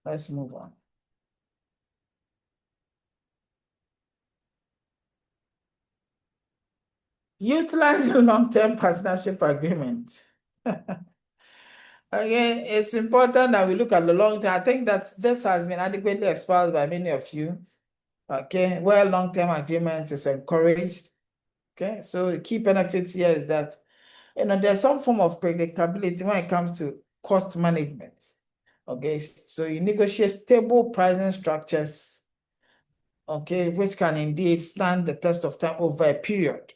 Let's move on. Utilizing long-term partnership agreement. Again, it's important that we look at the long term. I think that this has been adequately espoused by many of you. Okay, where long-term agreement is encouraged. Okay, so the key benefits here is that there's some form of predictability when it comes to cost management. Okay, so you negotiate stable pricing structures, okay, which can indeed stand the test of time over a period.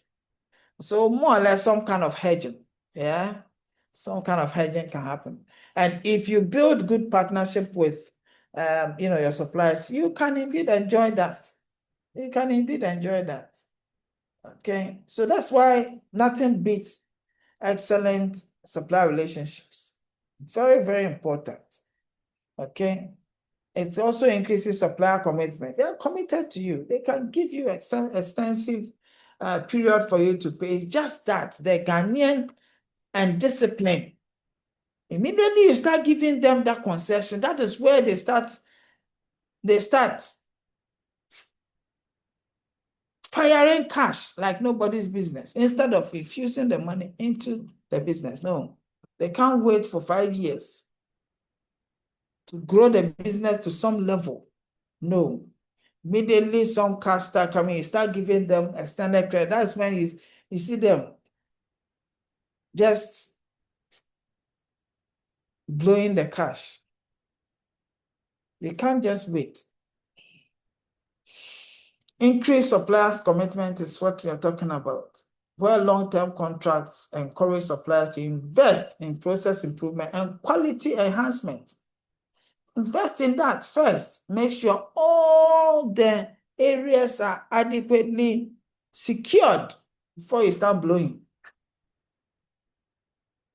So more or less some kind of hedging, yeah? Some kind of hedging can happen. And if you build good partnership with, your suppliers, you can indeed enjoy that, You can indeed enjoy that. Okay, so that's why nothing beats excellent supply relationships. Very, very important. Okay, it also increases supplier commitment. They are committed to you. They can give you extensive period for you to pay. It's just that the Ghanaian and discipline. Immediately you start giving them that concession, that is where they start firing cash like nobody's business instead of infusing the money into the business. No, they can't wait for 5 years to grow the business to some level. No, immediately some cash start coming, you start giving them extended credit. That's when you see them just blowing the cash. You can't just wait. Increased suppliers' commitment is what we are talking about, where long-term contracts encourage suppliers to invest in process improvement and quality enhancement. Invest in that first. Make sure all the areas are adequately secured before you start blowing.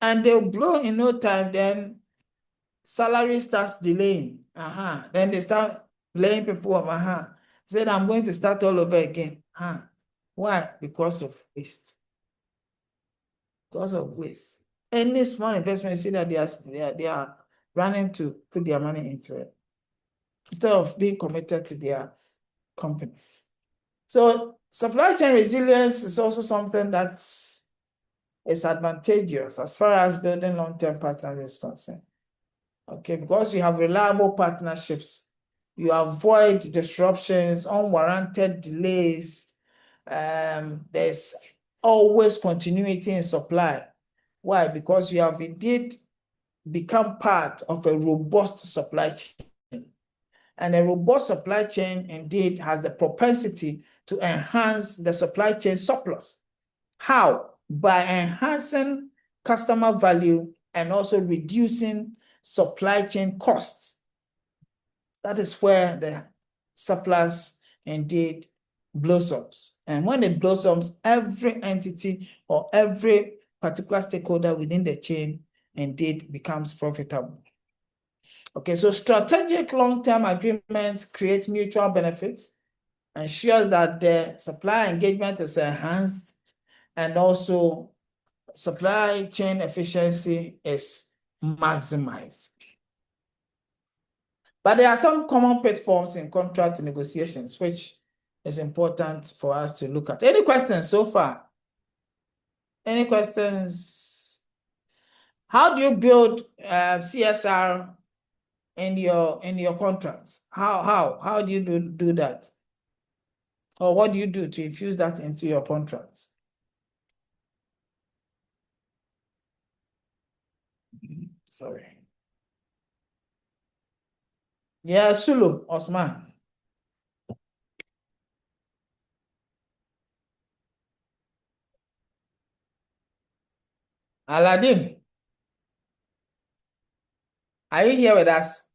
And they'll blow in no time, then salary starts delaying. Then they start laying people off. Said, I'm going to start all over again. Why? Because of waste. Because of waste. Any small investment, you see that they are running to put their money into it instead of being committed to their company. So supply chain resilience is also something that is advantageous as far as building long-term partners is concerned. Okay, because you have reliable partnerships, you avoid disruptions, unwarranted delays. There's always continuity in supply. Why? Because you have indeed become part of a robust supply chain. And a robust supply chain indeed has the propensity to enhance the supply chain surplus. How? By enhancing customer value and also reducing supply chain costs. That is where the surplus indeed blossoms. And when it blossoms, every entity or every particular stakeholder within the chain indeed becomes profitable. Okay, so strategic long-term agreements create mutual benefits, ensure that the supply engagement is enhanced, and also supply chain efficiency is maximized. But there are some common pitfalls in contract negotiations, which is important for us to look at. Any questions so far? Any questions? How do you build CSR in your contracts? How do you do that? Or what do you do to infuse that into your contracts? Sorry. Yeah, Sulu, Osman. Aladdin, are you here with us?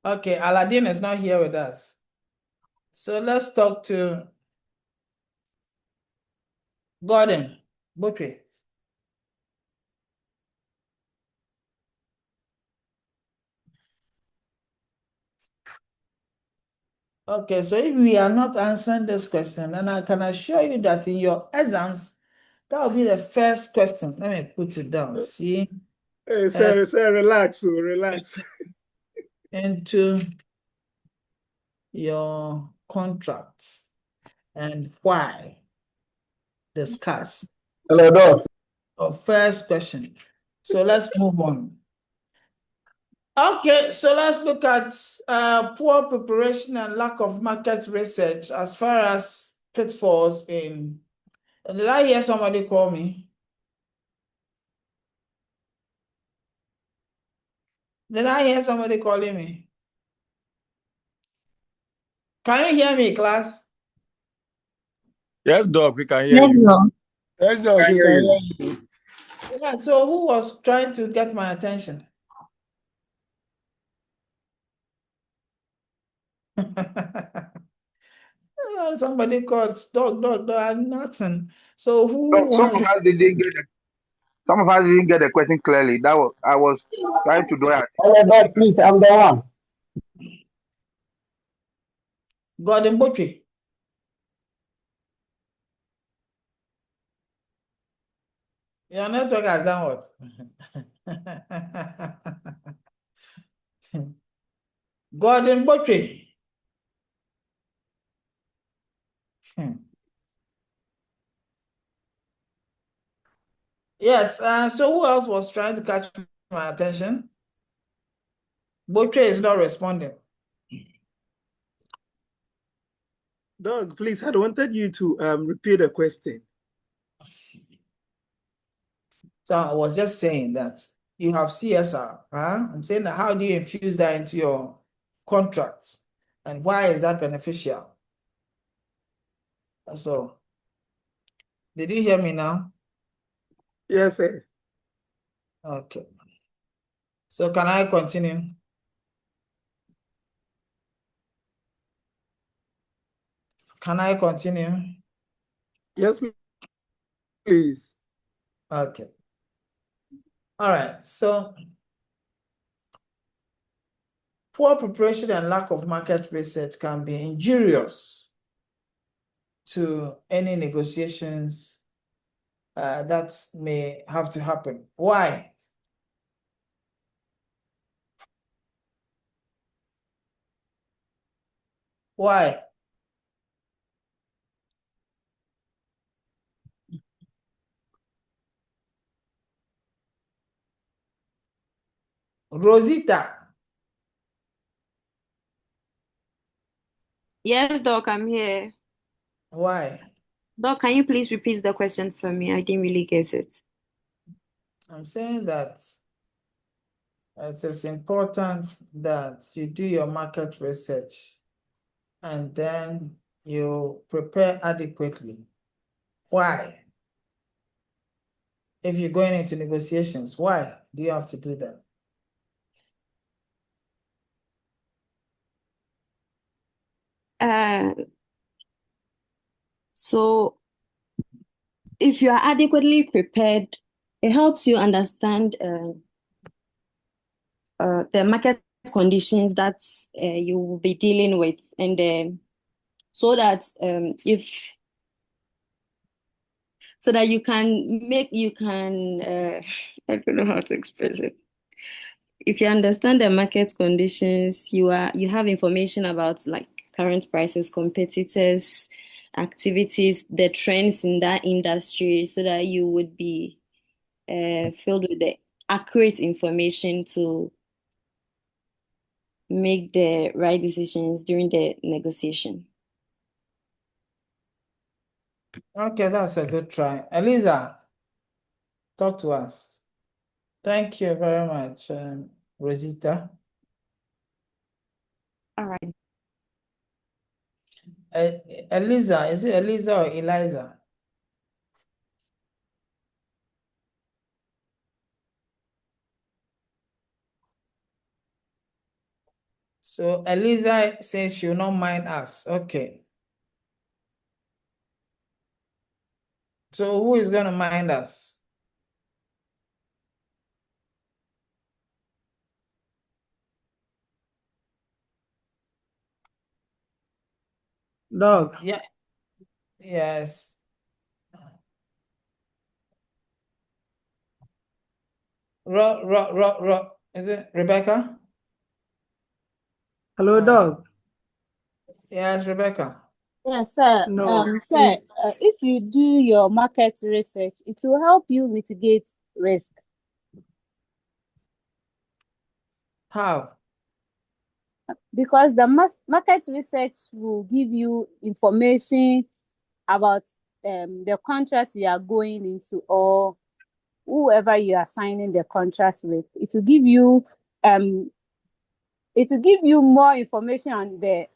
Okay, Aladdin is not here with us. So let's talk to Gordon Butri. Okay, so if we are not answering this question, then I can assure you that in your exams, that will be the first question. Let me put it down. See? Hey, sir, relax, relax. Into your contracts and why. Discuss. Hello, Doc. First question. So let's move on. Okay, so let's look at poor preparation and lack of market research as far as pitfalls in. Did I hear somebody call me? Did I hear somebody calling me? Can you hear me, class? Yes, Doc, we can hear Yes, you. Lord. Yes, Doc, we can hear you. Yeah, so who was trying to get my attention? Somebody called dog, and nothing. So Some of us didn't get the, some of us didn't get the question clearly. That was I was trying to do it. God, please, I'm the one. Gordon Butchie. Your network has done what? Gordon Butchie. Yes, so who else was trying to catch my attention? Butchie is not responding. Doug, please, I wanted you to repeat the question. So I was just saying that you have CSR. I'm saying that how do you infuse that into your contracts? And why is that beneficial? So, did you hear me now? Yes, sir. Okay. So can I continue? Can I continue? Yes, please. Okay. All right. So poor preparation and lack of market research can be injurious to any negotiations that may have to happen. Why? Why? Rosita. Yes, Doc, I'm here. Why? Doc, can you please repeat the question for me? I didn't really get it. I'm saying that it is important that you do your market research and then you prepare adequately. Why? If you're going into negotiations, why do you have to do that? So if you are adequately prepared, it helps you understand the market conditions that you will be dealing with, and so that you can I don't know how to express it. If you understand the market conditions, you have information about like current prices, competitors, activities, the trends in that industry, so that you would be filled with the accurate information to make the right decisions during the negotiation. Okay, that's a good try. Eliza, talk to us. Thank you very much, Rosita. All right. Eliza, is it Eliza or Eliza? So Eliza says she will not mind us. Okay. So who is going to mind us? Doug. Yeah. Yes. Is it Rebecca? Hello, Doug. Yes, Rebecca. Yes, sir. No, Sir, please. if you do your market research, it will help you mitigate risk. How? Because the market research will give you information about the contract you are going into, or whoever you are signing the contract with. It will give you more information on the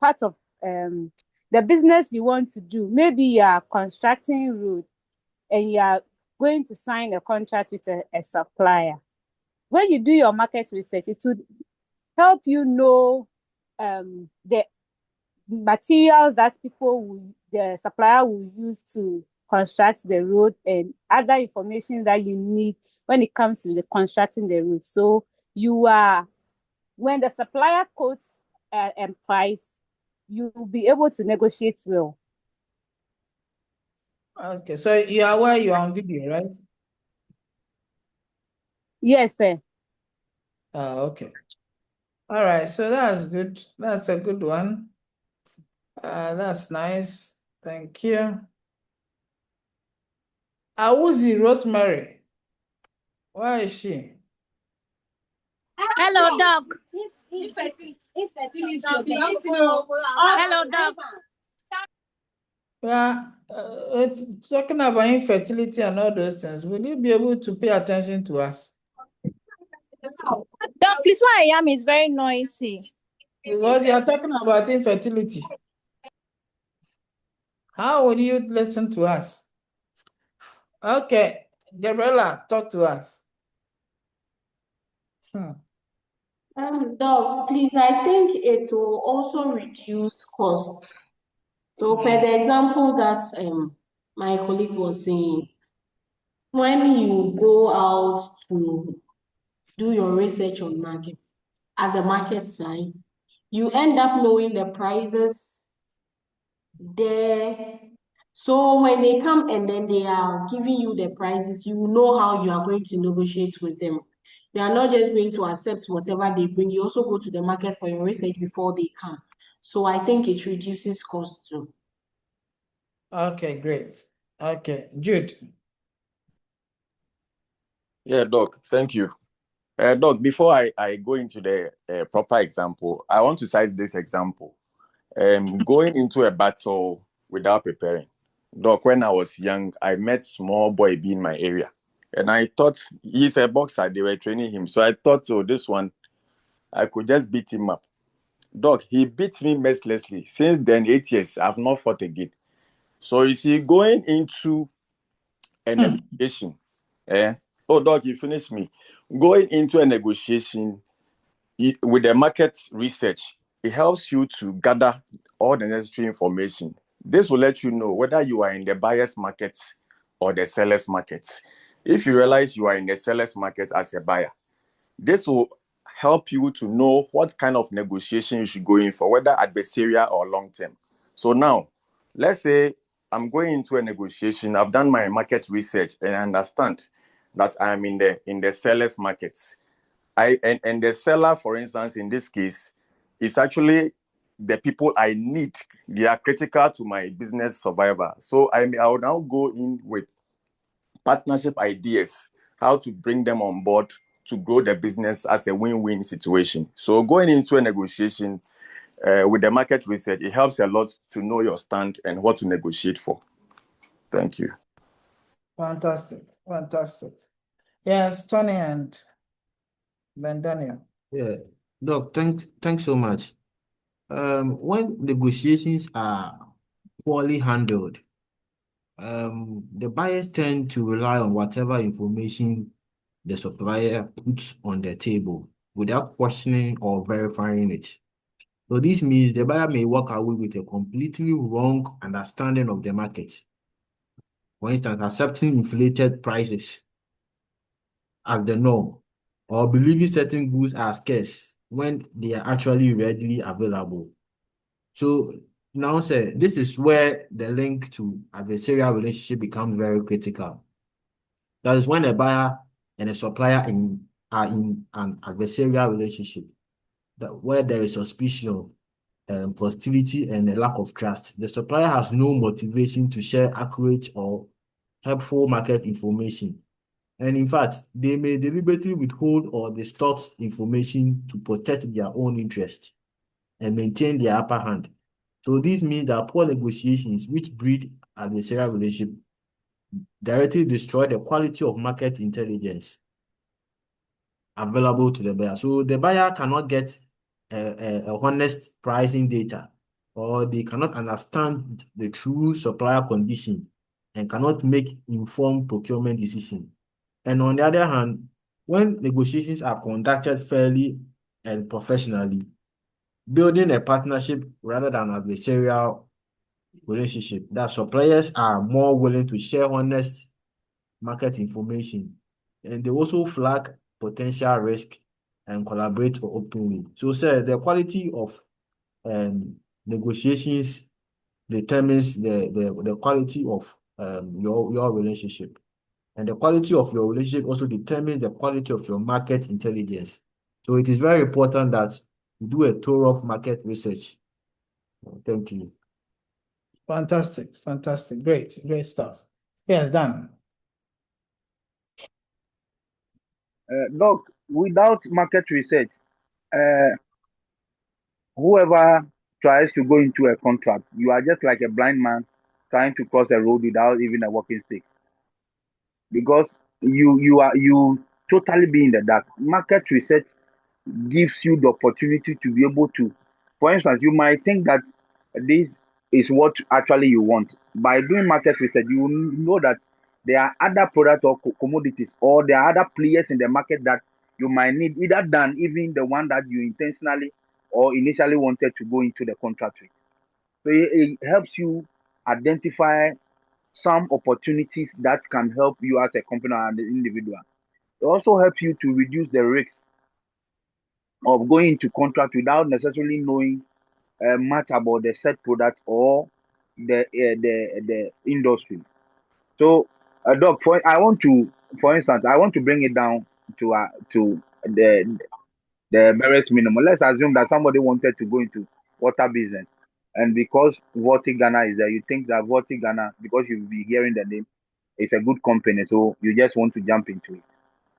part of the business you want to do. Maybe you are constructing road and you are going to sign a contract with a supplier. When you do your market research, it would help you know the materials that the supplier will use to construct the road and other information that you need when it comes to the constructing the road. So when the supplier quotes a price, you will be able to negotiate well. Okay, so you are aware you're on video, right? Yes, sir. Okay. All right, so that's good. That's a good one. That's nice. Thank you. Awuzi Rosemary. Where is she? Hello, Doc. Hello, Doc. Well, it's talking about infertility and all those things. Will you be able to pay attention to us? Doc, please, where I am is very noisy. Because you are talking about infertility. How will you listen to us? Okay, Gabriela, talk to us. Doc, please, I think it will also reduce cost. So for the example that my colleague was saying, when you go out to do your research on markets, at the market side, you end up knowing the prices there. So when they come and then they are giving you the prices, you know how you are going to negotiate with them. You are not just going to accept whatever they bring. You also go to the market for your research before they come. So I think it reduces cost too. Okay, great. Okay, Jude. Yeah, Doc, thank you. Doc, before I go into the proper example, I want to cite this example. Going into a battle without preparing. Doc, when I was young, I met small boy B in my area. And I thought he's a boxer, they were training him. So I thought, this one, I could just beat him up. Doc, he beat me mercilessly. Since then, 8 years, I've not fought again. So you see, going into a negotiation, Doc, you finished me. Going into a negotiation with the market research, it helps you to gather all the necessary information. This will let you know whether you are in the buyer's market or the seller's market. If you realize you are in the seller's market as a buyer, this will help you to know what kind of negotiation you should go in for, whether adversarial or long-term. So now, let's say I'm going into a negotiation, I've done my market research and I understand that I'm in the seller's market. And the seller, for instance, in this case, is actually the people I need. They are critical to my business survival. So I will now go in with partnership ideas, how to bring them on board to grow the business as a win-win situation. So going into a negotiation with the market research, it helps a lot to know your stand and what to negotiate for. Thank you. Fantastic, fantastic. Yes, Tony and then Daniel. Yeah, Doc, thanks so much. When negotiations are poorly handled, the buyers tend to rely on whatever information the supplier puts on the table without questioning or verifying it. So this means the buyer may walk away with a completely wrong understanding of the market. For instance, accepting inflated prices as the norm, or believing certain goods are scarce when they are actually readily available. So now, sir, this is where the link to adversarial relationship becomes very critical. That is when a buyer and a supplier are in an adversarial relationship, where there is suspicion, hostility, and a lack of trust. The supplier has no motivation to share accurate or helpful market information. And in fact, they may deliberately withhold or distort information to protect their own interest and maintain their upper hand. So this means that poor negotiations, which breed adversarial relationship, directly destroy the quality of market intelligence available to the buyer. So the buyer cannot get a honest pricing data, or they cannot understand the true supplier condition and cannot make informed procurement decisions. And on the other hand, when negotiations are conducted fairly and professionally, building a partnership rather than adversarial relationship. That suppliers are more willing to share honest market information, and they also flag potential risk and collaborate openly. So, sir, the quality of negotiations determines the quality of your relationship. And the quality of your relationship also determines the quality of your market intelligence. So it is very important that you do a thorough market research. Thank you. Fantastic, fantastic, great stuff. Yes, Dan. Doc, without market research, whoever tries to go into a contract, you are just like a blind man trying to cross a road without even a walking stick, because you totally be in the dark. Market research gives you the opportunity to be able to, for instance, you might think that this is what actually you want. By doing market research, you know that there are other products or commodities, or there are other players in the market that you might need, either than even the one that you intentionally or initially wanted to go into the contract with. So it helps you identify some opportunities that can help you as a company and the individual. It also helps you to reduce the risk of going into contract without necessarily knowing much about the set product or the industry. So, Doc, for instance, I want to bring it down to the barest minimum. Let's assume that somebody wanted to go into water business, and because Wk3 Ghana is there, you think that Wk3 Ghana, because you'll be hearing the name, it's a good company, so you just want to jump into it.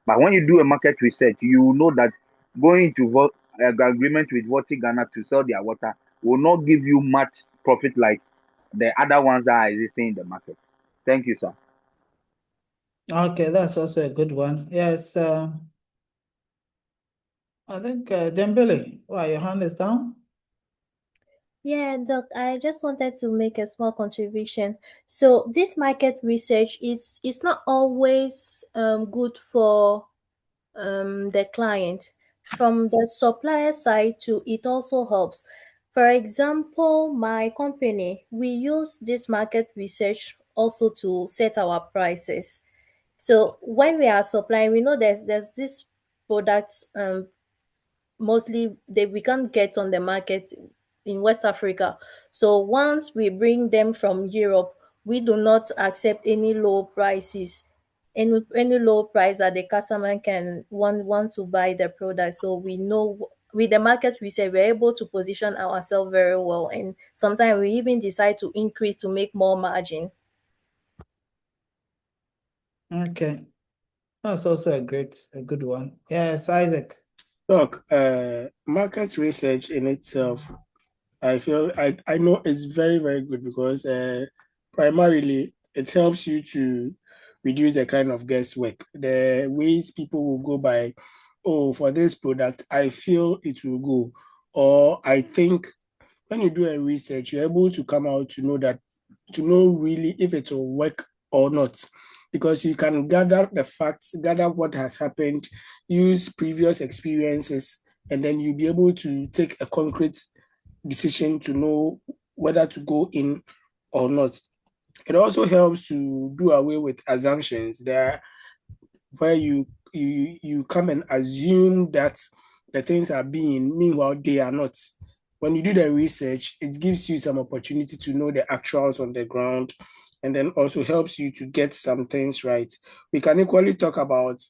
But when you do a market research, you know that going into agreement with Wk3 Ghana to sell their water will not give you much profit like the other ones that are existing in the market. Thank you, sir. Okay, that's also a good one. Yes, I think Dembele, your hand is down? Yeah, Doc, I just wanted to make a small contribution. So this market research is not always good for the client. From the supplier side too, it also helps. For example, my company, we use this market research also to set our prices. So when we are supplying, we know there's this product mostly we can't get on the market in West Africa. So once we bring them from Europe, we do not accept any low prices, any low price that the customer can want to buy the product. So we know with the market research, we're able to position ourselves very well. And sometimes we even decide to increase to make more margin. Okay. That's also a good one. Yes, Isaac. Look, market research in itself, I feel I know it's very, very good because primarily it helps you to reduce the kind of guesswork. The ways people will go by, oh, for this product, I feel it will go. Or I think when you do a research, you're able to come out to know really if it will work or not. Because you can gather the facts, gather what has happened, use previous experiences, and then you'll be able to take a concrete decision to know whether to go in or not. It also helps to do away with assumptions there, where you come and assume that the things are being, meanwhile they are not. When you do the research, it gives you some opportunity to know the actuals on the ground, and then also helps you to get some things right. We can equally talk about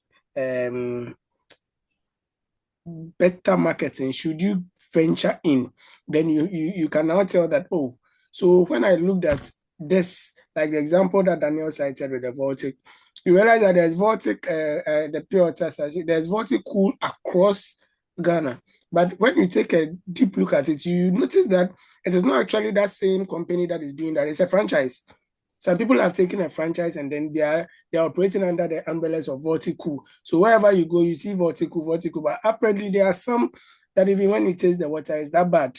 better marketing. Should you venture in, then you can now tell that, oh, so when I looked at this, like the example that Daniel cited with the Voltic, you realize that there's Voltic, the pure water sachet, there's Voltic Cool across Ghana. But when you take a deep look at it, you notice that it is not actually that same company that is doing that. It's a franchise. Some people have taken a franchise and then they are operating under the umbrellas of Vorticool. So wherever you go, you see Vorticool. But apparently there are some that even when you taste the water, is that bad.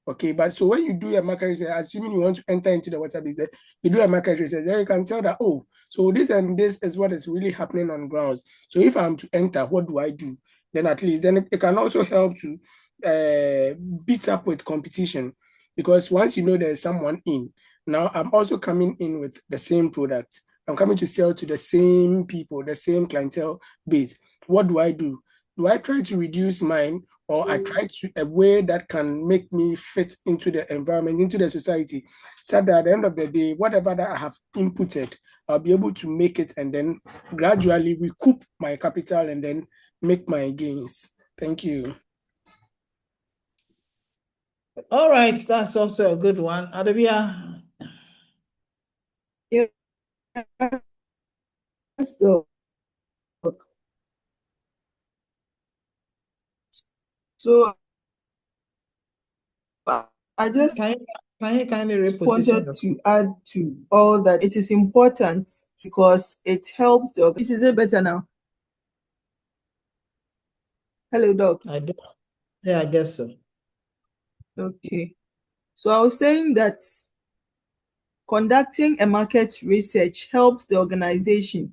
Okay, but so when you do a market research, assuming you want to enter into the water business, you do a market research, then you can tell that, oh, so this and this is what is really happening on grounds. So if I'm to enter, what do I do? Then at least, then it can also help to beat up with competition, because once you know there's someone in, now I'm also coming in with the same product. I'm coming to sell to the same people, the same clientele base. What do? Do I try to reduce mine, or I try to a way that can make me fit into the environment, into the society, so that at the end of the day, whatever that I have inputted, I'll be able to make it and then gradually recoup my capital and then make my gains. Thank you. All right, that's also a good one. Adabia. Yes, Doc. So I just Can you kindly reposition wanted to add to all that it is important because it helps the organization. Is it better now? Hello, Doc. Yeah, I guess so. Okay. So I was saying that conducting a market research helps the organization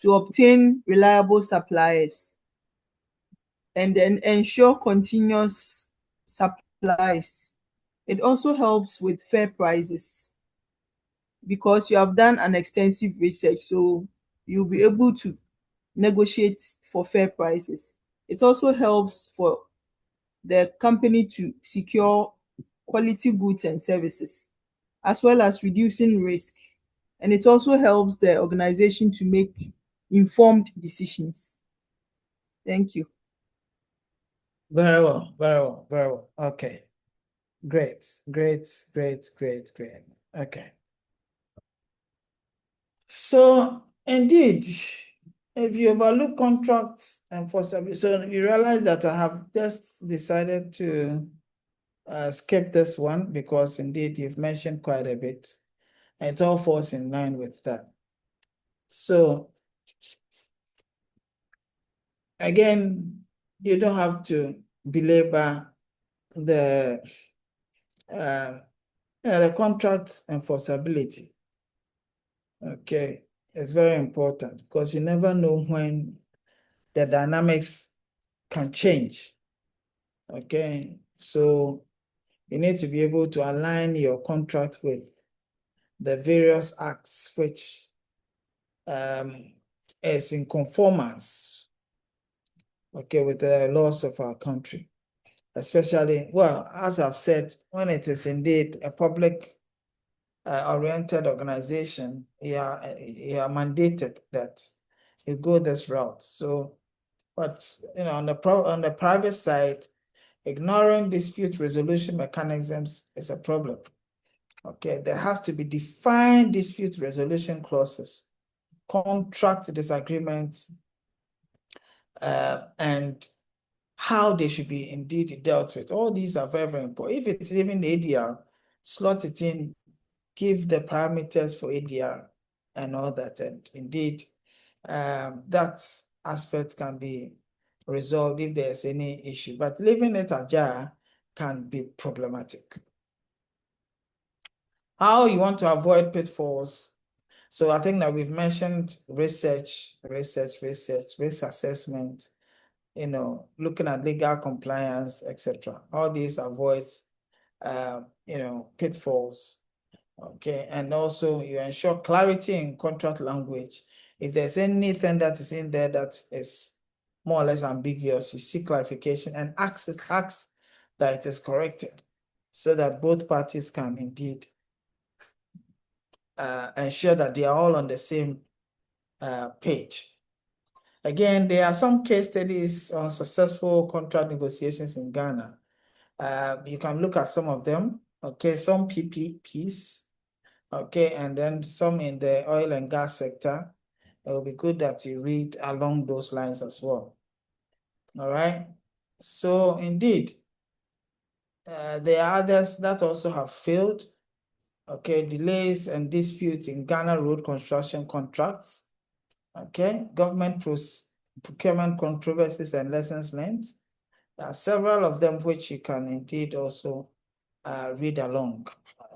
to obtain reliable suppliers and then ensure continuous supplies. It also helps with fair prices because you have done an extensive research, so you'll be able to negotiate for fair prices. It also helps for the company to secure quality goods and services, as well as reducing risk. And it also helps the organization to make informed decisions. Thank you. Very well, very well, very well. Okay. Great. Okay. So indeed, if you overlook contracts enforceability, so you realize that I have just decided to skip this one because indeed you've mentioned quite a bit. And it all falls in line with that. So again, you don't have to belabor the contract enforceability. Okay, it's very important because you never know when the dynamics can change. Okay, so you need to be able to align your contract with the various acts which is in conformance, okay, with the laws of our country. Especially, well, as I've said, when it is indeed a public oriented organization, you are mandated that you go this route. So, but you know, on the private side, ignoring dispute resolution mechanisms is a problem. Okay, there has to be defined dispute resolution clauses, contract disagreements, and how they should be indeed dealt with. All these are very, very important. If it's even ADR, slot it in, give the parameters for ADR and all that. And indeed, that aspect can be resolved if there's any issue. But leaving it ajar can be problematic. How you want to avoid pitfalls? So I think that we've mentioned research, risk assessment, you know, looking at legal compliance, etc. All these avoids, you know, pitfalls. Okay, and also you ensure clarity in contract language. If there's anything that is in there that is more or less ambiguous, you seek clarification and ask that it is corrected so that both parties can indeed ensure that they are all on the same page. Again, there are some case studies on successful contract negotiations in Ghana. You can look at some of them. Okay, some PPPs. Okay, and then some in the oil and gas sector. It will be good that you read along those lines as well. All right. So indeed, there are others that also have failed. Okay, delays and disputes in Ghana road construction contracts. Okay, government procurement controversies and lessons learned. There are several of them which you can indeed also read along.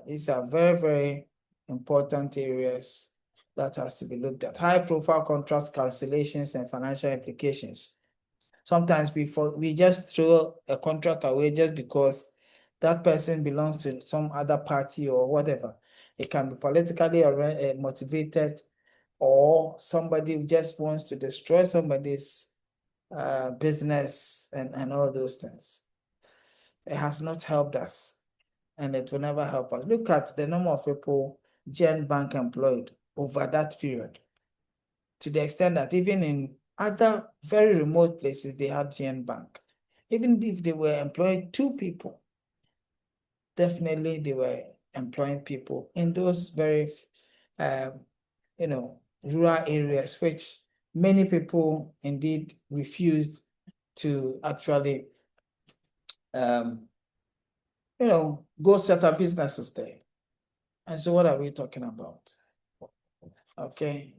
These are very, very important areas that has to be looked at. High profile contract cancellations and financial implications. Sometimes we just throw a contract away just because that person belongs to some other party or whatever. It can be politically motivated, or somebody who just wants to destroy somebody's business and all those things. It has not helped us, and it will never help us. Look at the number of people Gen Bank employed over that period, to the extent that even in other very remote places, they had Gen Bank. Even if they were employing 2 people, definitely they were employing people in those very, rural areas, which many people indeed refused to actually, go set up businesses there. And so what are we talking about? Okay.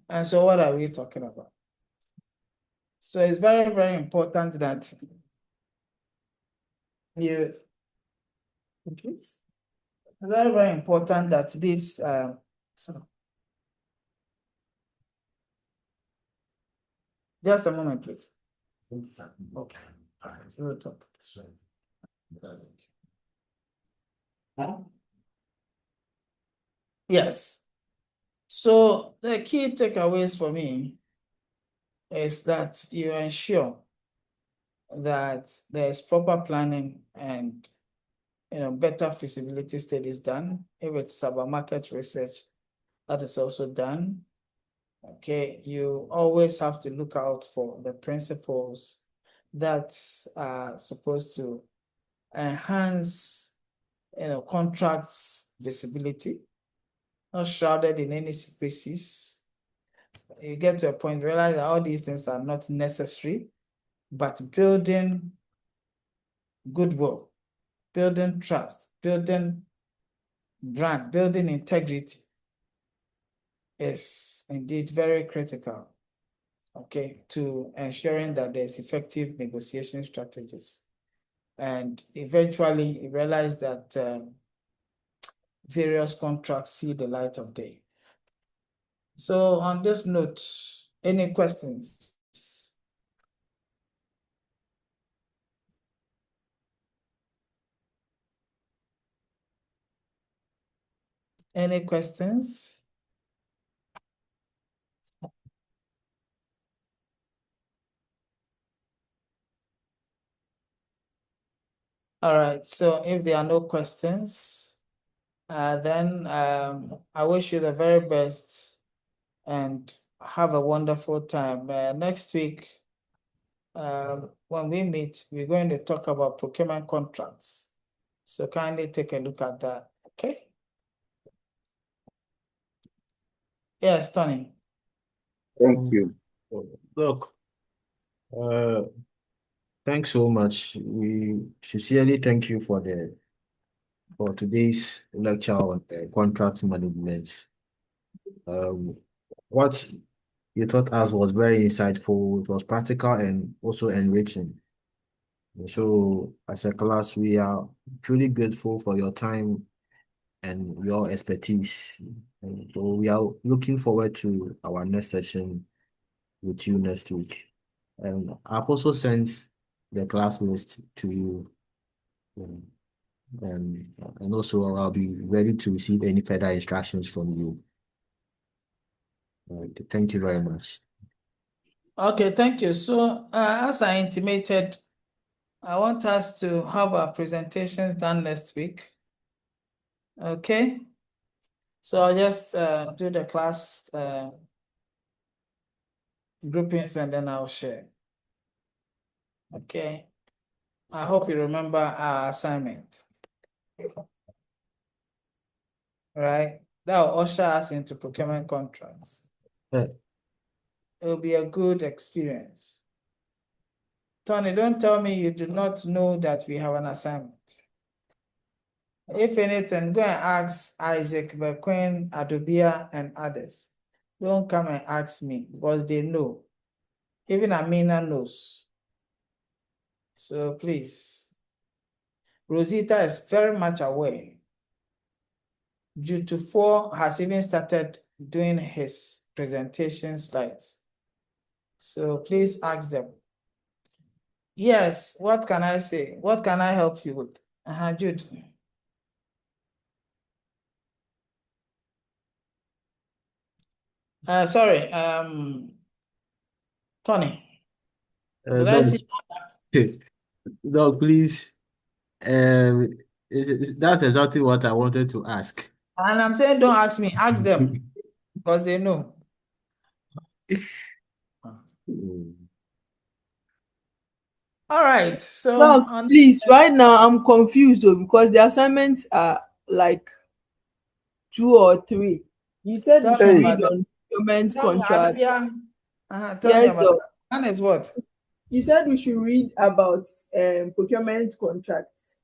And so what are we talking about? So it's very, very important that it's very, very important that this, just a moment, please. Okay, all right, we'll talk. Yes. So the key takeaways for me is that you ensure that there's proper planning and better feasibility studies done. If it's about market research, that is also done. Okay, you always have to look out for the principles that are supposed to enhance contracts visibility, not shrouded in any secrecies. You get to a point, realize that all these things are not necessary, but building goodwill, building trust, building brand, building integrity is indeed very critical, okay, to ensuring that there's effective negotiation strategies. And eventually you realize that various contracts see the light of day. So on this note, any questions? Any questions? All right, so if there are no questions, then I wish you the very best and have a wonderful time. Next week, when we meet, we're going to talk about procurement contracts. So kindly take a look at that, okay? Yes, Tony. Thank you. Look, thanks so much. We sincerely thank you for today's lecture on contract management. What you taught us was very insightful. It was practical and also enriching. So, as a class, we are truly grateful for your time and your expertise. And so, we are looking forward to our next session with you next week. And I've also sent the class list to you. And also, I'll be ready to receive any further instructions from you. Thank you very much. Okay, thank you. So as I intimated, I want us to have our presentations done next week. Okay. So I'll just do the class groupings and then I'll share. Okay. I hope you remember our assignment. Right? That will usher us into procurement contracts. Yeah. It'll be a good experience. Tony, don't tell me you do not know that we have an assignment. If anything, go and ask Isaac, McQueen, Adobia, and others. Don't come and ask me because they know. Even Amina knows. So please. Rosita is very much aware. Due to 4 has even started doing his presentation slides. So please ask them. Yes, what can I say? What can I help you with? Jude. Sorry, Tony. Did I see? Doc, please. That's exactly what I wanted to ask. And I'm saying don't ask me, ask them because they know. All right, so Doc, please, right now I'm confused though because the assignments are like 2 or 3. You said we should read on procurement contract. Tell me Yes, about Doc. that. One is what? You said we should read about procurement contracts.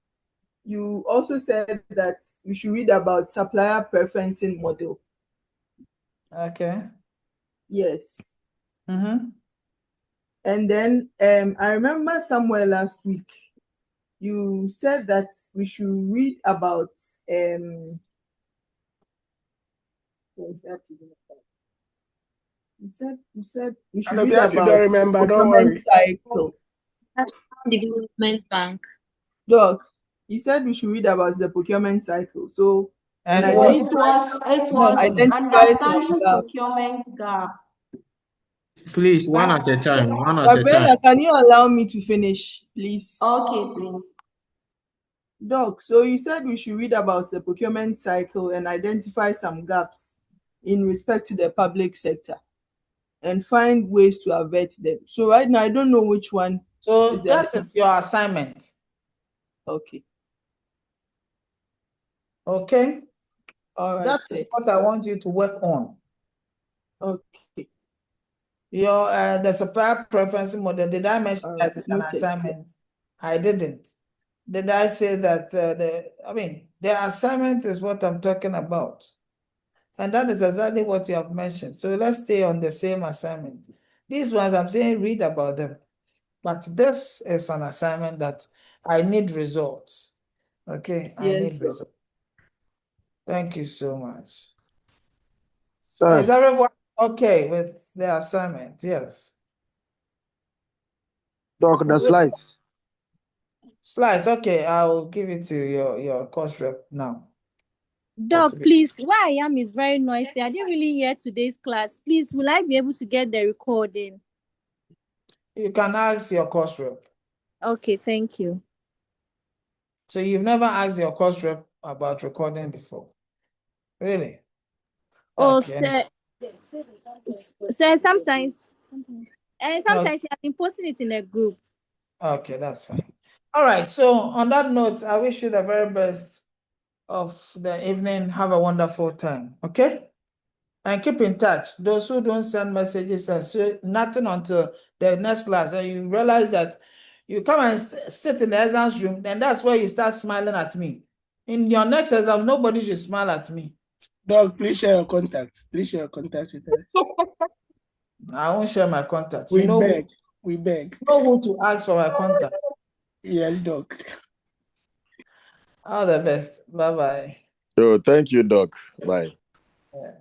You also said that we should read about supplier preferencing model. Okay. Yes. Mm-hmm. And then I remember somewhere last week you said that we should read about what was that again? You said we should read If you about don't the remember, don't procurement worry. cycle. Development Bank. Doc, you said we should read about the procurement cycle. So and It was identify some understanding gaps. procurement gap. Please, one at a time. One at a Gabriela, time. can you allow me to finish, please? Okay, please. Doc, so you said we should read about the procurement cycle and identify some gaps in respect to the public sector and find ways to avert them. So right now, I don't know which one So is the that is your assignment. Okay. Okay. All right. That is what I want you to work on. Okay. Your the supplier preference model. Did I mention that it's an assignment? I didn't. Did I say that the assignment is what I'm talking about? And that is exactly what you have mentioned. So let's stay on the same assignment. These ones I'm saying read about them. But this is an assignment that I need results. Okay, I need results. Thank you so much. Sir. Is everyone okay with the assignment? Yes. Doc, the slides. Slides, okay, I'll give it to your course rep now. Doc, please, where I am is very noisy. I didn't really hear today's class. Please, will I be able to get the recording? You can ask your course rep. Okay, thank you. So you've never asked your course rep about recording before? Really? Oh, Okay. sir, sometimes you have been posting it in a group. Okay, that's fine. All right, so on that note, I wish you the very best of the evening. Have a wonderful time, okay? And keep in touch. Those who don't send messages and say nothing until the next class, and you realize that you come and sit in the exams room, and that's where you start smiling at me. In your next exam, nobody should smile at me. Doc, please share your contact. Please share your contact with us. I won't share my contact. We beg. We beg. You know who to ask for my contact. Yes, Doc. All the best. Bye-bye. So thank you, Doc. Bye. Yeah.